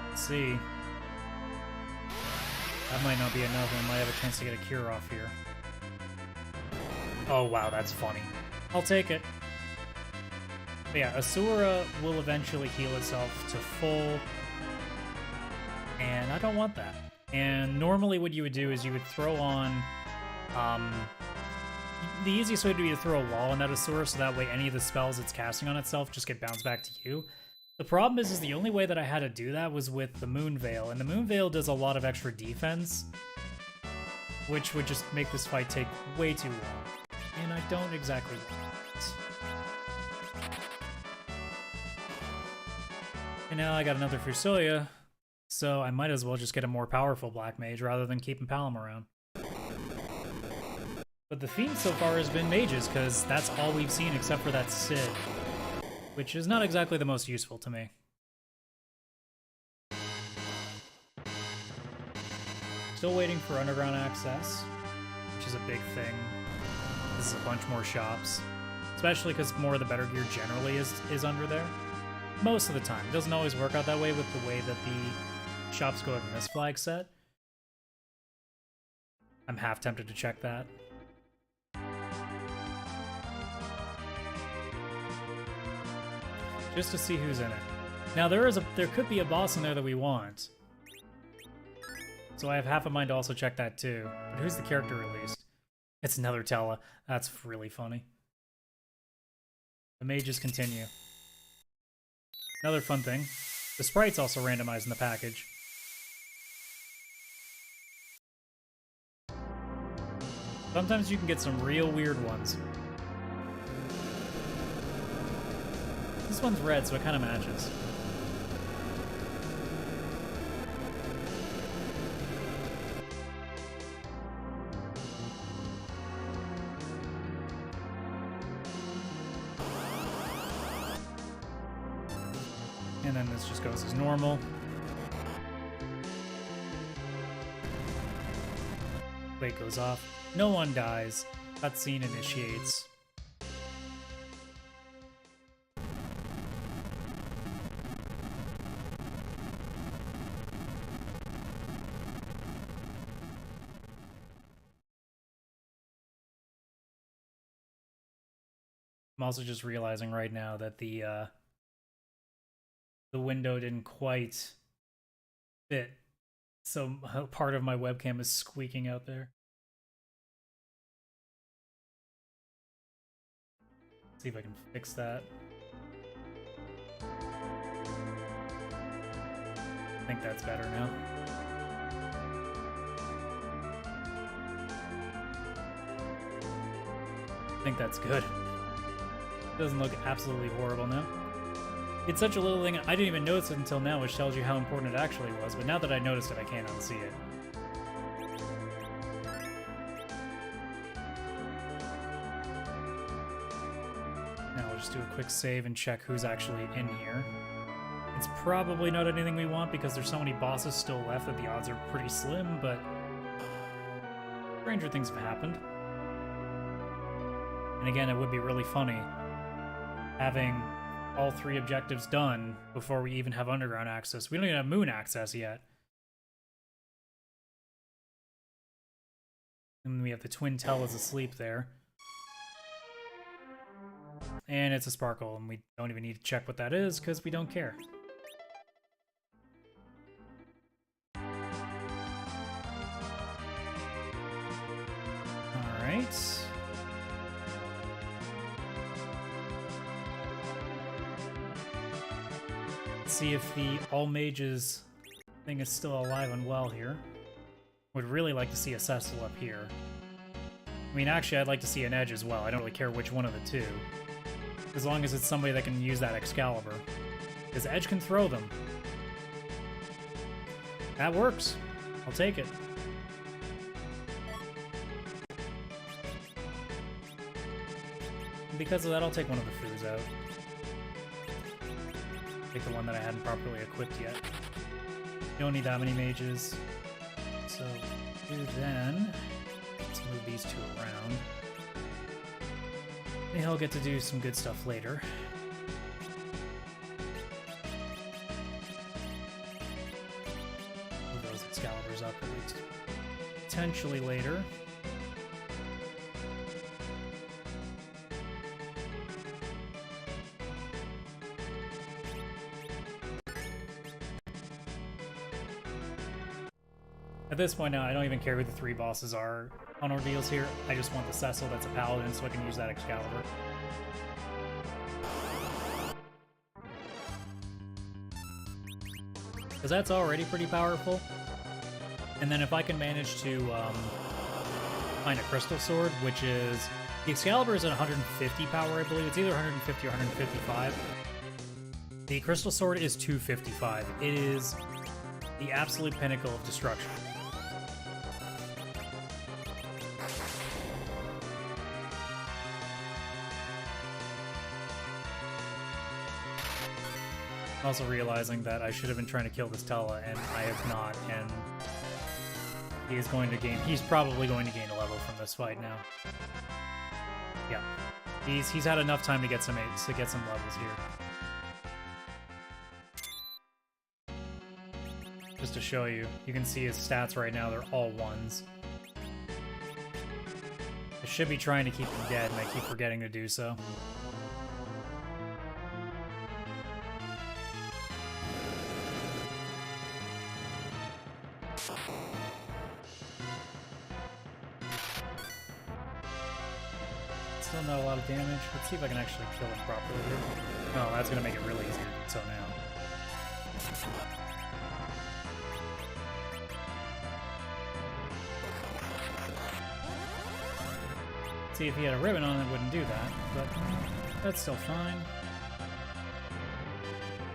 Let's see. That might not be enough, and I might have a chance to get a cure off here. Oh wow, that's funny. I'll take it. But yeah, Asura will eventually heal itself to full, and I don't want that. And normally what you would do is you would throw on, the easiest way would be to throw a wall on that Asura, so that way any of the spells it's casting on itself just get bounced back to you. The problem is the only way that I had to do that was with the Moon Veil, and the Moon Veil does a lot of extra defense, which would just make this fight take way too long, and I don't exactly want it. And now I got another Fusoya, so I might as well just get a more powerful Black Mage rather than keeping Palom around. But the theme so far has been mages, because that's all we've seen except for that Sid, which is not exactly the most useful to me. Still waiting for underground access, which is a big thing. This is a bunch more shops, especially because more of the better gear generally is under there. Most of the time. It doesn't always work out that way with the way that the shops go in this flag set. I'm half tempted to check that. Just to see who's in it. Now there could be a boss in there that we want. So I have half a mind to also check that too. But who's the character released? It's another Tella. That's really funny. The mages continue. Another fun thing. The sprites also randomized in the package. Sometimes you can get some real weird ones. This one's red, so it kind of matches. And then this just goes as normal. Wait goes off. No one dies. Cutscene initiates. I'm also just realizing right now that the window didn't quite fit, so part of my webcam is squeaking out there. See if I can fix that. I think that's better now. I think that's good. Doesn't look absolutely horrible now. It's such a little thing, I didn't even notice it until now, which tells you how important it actually was, but now that I noticed it, I can't unsee it. Now we'll just do a quick save and check who's actually in here. It's probably not anything we want because there's so many bosses still left that the odds are pretty slim, but stranger things have happened. And again, it would be really funny having all 3 objectives done before we even have underground access. We don't even have moon access yet. And we have the twin Tellas asleep there. And it's a sparkle, and we don't even need to check what that is because we don't care. Alright. See if the all mages thing is still alive and well here. Would really like to see a Cecil up here. I mean, actually, I'd like to see an Edge as well. I don't really care which one of the two. As long as it's somebody that can use that Excalibur. Because Edge can throw them. That works. I'll take it. Because of that, I'll take one of the foos out. Take the one that I hadn't properly equipped yet. You don't need that many mages. So, then, let's move these two around. Maybe I'll get to do some good stuff later. Move those Excaliburs up at least. Potentially later. At this point now, I don't even care who the 3 bosses are on ordeals here. I just want the Cecil that's a paladin so I can use that Excalibur. Because that's already pretty powerful. And then if I can manage to find a Crystal Sword, which is... The Excalibur is at 150 power, I believe. It's either 150 or 155. The Crystal Sword is 255. It is the absolute pinnacle of destruction. Also realizing that I should have been trying to kill this Tella, and I have not, and he is going to gain... He's probably going to gain a level from this fight now. Yeah. He's had enough time to get some levels here. Just to show you, you can see his stats right now, they're all 1s. I should be trying to keep him dead, and I keep forgetting to do so. Still not a lot of damage. Let's see if I can actually kill him properly here. Oh, that's going to make it really easy to do so now. See, if he had a ribbon on it, wouldn't do that, but that's still fine.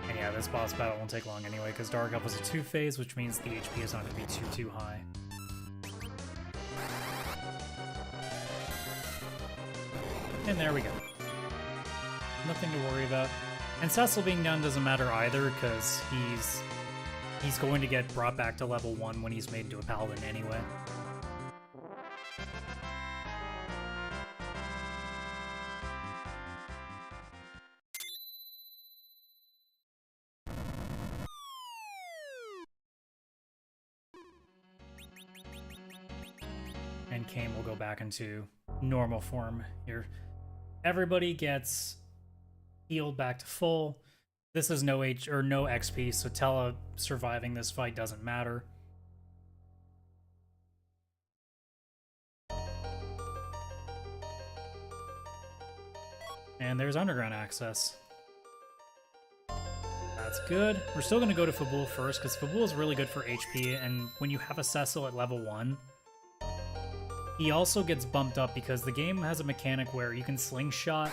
And yeah, this boss battle won't take long anyway, because Dark Elf is a 2-phase, which means the HP is not going to be too high. And there we go. Nothing to worry about. And Cecil being done doesn't matter either, because he's going to get brought back to level 1 when he's made into a paladin anyway. And Kane will go back into normal form here. Everybody gets healed back to full. This is no XP, so Tella surviving this fight doesn't matter. And there's underground access. That's good. We're still going to go to Fabul first, because Fabul is really good for HP, and when you have a Cecil at level 1, he also gets bumped up because the game has a mechanic where you can slingshot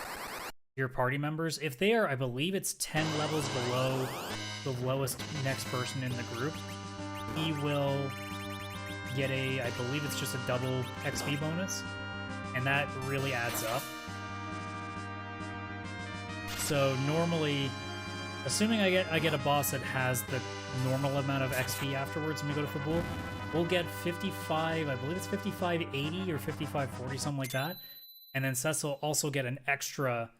your party members. If they are, I believe it's 10 levels below the lowest next person in the group, he will get I believe it's just a double XP bonus, and that really adds up. So normally, assuming I get a boss that has the normal amount of XP afterwards when we go to Fabul, we'll get 55, I believe it's 5580 or 5540, something like that. And then Cecil will also get an extra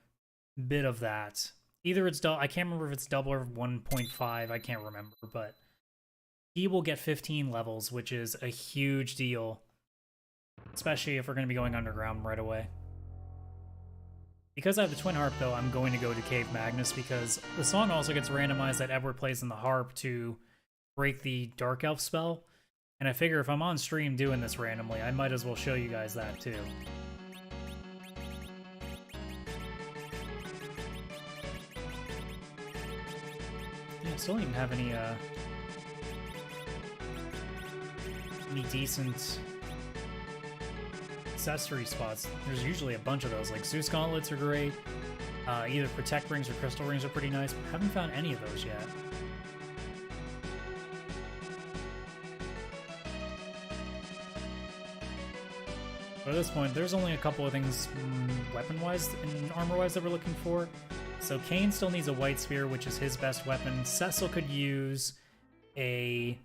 bit of that. Either it's double, I can't remember if it's double or 1.5, I can't remember, but he will get 15 levels, which is a huge deal, especially if we're going to be going underground right away. Because I have the Twin Harp, though, I'm going to go to Cave Magnus, because the song also gets randomized that Edward plays in the harp to break the Dark Elf spell. And I figure if I'm on stream doing this randomly, I might as well show you guys that too. Yeah, I still don't even have any decent accessory spots. There's usually a bunch of those, like Zeus Gauntlets are great. Either Protect Rings or Crystal Rings are pretty nice, but haven't found any of those yet. But at this point, there's only a couple of things weapon-wise and armor-wise that we're looking for. So Kane still needs a white spear, which is his best weapon. Cecil could use a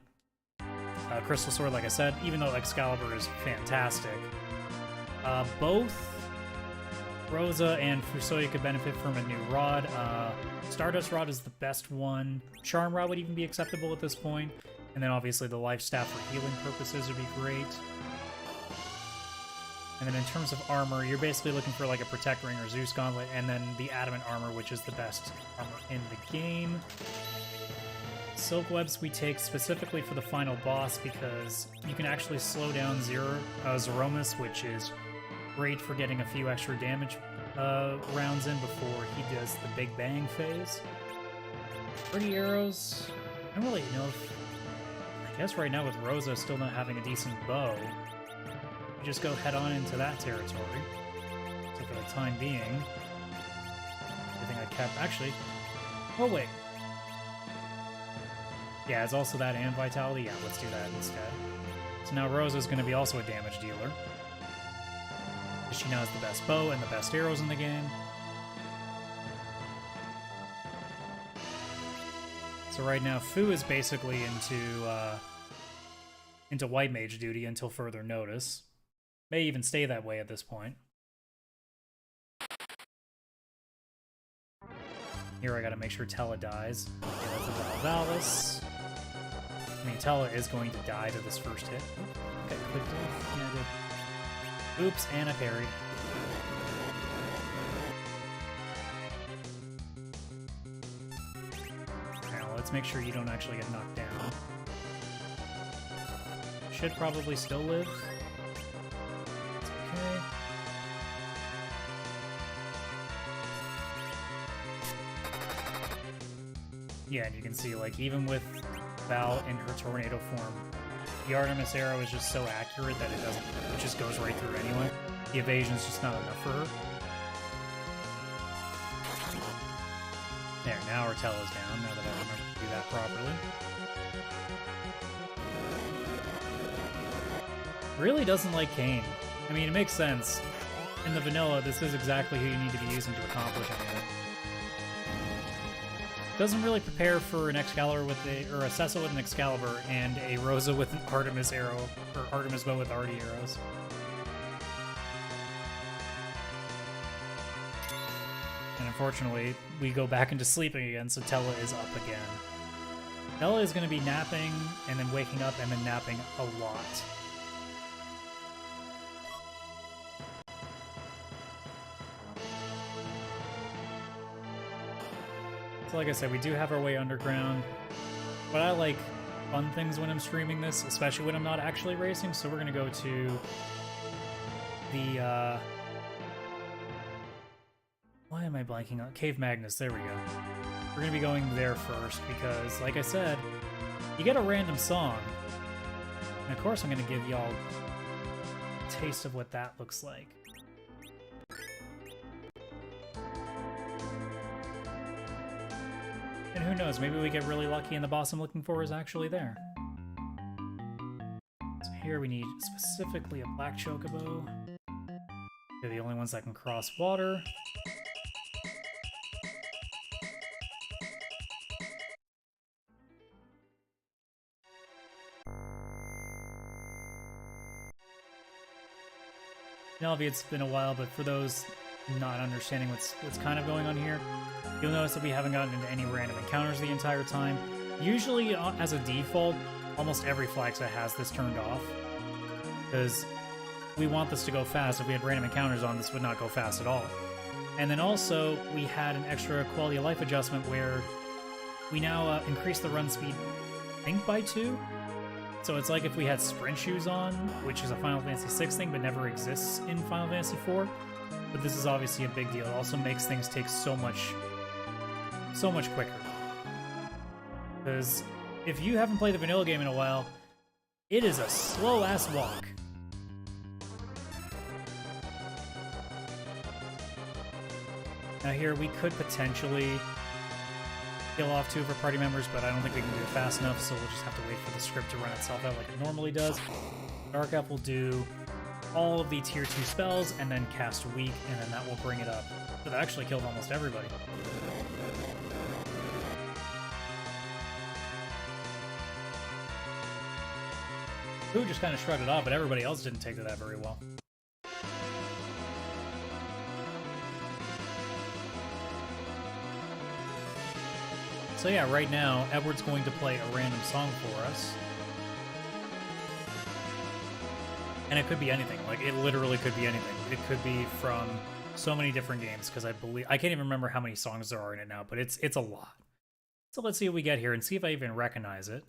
crystal sword, like I said, even though Excalibur is fantastic. Both Rosa and Fusoya could benefit from a new rod. Stardust Rod is the best one. Charm Rod would even be acceptable at this point. And then obviously the Life Staff for healing purposes would be great. And then in terms of armor, you're basically looking for like a Protect Ring or Zeus Gauntlet, and then the Adamant Armor, which is the best armor in the game. Silk Webs we take specifically for the final boss because you can actually slow down Zeromus, which is great for getting a few extra damage rounds in before he does the Big Bang phase. Pretty arrows. I don't really know if... I guess right now with Rosa still not having a decent bow, you just go head on into that territory. So for the time being, I think I kept... Actually... Oh, wait. Yeah, it's also that and Vitality. Yeah, let's do that instead. So now Rosa's going to be also a damage dealer. She now has the best bow and the best arrows in the game. So right now, Fu is basically into white mage duty until further notice. May even stay that way at this point. Here I gotta make sure Tella dies. Okay, that's a Valvalis. I mean, Tella is going to die to this first hit. Okay, quick death. Yeah, I did. Oops, and I parried. Now, let's make sure you don't actually get knocked down. Should probably still live. It's okay. Yeah, and you can see, like, even with Val in her tornado form, the Artemis arrow is just so accurate that it just goes right through anyway. The evasion's just not enough for her. There, now our Tella's down, now that I remember to do that properly. Really doesn't like Kane. I mean, it makes sense. In the vanilla, this is exactly who you need to be using to accomplish anything. Doesn't really prepare for an Excalibur with or a Cecil with an Excalibur and a Rosa with an Artemis arrow, or Artemis bow with already arrows. And unfortunately, we go back into sleeping again, so Tella is up again. Tella is going to be napping, and then waking up, and then napping a lot. So like I said, we do have our way underground, but I like fun things when I'm streaming this, especially when I'm not actually racing, so we're going to go to the, why am I blanking on? Cave Magnus, there we go. We're going to be going there first, because, like I said, you get a random song, and of course I'm going to give y'all a taste of what that looks like. And who knows, maybe we get really lucky and the boss I'm looking for is actually there. So here we need specifically a black chocobo. They're the only ones that can cross water. Now, it's been a while, but for those not understanding what's kind of going on here, you'll notice that we haven't gotten into any random encounters the entire time. Usually, as a default, almost every flag set has this turned off, because we want this to go fast. If we had random encounters on, this would not go fast at all. And then also, we had an extra quality of life adjustment where we now increase the run speed, I think, by 2. So it's like if we had sprint shoes on, which is a Final Fantasy VI thing, but never exists in Final Fantasy IV. But this is obviously a big deal. It also makes things take so much quicker. Because if you haven't played the vanilla game in a while, it is a slow-ass walk. Now here, we could potentially kill off 2 of our party members, but I don't think we can do it fast enough, so we'll just have to wait for the script to run itself out like it normally does. Dark Elf will do all of the tier 2 spells and then cast weak, and then that will bring it up. So that actually killed almost everybody. Who just kind of shrugged it off, but everybody else didn't take to that very well. So yeah, right now, Edward's going to play a random song for us. And it could be anything. Like, it literally could be anything. It could be from so many different games, because I can't even remember how many songs there are in it now, but it's a lot. So let's see what we get here and see if I even recognize it.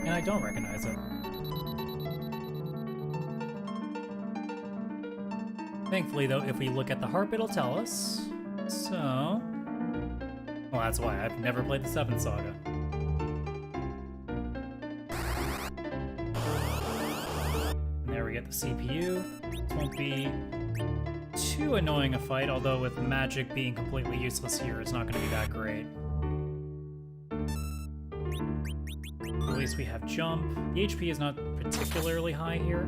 And I don't recognize it. Thankfully, though, if we look at the harp, it'll tell us. So... well, that's why I've never played the 7th Saga. And there we get the CPU. This won't be too annoying a fight, although with magic being completely useless here, it's not going to be that great. At least we have jump. The HP is not particularly high here.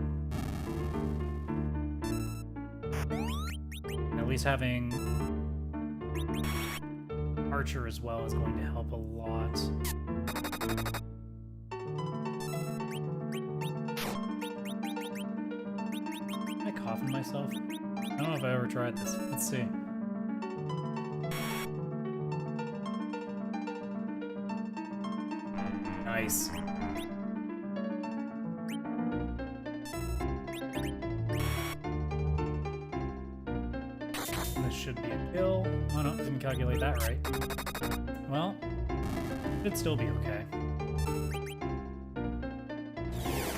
At least having Archer as well is going to help a lot. Am I coughing myself? I don't know if I ever tried this. Let's see. Nice. This should be a kill. Oh no, didn't calculate that right. Well, it'd still be okay.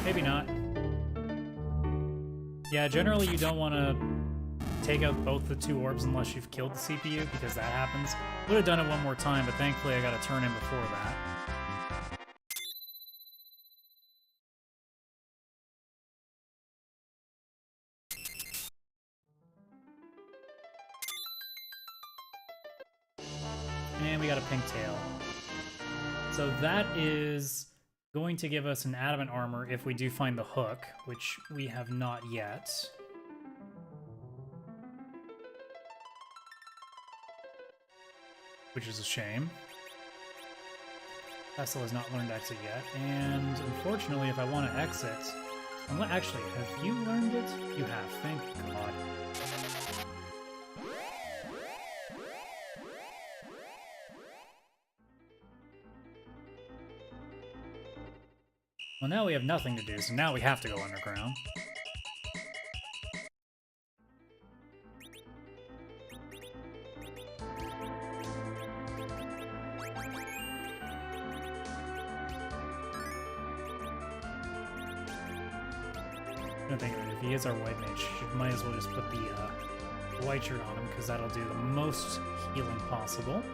Maybe not. Yeah, generally you don't want to take out both the 2 orbs unless you've killed the CPU, because that happens. Would have done it one more time, but thankfully I got a turn in before that. And we got a pink tail. So that is going to give us an adamant armor if we do find the hook, which we have not yet. Which is a shame. Vessel has not learned exit yet, and unfortunately if I want to exit... actually, have you learned it? You have, thank God. Well, now we have nothing to do, so now we have to go underground. I think if he is our white mage, we might as well just put the white shirt on him, because that'll do the most healing possible.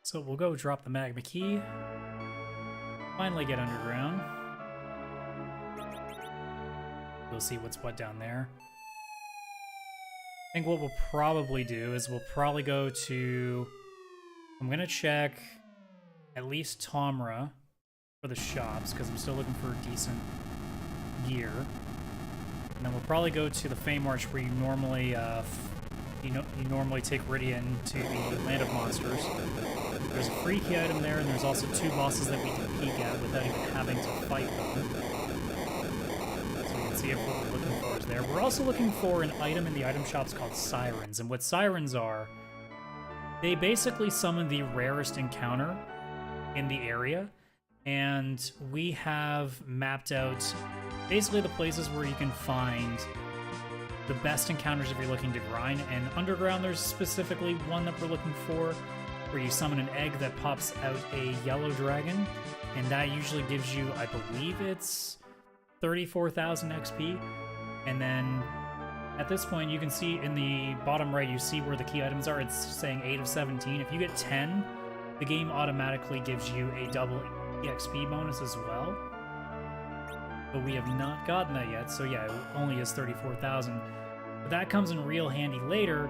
So we'll go drop the magma key. Finally get underground. We'll see what's what down there. I think what we'll probably do is we'll probably go to... I'm gonna check at least Tomra for the shops, because I'm still looking for decent gear. And then we'll probably go to the Fey March where you normally you normally take Rydian to the Land of Monsters. There's a free key item there, and there's also 2 bosses that we can peek at without even having to fight them. So we can see if what we're looking for is there. We're also looking for an item in the item shops called Sirens, and what Sirens are, they basically summon the rarest encounter in the area, and we have mapped out basically the places where you can find the best encounters if you're looking to grind. And underground, there's specifically one that we're looking for, where you summon an egg that pops out a yellow dragon, and that usually gives you, I believe it's 34,000 XP. And then at this point, you can see in the bottom right, you see where the key items are. It's saying 8 of 17. If you get 10, the game automatically gives you a double EXP bonus as well. But we have not gotten that yet, so yeah, it only is 34,000. But that comes in real handy later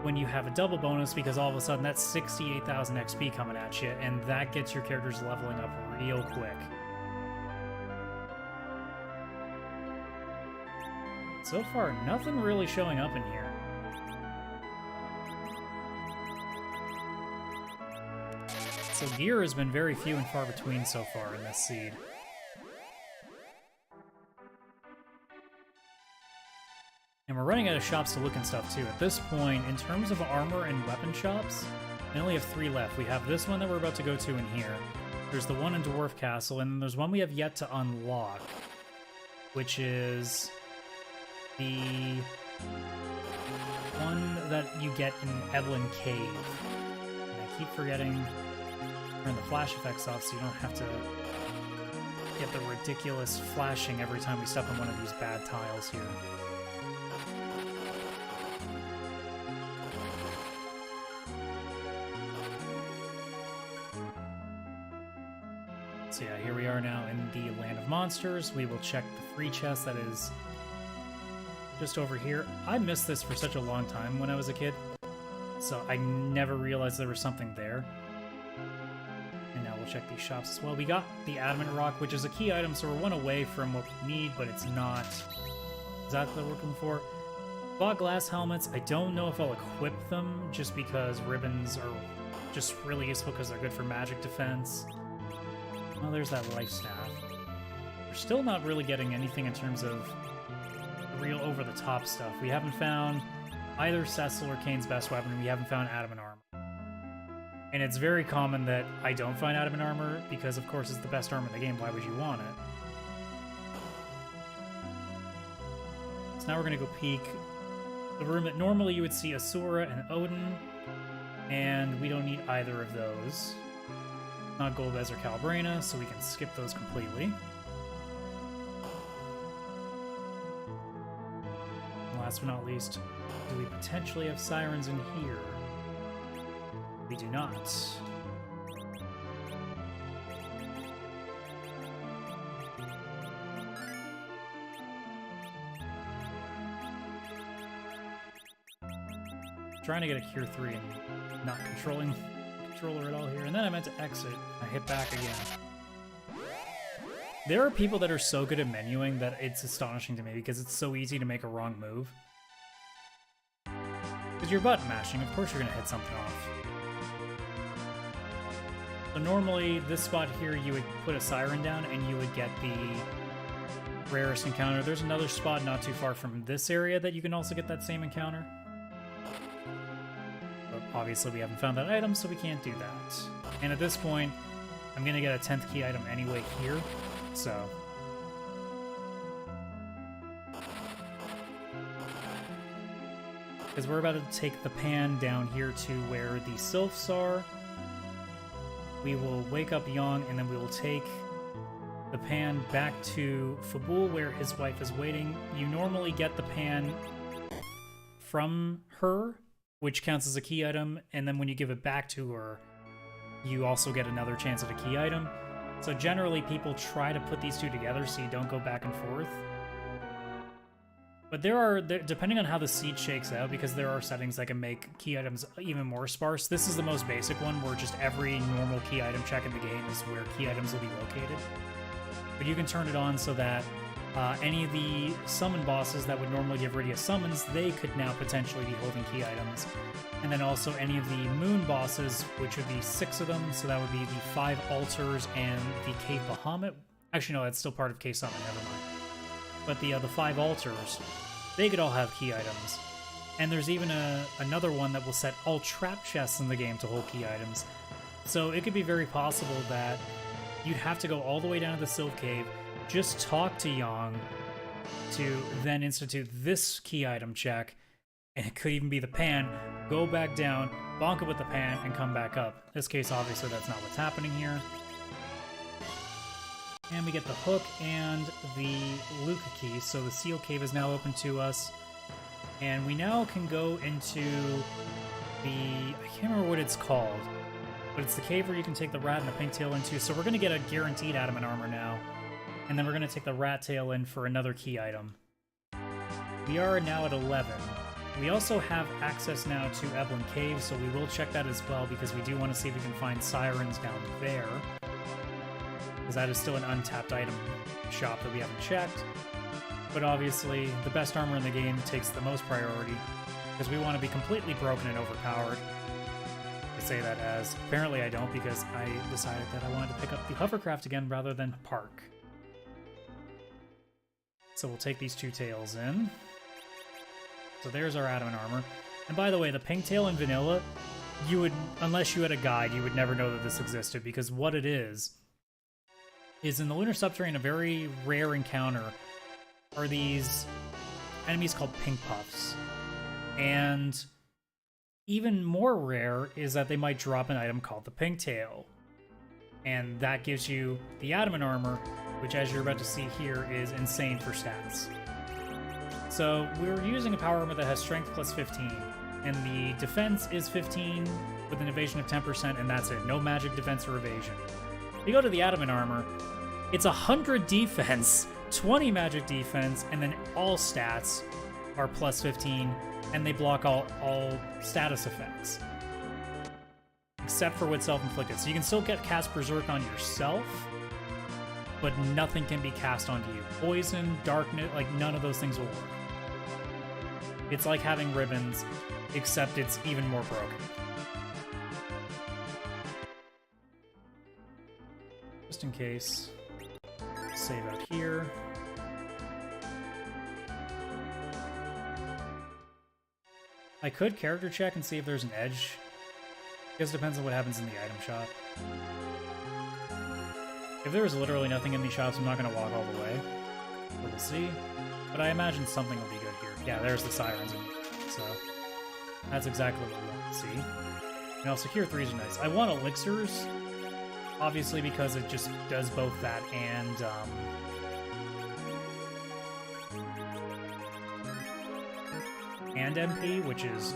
when you have a double bonus, because all of a sudden that's 68,000 XP coming at you, and that gets your characters leveling up real quick. So far, nothing really showing up in here. So gear has been very few and far between so far in this seed. And we're running out of shops to look and stuff too. At this point, in terms of armor and weapon shops, we only have 3 left. We have this one that we're about to go to in here. There's the one in Dwarf Castle, and then there's one we have yet to unlock, which is the one that you get in Evelyn Cave. And I keep forgetting to turn the flash effects off so you don't have to get the ridiculous flashing every time we step on one of these bad tiles here. So yeah, here we are now in the Land of Monsters. We will check the free chest that is just over here. I missed this for such a long time when I was a kid, so I never realized there was something there. And now we'll check these shops as well. We got the Adamant Rock, which is a key item, so we're one away from what we need, but it's not exactly what we're looking for. Bought glass helmets. I don't know if I'll equip them, just because ribbons are just really useful because they're good for magic defense. Well, there's that life staff. We're still not really getting anything in terms of real over-the-top stuff. We haven't found either Cecil or Kane's best weapon, and we haven't found adamant armor. And it's very common that I don't find adamant armor, because of course it's the best armor in the game. Why would you want it? So now we're going to go peek the room that normally you would see Asura and Odin, and we don't need either of those. Not Golbez or Calbrena, so we can skip those completely. And last but not least, do we potentially have sirens in here? We do not. Trying to get a Cure 3 and not controlling controller at all here, and then I meant to exit. I hit back again. There are people that are so good at menuing that it's astonishing to me, because it's so easy to make a wrong move. Because you're button mashing, of course you're going to hit something off. So normally, this spot here, you would put a siren down and you would get the rarest encounter. There's another spot not too far from this area that you can also get that same encounter. Obviously, we haven't found that item, so we can't do that. And at this point, I'm going to get a 10th key item anyway here, so... Because we're about to take the pan down here to where the sylphs are. We will wake up Yang, and then we will take the pan back to Fabul, where his wife is waiting. You normally get the pan from her, which counts as a key item, and then when you give it back to her, you also get another chance at a key item. So generally, people try to put these two together so you don't go back and forth. But there are, depending on how the seed shakes out, because there are settings that can make key items even more sparse. This is the most basic one, where just every normal key item check in the game is where key items will be located. But you can turn it on so that any of the summon bosses that would normally give Rydia summons, they could now potentially be holding key items. And then also any of the moon bosses, which would be 6 of them, so that would be the 5 altars and the Cave Bahamut. Actually, no, that's still part of Cave Summon, never mind. But the 5 altars, they could all have key items. And there's even another one that will set all trap chests in the game to hold key items. So it could be very possible that you'd have to go all the way down to the Sylph Cave, just talk to Yang, to then institute this key item check, and it could even be the pan, go back down, bonk it with the pan, and come back up. In this case, obviously, that's not what's happening here. And we get the hook and the Luca key, so the seal cave is now open to us. And we now can go into the... I can't remember what it's called, but it's the cave where you can take the rat and the pink tail into. So we're going to get a guaranteed adamant armor now. And then we're going to take the rat tail in for another key item. We are now at 11. We also have access now to Evelyn Cave, so we will check that as well, because we do want to see if we can find sirens down there. Because that is still an untapped item shop that we haven't checked. But obviously, the best armor in the game takes the most priority, because we want to be completely broken and overpowered. I say that as, apparently I don't, because I decided that I wanted to pick up the hovercraft again rather than park. So we'll take these two tails in. So there's our adamant armor. And by the way, the pink tail in vanilla, you would, unless you had a guide, you would never know that this existed, because what it is in the Lunar Subterranean, a very rare encounter are these enemies called pink puffs. And even more rare is that they might drop an item called the pink tail. And that gives you the adamant armor, which, as you're about to see here, is insane for stats. So we're using a power armor that has strength plus 15, and the defense is 15 with an evasion of 10%, and that's it. No magic defense or evasion. You go to the adamant armor, it's 100 defense, 20 magic defense, and then all stats are plus 15, and they block all status effects. Except for what's self-inflicted. So you can still cast Berserk on yourself, but nothing can be cast onto you. Poison, darkness, like none of those things will work. It's like having ribbons, except it's even more broken. Just in case, save out here. I could character check and see if there's an edge. I guess it depends on what happens in the item shop. If there is literally nothing in these shops, I'm not going to walk all the way. But we'll see. But I imagine something will be good here. Yeah, there's the sirens. So that's exactly what we want to see. And also here, 3s are nice. I want elixirs, obviously, because it just does both that and MP, which is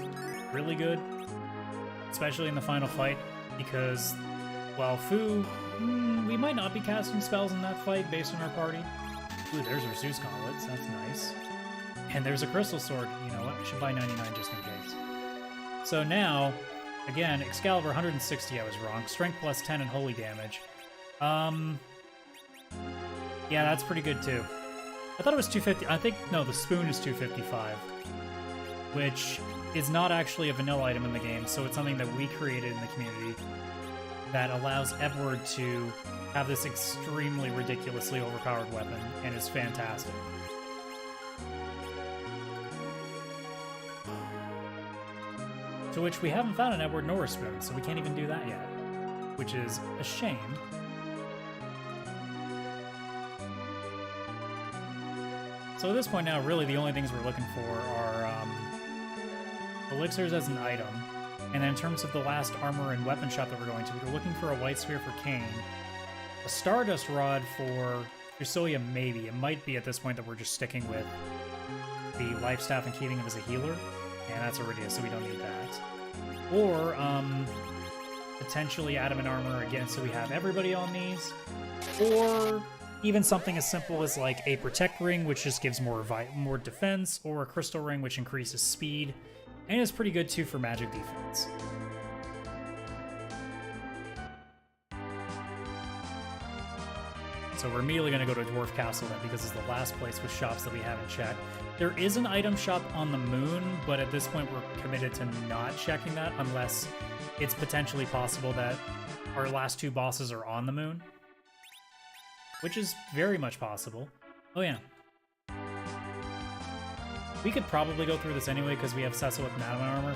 really good, especially in the final fight, because while Fu, we might not be casting spells in that fight based on our party. Ooh, there's our Zeus gauntlets, that's nice. And there's a crystal sword. You know what, I should buy 99 just in case. So now, again, Excalibur 160, I was wrong. Strength plus 10 and holy damage. Yeah, that's pretty good too. I thought it was 250. I think, no, the spoon is 255. Which is not actually a vanilla item in the game, so it's something that we created in the community that allows Edward to have this extremely ridiculously overpowered weapon, and is fantastic. To which we haven't found an Edward nor a spoon, so we can't even do that yet, which is a shame. So at this point now, really the only things we're looking for are elixirs as an item, and then in terms of the last armor and weapon shop that we're going to, we're looking for a white sphere for Kane, a Stardust Rod for Fusoya, maybe. It might be at this point that we're just sticking with the Life Staff and keeping him as a healer, and that's Iridia, so we don't need that. Or, potentially Adamant Armor again, so we have everybody on these, or even something as simple as like a Protect Ring, which just gives more defense, or a Crystal Ring, which increases speed, and it's pretty good too for magic defense. So we're immediately going to go to Dwarf Castle then, because it's the last place with shops that we haven't checked. There is an item shop on the moon, but at this point we're committed to not checking that unless it's potentially possible that our last two bosses are on the moon. Which is very much possible. Oh yeah. We could probably go through this anyway because we have Cecil with Adamant Armor,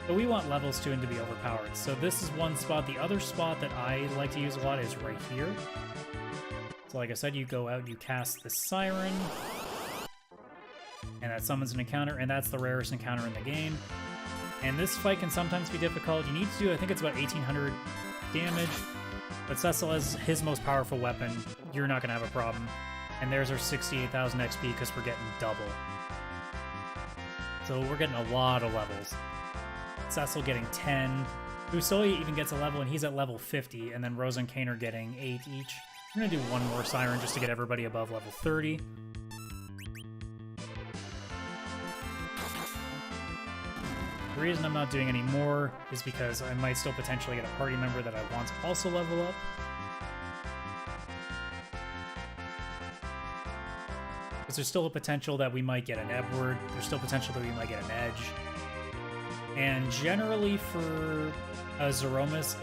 but we want levels 2 and to be overpowered. So this is one spot. The other spot that I like to use a lot is right here. So like I said, you go out, you cast the Siren, and that summons an encounter, and that's the rarest encounter in the game. And this fight can sometimes be difficult. You need to do, I think it's about 1800 damage, but Cecil has his most powerful weapon. You're not going to have a problem. And there's our 68,000 XP because we're getting double. So we're getting a lot of levels. Cecil getting 10. Usoy even gets a level, and he's at level 50, and then Rose and Kane are getting 8 each. We're going to do one more Siren just to get everybody above level 30. The reason I'm not doing any more is because I might still potentially get a party member that I want to also level up. Because there's still a potential that we might get an Edward, there's still potential that we might get an Edge. And generally for Zeromus,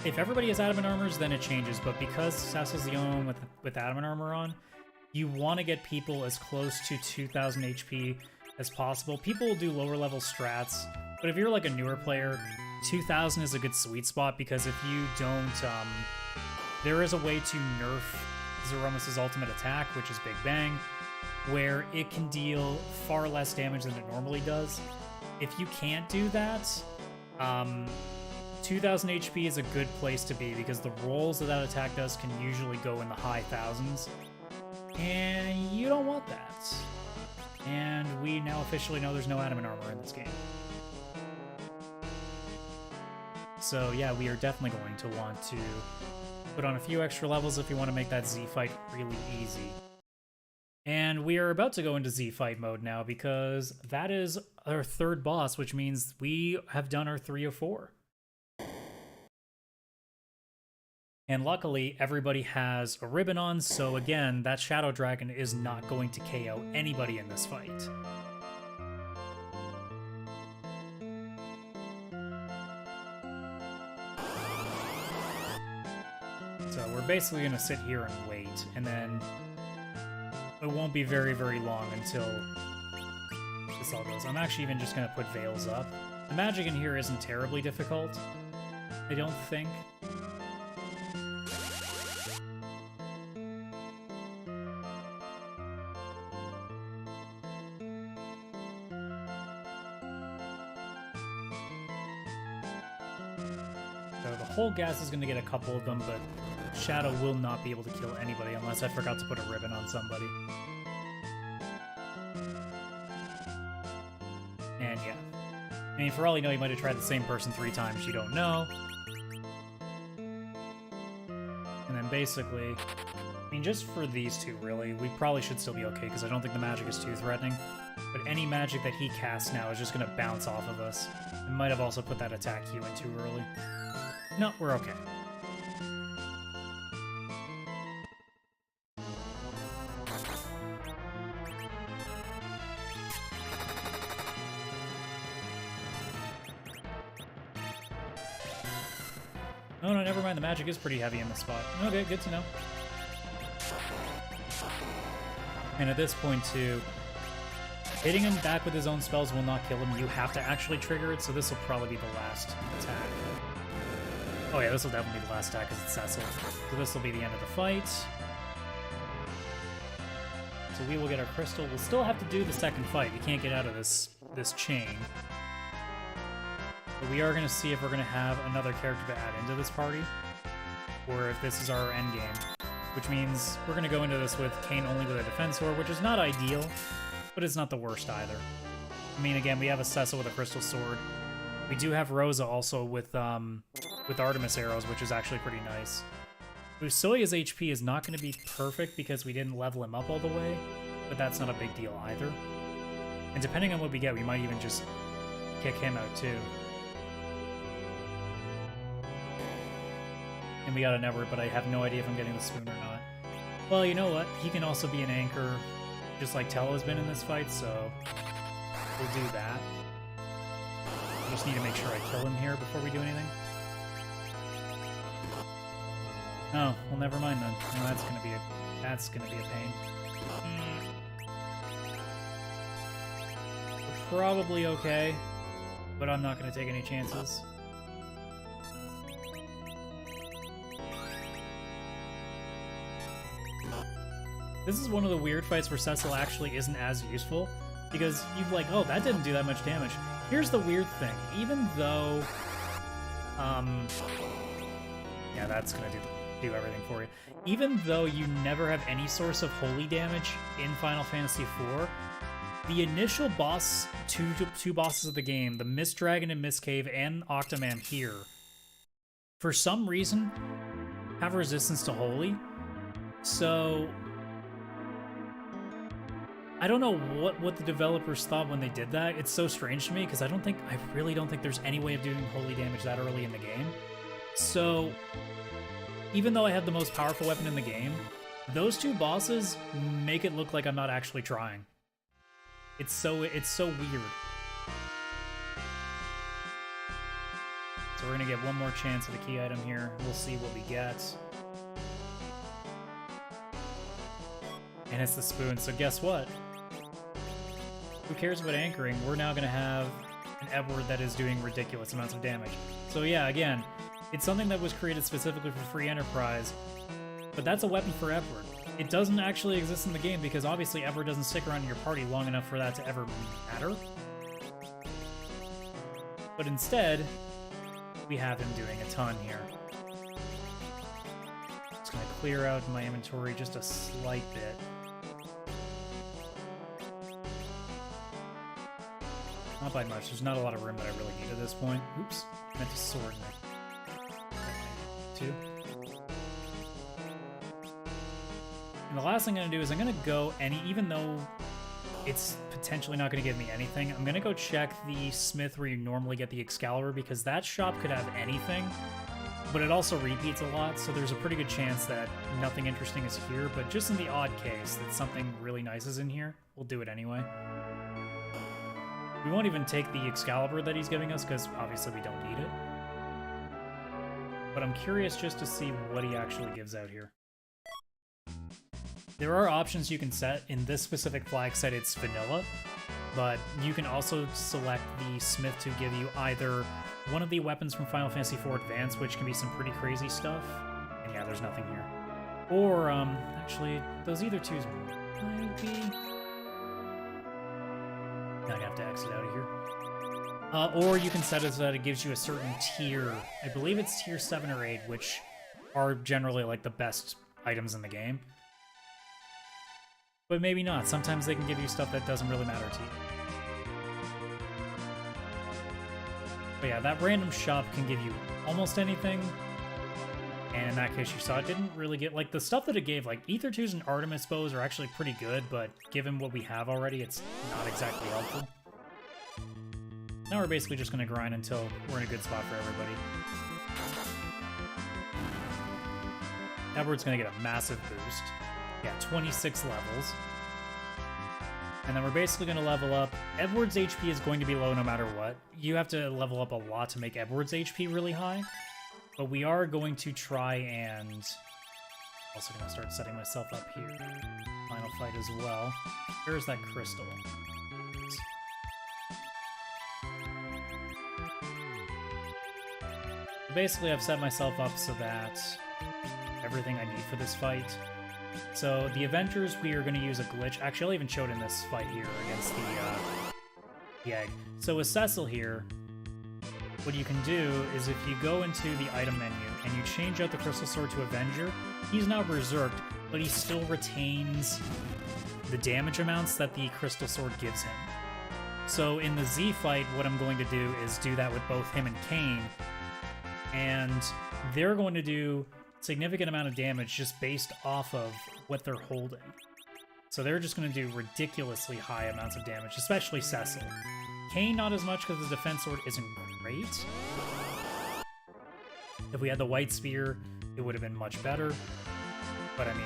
if everybody has adamant armors, then it changes, but because Cecil's the only one with adamant armor on, you want to get people as close to 2000 HP as possible. People will do lower level strats, but if you're like a newer player, 2000 is a good sweet spot, because if you don't, there is a way to nerf Zeromus' ultimate attack, which is Big Bang, where it can deal far less damage than it normally does. If you can't do that, 2000 HP is a good place to be, because the rolls that attack does can usually go in the high thousands, and you don't want that. And we now officially know there's no adamant armor in this game. So yeah, we are definitely going to want to put on a few extra levels if you want to make that Z fight really easy. And we are about to go into Z fight mode now, because that is our third boss, which means we have done our 3 of 4. And luckily, everybody has a ribbon on, so again, that Shadow Dragon is not going to KO anybody in this fight. So we're basically going to sit here and wait, and then it won't be very, very long until this all goes. I'm actually even just going to put veils up. The magic in here isn't terribly difficult, I don't think. So the whole gas is going to get a couple of them, but Shadow will not be able to kill anybody unless I forgot to put a ribbon on somebody. And yeah. I mean, for all you know, you might have tried the same person 3 times, you don't know. And then basically, I mean, just for these two, really, we probably should still be okay, because I don't think the magic is too threatening. But any magic that he casts now is just going to bounce off of us. I might have also put that attack heal in too early. No, we're okay. Oh no, never mind, the magic is pretty heavy in this spot. Okay, good to know. And at this point too, hitting him back with his own spells will not kill him. You have to actually trigger it, so this will probably be the last attack. Oh yeah, this will definitely be the last attack because it's Cecil. So this will be the end of the fight. So we will get our crystal. We'll still have to do the second fight. We can't get out of this chain. But we are going to see if we're going to have another character to add into this party, or if this is our end game. Which means we're going to go into this with Kane only with a defensor, which is not ideal, but it's not the worst either. I mean, again, we have a Cecil with a crystal sword. We do have Rosa also with Artemis arrows, which is actually pretty nice. Usoya's HP is not going to be perfect because we didn't level him up all the way, but that's not a big deal either. And depending on what we get, we might even just kick him out too. And we got an Edward, but I have no idea if I'm getting the spoon or not. Well, you know what? He can also be an anchor, just like Tello has been in this fight, so we'll do that. I just need to make sure I kill him here before we do anything. Oh, well, never mind then. No, that's gonna be a pain. We're probably okay, but I'm not gonna take any chances. This is one of the weird fights where Cecil actually isn't as useful, Because you've like, oh, that didn't do that much damage. Here's the weird thing. Even though, yeah, that's gonna do everything for you. Even though you never have any source of holy damage in Final Fantasy IV, the initial boss, two bosses of the game, the Mist Dragon and Mist Cave and Octoman here, for some reason, have resistance to holy. So I don't know what the developers thought when they did that. It's so strange to me because I really don't think there's any way of doing holy damage that early in the game. So even though I have the most powerful weapon in the game, those two bosses make it look like I'm not actually trying. It's so weird. So we're gonna get one more chance at a key item here. We'll see what we get. And it's the spoon, so guess what? Who cares about anchoring? We're now gonna have an Edward that is doing ridiculous amounts of damage. So yeah, again, it's something that was created specifically for free enterprise, but that's a weapon for Edward. It doesn't actually exist in the game because obviously Edward doesn't stick around in your party long enough for that to ever matter. But instead, we have him doing a ton here. Just gonna clear out my inventory just a slight bit. Not by much, there's not a lot of room that I really need at this point. Oops, I meant to sword me. Two. And the last thing I'm gonna do is I'm gonna go even though it's potentially not gonna give me anything, I'm gonna go check the smith where you normally get the Excalibur because that shop could have anything, but it also repeats a lot, so there's a pretty good chance that nothing interesting is here, but just in the odd case that something really nice is in here, we'll do it anyway. We won't even take the Excalibur that he's giving us because obviously we don't need it. But I'm curious just to see what he actually gives out here. There are options you can set. In this specific flag set, it's vanilla, but you can also select the smith to give you either one of the weapons from Final Fantasy IV Advance, which can be some pretty crazy stuff, and yeah, there's nothing here. Or, actually, those either twos might be... Now I have to exit out of here. Or you can set it so that it gives you a certain tier. I believe it's tier 7 or 8, which are generally like the best items in the game. But maybe not. Sometimes they can give you stuff that doesn't really matter to you. But yeah, that random shop can give you almost anything. And in that case, you saw it didn't really get... Like, the stuff that it gave, like, Ether 2s and Artemis bows are actually pretty good, but given what we have already, it's not exactly helpful. Now we're basically just going to grind until we're in a good spot for everybody. Edward's going to get a massive boost. Yeah, 26 levels. And then we're basically going to level up. Edward's HP is going to be low no matter what. You have to level up a lot to make Edward's HP really high. But we are going to try and... Also going to start setting myself up here. Final fight as well. Where's that crystal? Basically, I've set myself up so that everything I need for this fight. So the Avengers, we are going to use a glitch. Actually, I'll even show it in this fight here against the egg. So with Cecil here, what you can do is if you go into the item menu and you change out the Crystal Sword to Avenger, he's now berserked, but he still retains the damage amounts that the Crystal Sword gives him. So in the Z fight, what I'm going to do is do that with both him and Kain, and they're going to do significant amount of damage just based off of what they're holding. So they're just going to do ridiculously high amounts of damage, especially Cecil. Kain not as much because his defense sword isn't great. If we had the white spear, it would have been much better. But I mean,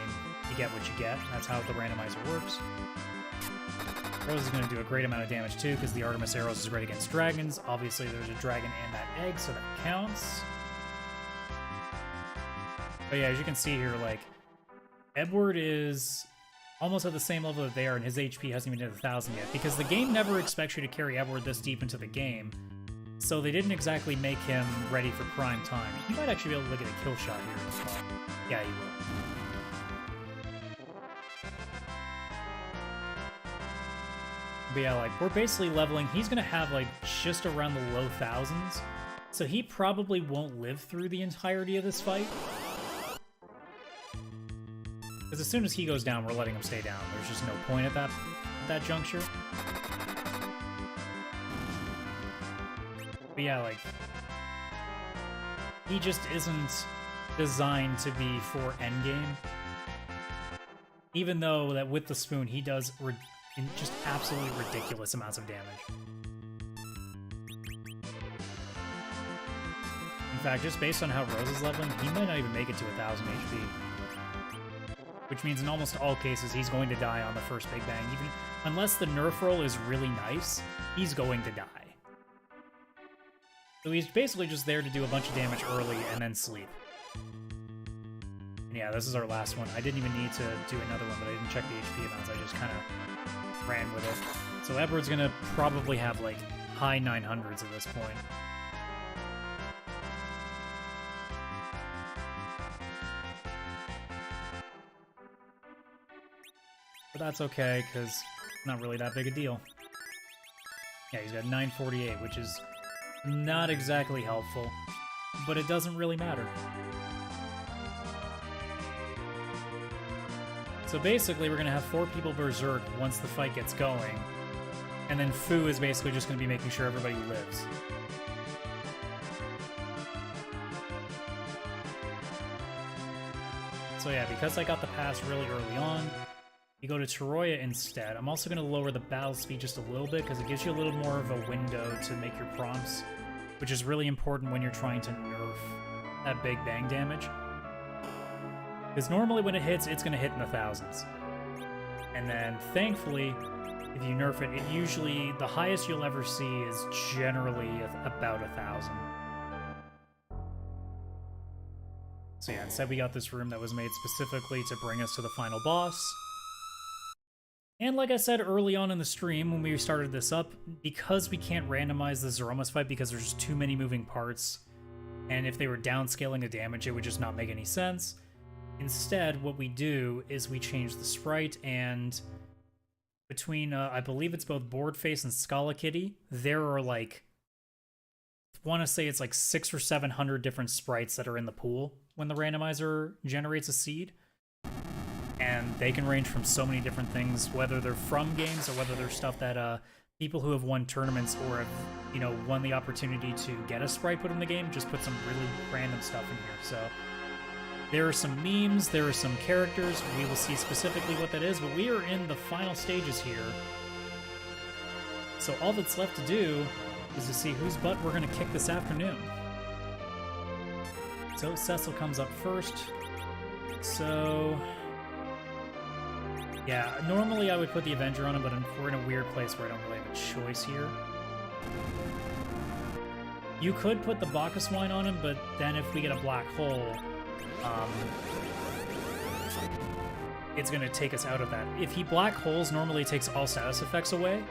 you get what you get. That's how the randomizer works. Rose is going to do a great amount of damage too because the Artemis Arrows is great against dragons. Obviously there's a dragon and that egg, so that counts. But yeah, as you can see here, like, Edward is almost at the same level that they are, and his HP hasn't even hit 1,000 yet, because the game never expects you to carry Edward this deep into the game, so they didn't exactly make him ready for prime time. He might actually be able to get a kill shot here as well. Yeah, he will. But yeah, like, we're basically leveling. He's gonna have, like, just around the low thousands. So he probably won't live through the entirety of this fight. Because as soon as he goes down, we're letting him stay down. There's just no point at that juncture. But yeah, like, he just isn't designed to be for endgame. Even though that with the spoon, he does just absolutely ridiculous amounts of damage. In fact, just based on how Rose is leveling, he might not even make it to 1000 HP. Which means in almost all cases, he's going to die on the first Big Bang. Even unless the nerf roll is really nice, he's going to die. So he's basically just there to do a bunch of damage early and then sleep. And yeah, this is our last one. I didn't even need to do another one, but I didn't check the HP amounts. I just kind of ran with it. So Edward's gonna probably have like high 900s at this point. But that's okay, because it's not really that big a deal. Yeah, he's got 948, which is not exactly helpful, but it doesn't really matter. So basically, we're going to have 4 people berserk once the fight gets going, and then Fu is basically just going to be making sure everybody lives. So yeah, because I got the pass really early on, you go to Toroya instead. I'm also going to lower the battle speed just a little bit because it gives you a little more of a window to make your prompts, which is really important when you're trying to nerf that Big Bang damage. Because normally when it hits, it's going to hit in the thousands. And then, thankfully, if you nerf it, usually, the highest you'll ever see is generally about 1000. So yeah, instead we got this room that was made specifically to bring us to the final boss. And like I said early on in the stream, when we started this up, because we can't randomize the Zeromas fight because there's just too many moving parts, and if they were downscaling the damage, it would just not make any sense. Instead, what we do is we change the sprite, and between, I believe it's both Boardface and Scala Kitty, there are like, I want to say it's like 600 or 700 different sprites that are in the pool when the randomizer generates a seed. And they can range from so many different things, whether they're from games or whether they're stuff that people who have won tournaments or have, you know, won the opportunity to get a sprite put in the game, just put some really random stuff in here. So there are some memes, there are some characters. We will see specifically what that is, but we are in the final stages here. So all that's left to do is to see whose butt we're going to kick this afternoon. So Cecil comes up first. So yeah, normally I would put the Avenger on him, but we're in a weird place where I don't really have a choice here. You could put the Bacchus Wine on him, but then if we get a black hole, it's going to take us out of that. If he black holes, normally it takes all status effects away,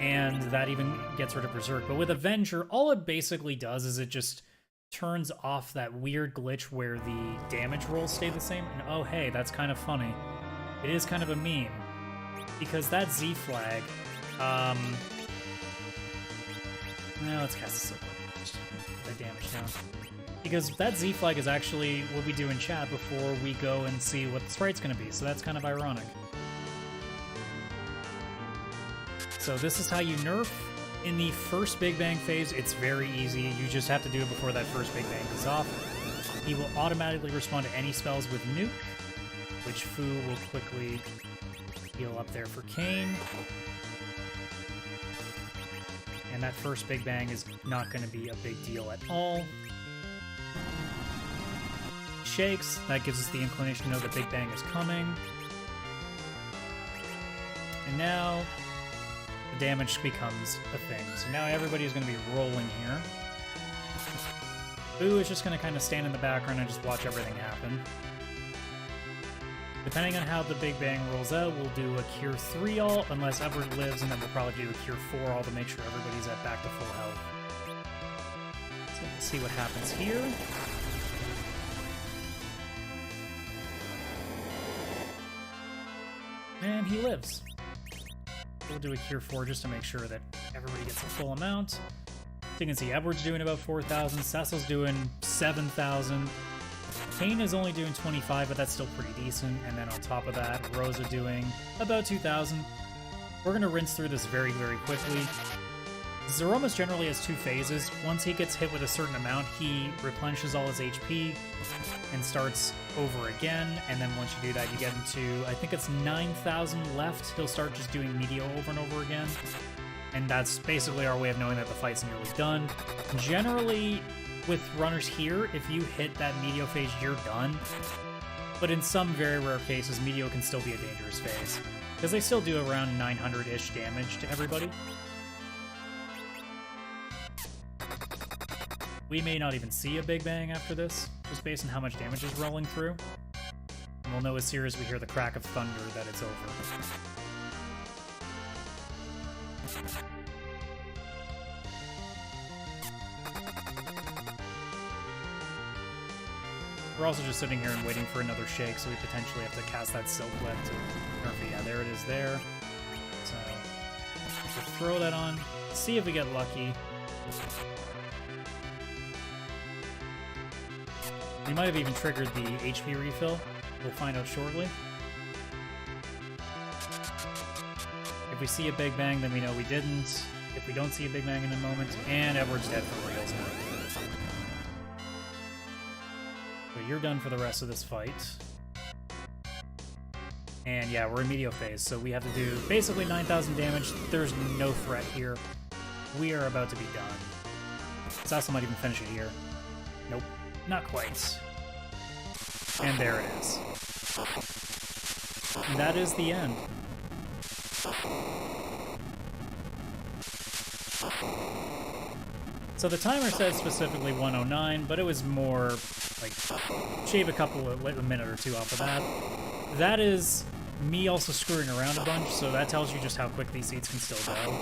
and that even gets rid of Berserk. But with Avenger, all it basically does is it just turns off that weird glitch where the damage rolls stay the same. And oh hey, that's kind of funny. It is kind of a meme, because that Z flag, now let's cast a Silver. Just put that damage down. Because that Z flag is actually what we do in chat before we go and see what the sprite's going to be, so that's kind of ironic. So this is how you nerf. In the first Big Bang phase, it's very easy. You just have to do it before that first Big Bang is off. He will automatically respond to any spells with Nuke, which Fu will quickly heal up there for Kane. And that first Big Bang is not going to be a big deal at all. Shakes, that gives us the inclination to know that Big Bang is coming. And now the damage becomes a thing. So now everybody is going to be rolling here. Fu is just going to kind of stand in the background and just watch everything happen. Depending on how the Big Bang rolls out, we'll do a Cure 3 all, unless Everett lives, and then we'll probably do a Cure 4 all to make sure everybody's at back to full health. So we'll see what happens here. And he lives. We'll do a Cure 4 just to make sure that everybody gets the full amount. So you can see Edward's doing about 4,000, Cecil's doing 7,000. Kane is only doing 25, but that's still pretty decent. And then on top of that, Rosa doing about 2,000. We're going to rinse through this very, very quickly. Zeromus generally has 2 phases. Once he gets hit with a certain amount, he replenishes all his HP and starts over again. And then once you do that, you get into, I think it's 9,000 left. He'll start just doing Meteor over and over again. And that's basically our way of knowing that the fight's nearly done. Generally, with runners here, if you hit that Meteor phase, you're done. But in some very rare cases, Meteor can still be a dangerous phase, because they still do around 900-ish damage to everybody. We may not even see a Big Bang after this, just based on how much damage is rolling through. And we'll know as soon as we hear the crack of thunder that it's over. We're also just sitting here and waiting for another shake, so we potentially have to cast that Silk Web to Murphy. Yeah, there it is there. So, we'll throw that on, see if we get lucky. We might have even triggered the HP refill. We'll find out shortly. If we see a Big Bang, then we know we didn't. If we don't see a Big Bang in a moment, and Edward's dead for reals now. So you're done for the rest of this fight. And yeah, we're in Meteor phase, so we have to do basically 9,000 damage. There's no threat here. We are about to be done. Cecil might even finish it here. Nope, not quite. And there it is. And that is the end. So the timer says specifically 109, but it was more like shave a minute or two off of that. That is me also screwing around a bunch, so that tells you just how quick these seeds can still go.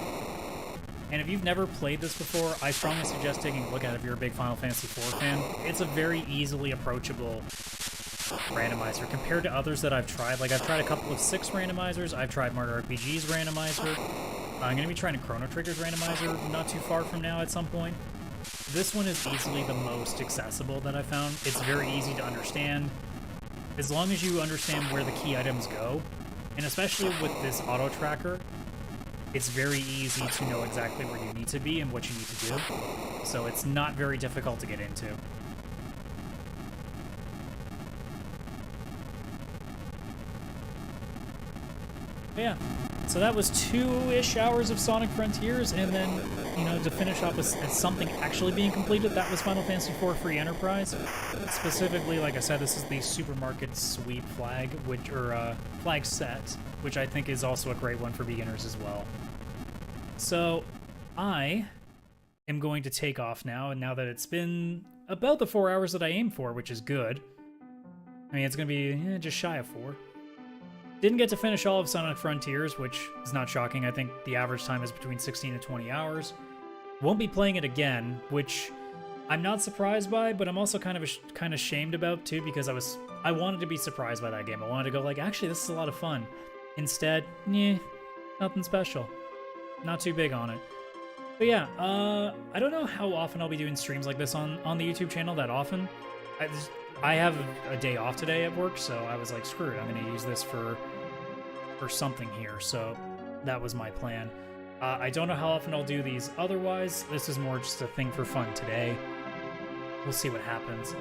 And if you've never played this before, I strongly suggest taking a look at it if you're a big Final Fantasy IV fan. It's a very easily approachable randomizer compared to others that I've tried. Like, I've tried a couple of 6 randomizers, I've tried Murder RPG's randomizer. I'm going to be trying a Chrono Trigger's randomizer not too far from now at some point. This one is easily the most accessible that I found. It's very easy to understand. As long as you understand where the key items go, and especially with this auto tracker, it's very easy to know exactly where you need to be and what you need to do. So it's not very difficult to get into. But yeah, so that was 2-ish hours of Sonic Frontiers, and then, you know, to finish off with something actually being completed, that was Final Fantasy IV Free Enterprise. Specifically, like I said, this is the Supermarket Sweep flag, flag set, which I think is also a great one for beginners as well. So, I am going to take off now, and now that it's been about the 4 hours that I aimed for, which is good. I mean, it's going to be just shy of 4. Didn't get to finish all of Sonic Frontiers, which is not shocking. I think the average time is between 16 to 20 hours. Won't be playing it again, which I'm not surprised by, but I'm also kind of shamed about too, because I wanted to be surprised by that game. I wanted to go like, actually, this is a lot of fun. Instead, nothing special. Not too big on it. But yeah, I don't know how often I'll be doing streams like this on the YouTube channel that often. I have a day off today at work, so I was like, screw it, I'm going to use this for something here. So that was my plan. I don't know how often I'll do these otherwise. This is more just a thing for fun today. We'll see what happens.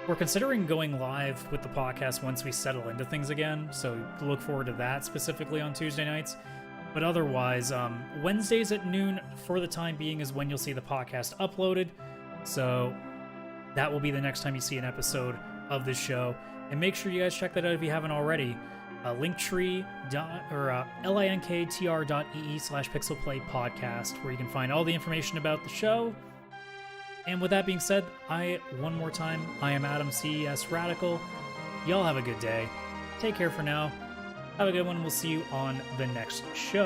We're considering going live with the podcast once we settle into things again, so look forward to that specifically on Tuesday nights. But otherwise, Wednesdays at noon for the time being is when you'll see the podcast uploaded. So that will be the next time you see an episode of this show. And make sure you guys check that out if you haven't already. Linktree linktr.ee/pixelplaypodcast, where you can find all the information about the show. And with that being said, one more time, I am Adam CES Radical. Y'all have a good day. Take care for now. Have a good one. We'll see you on the next show.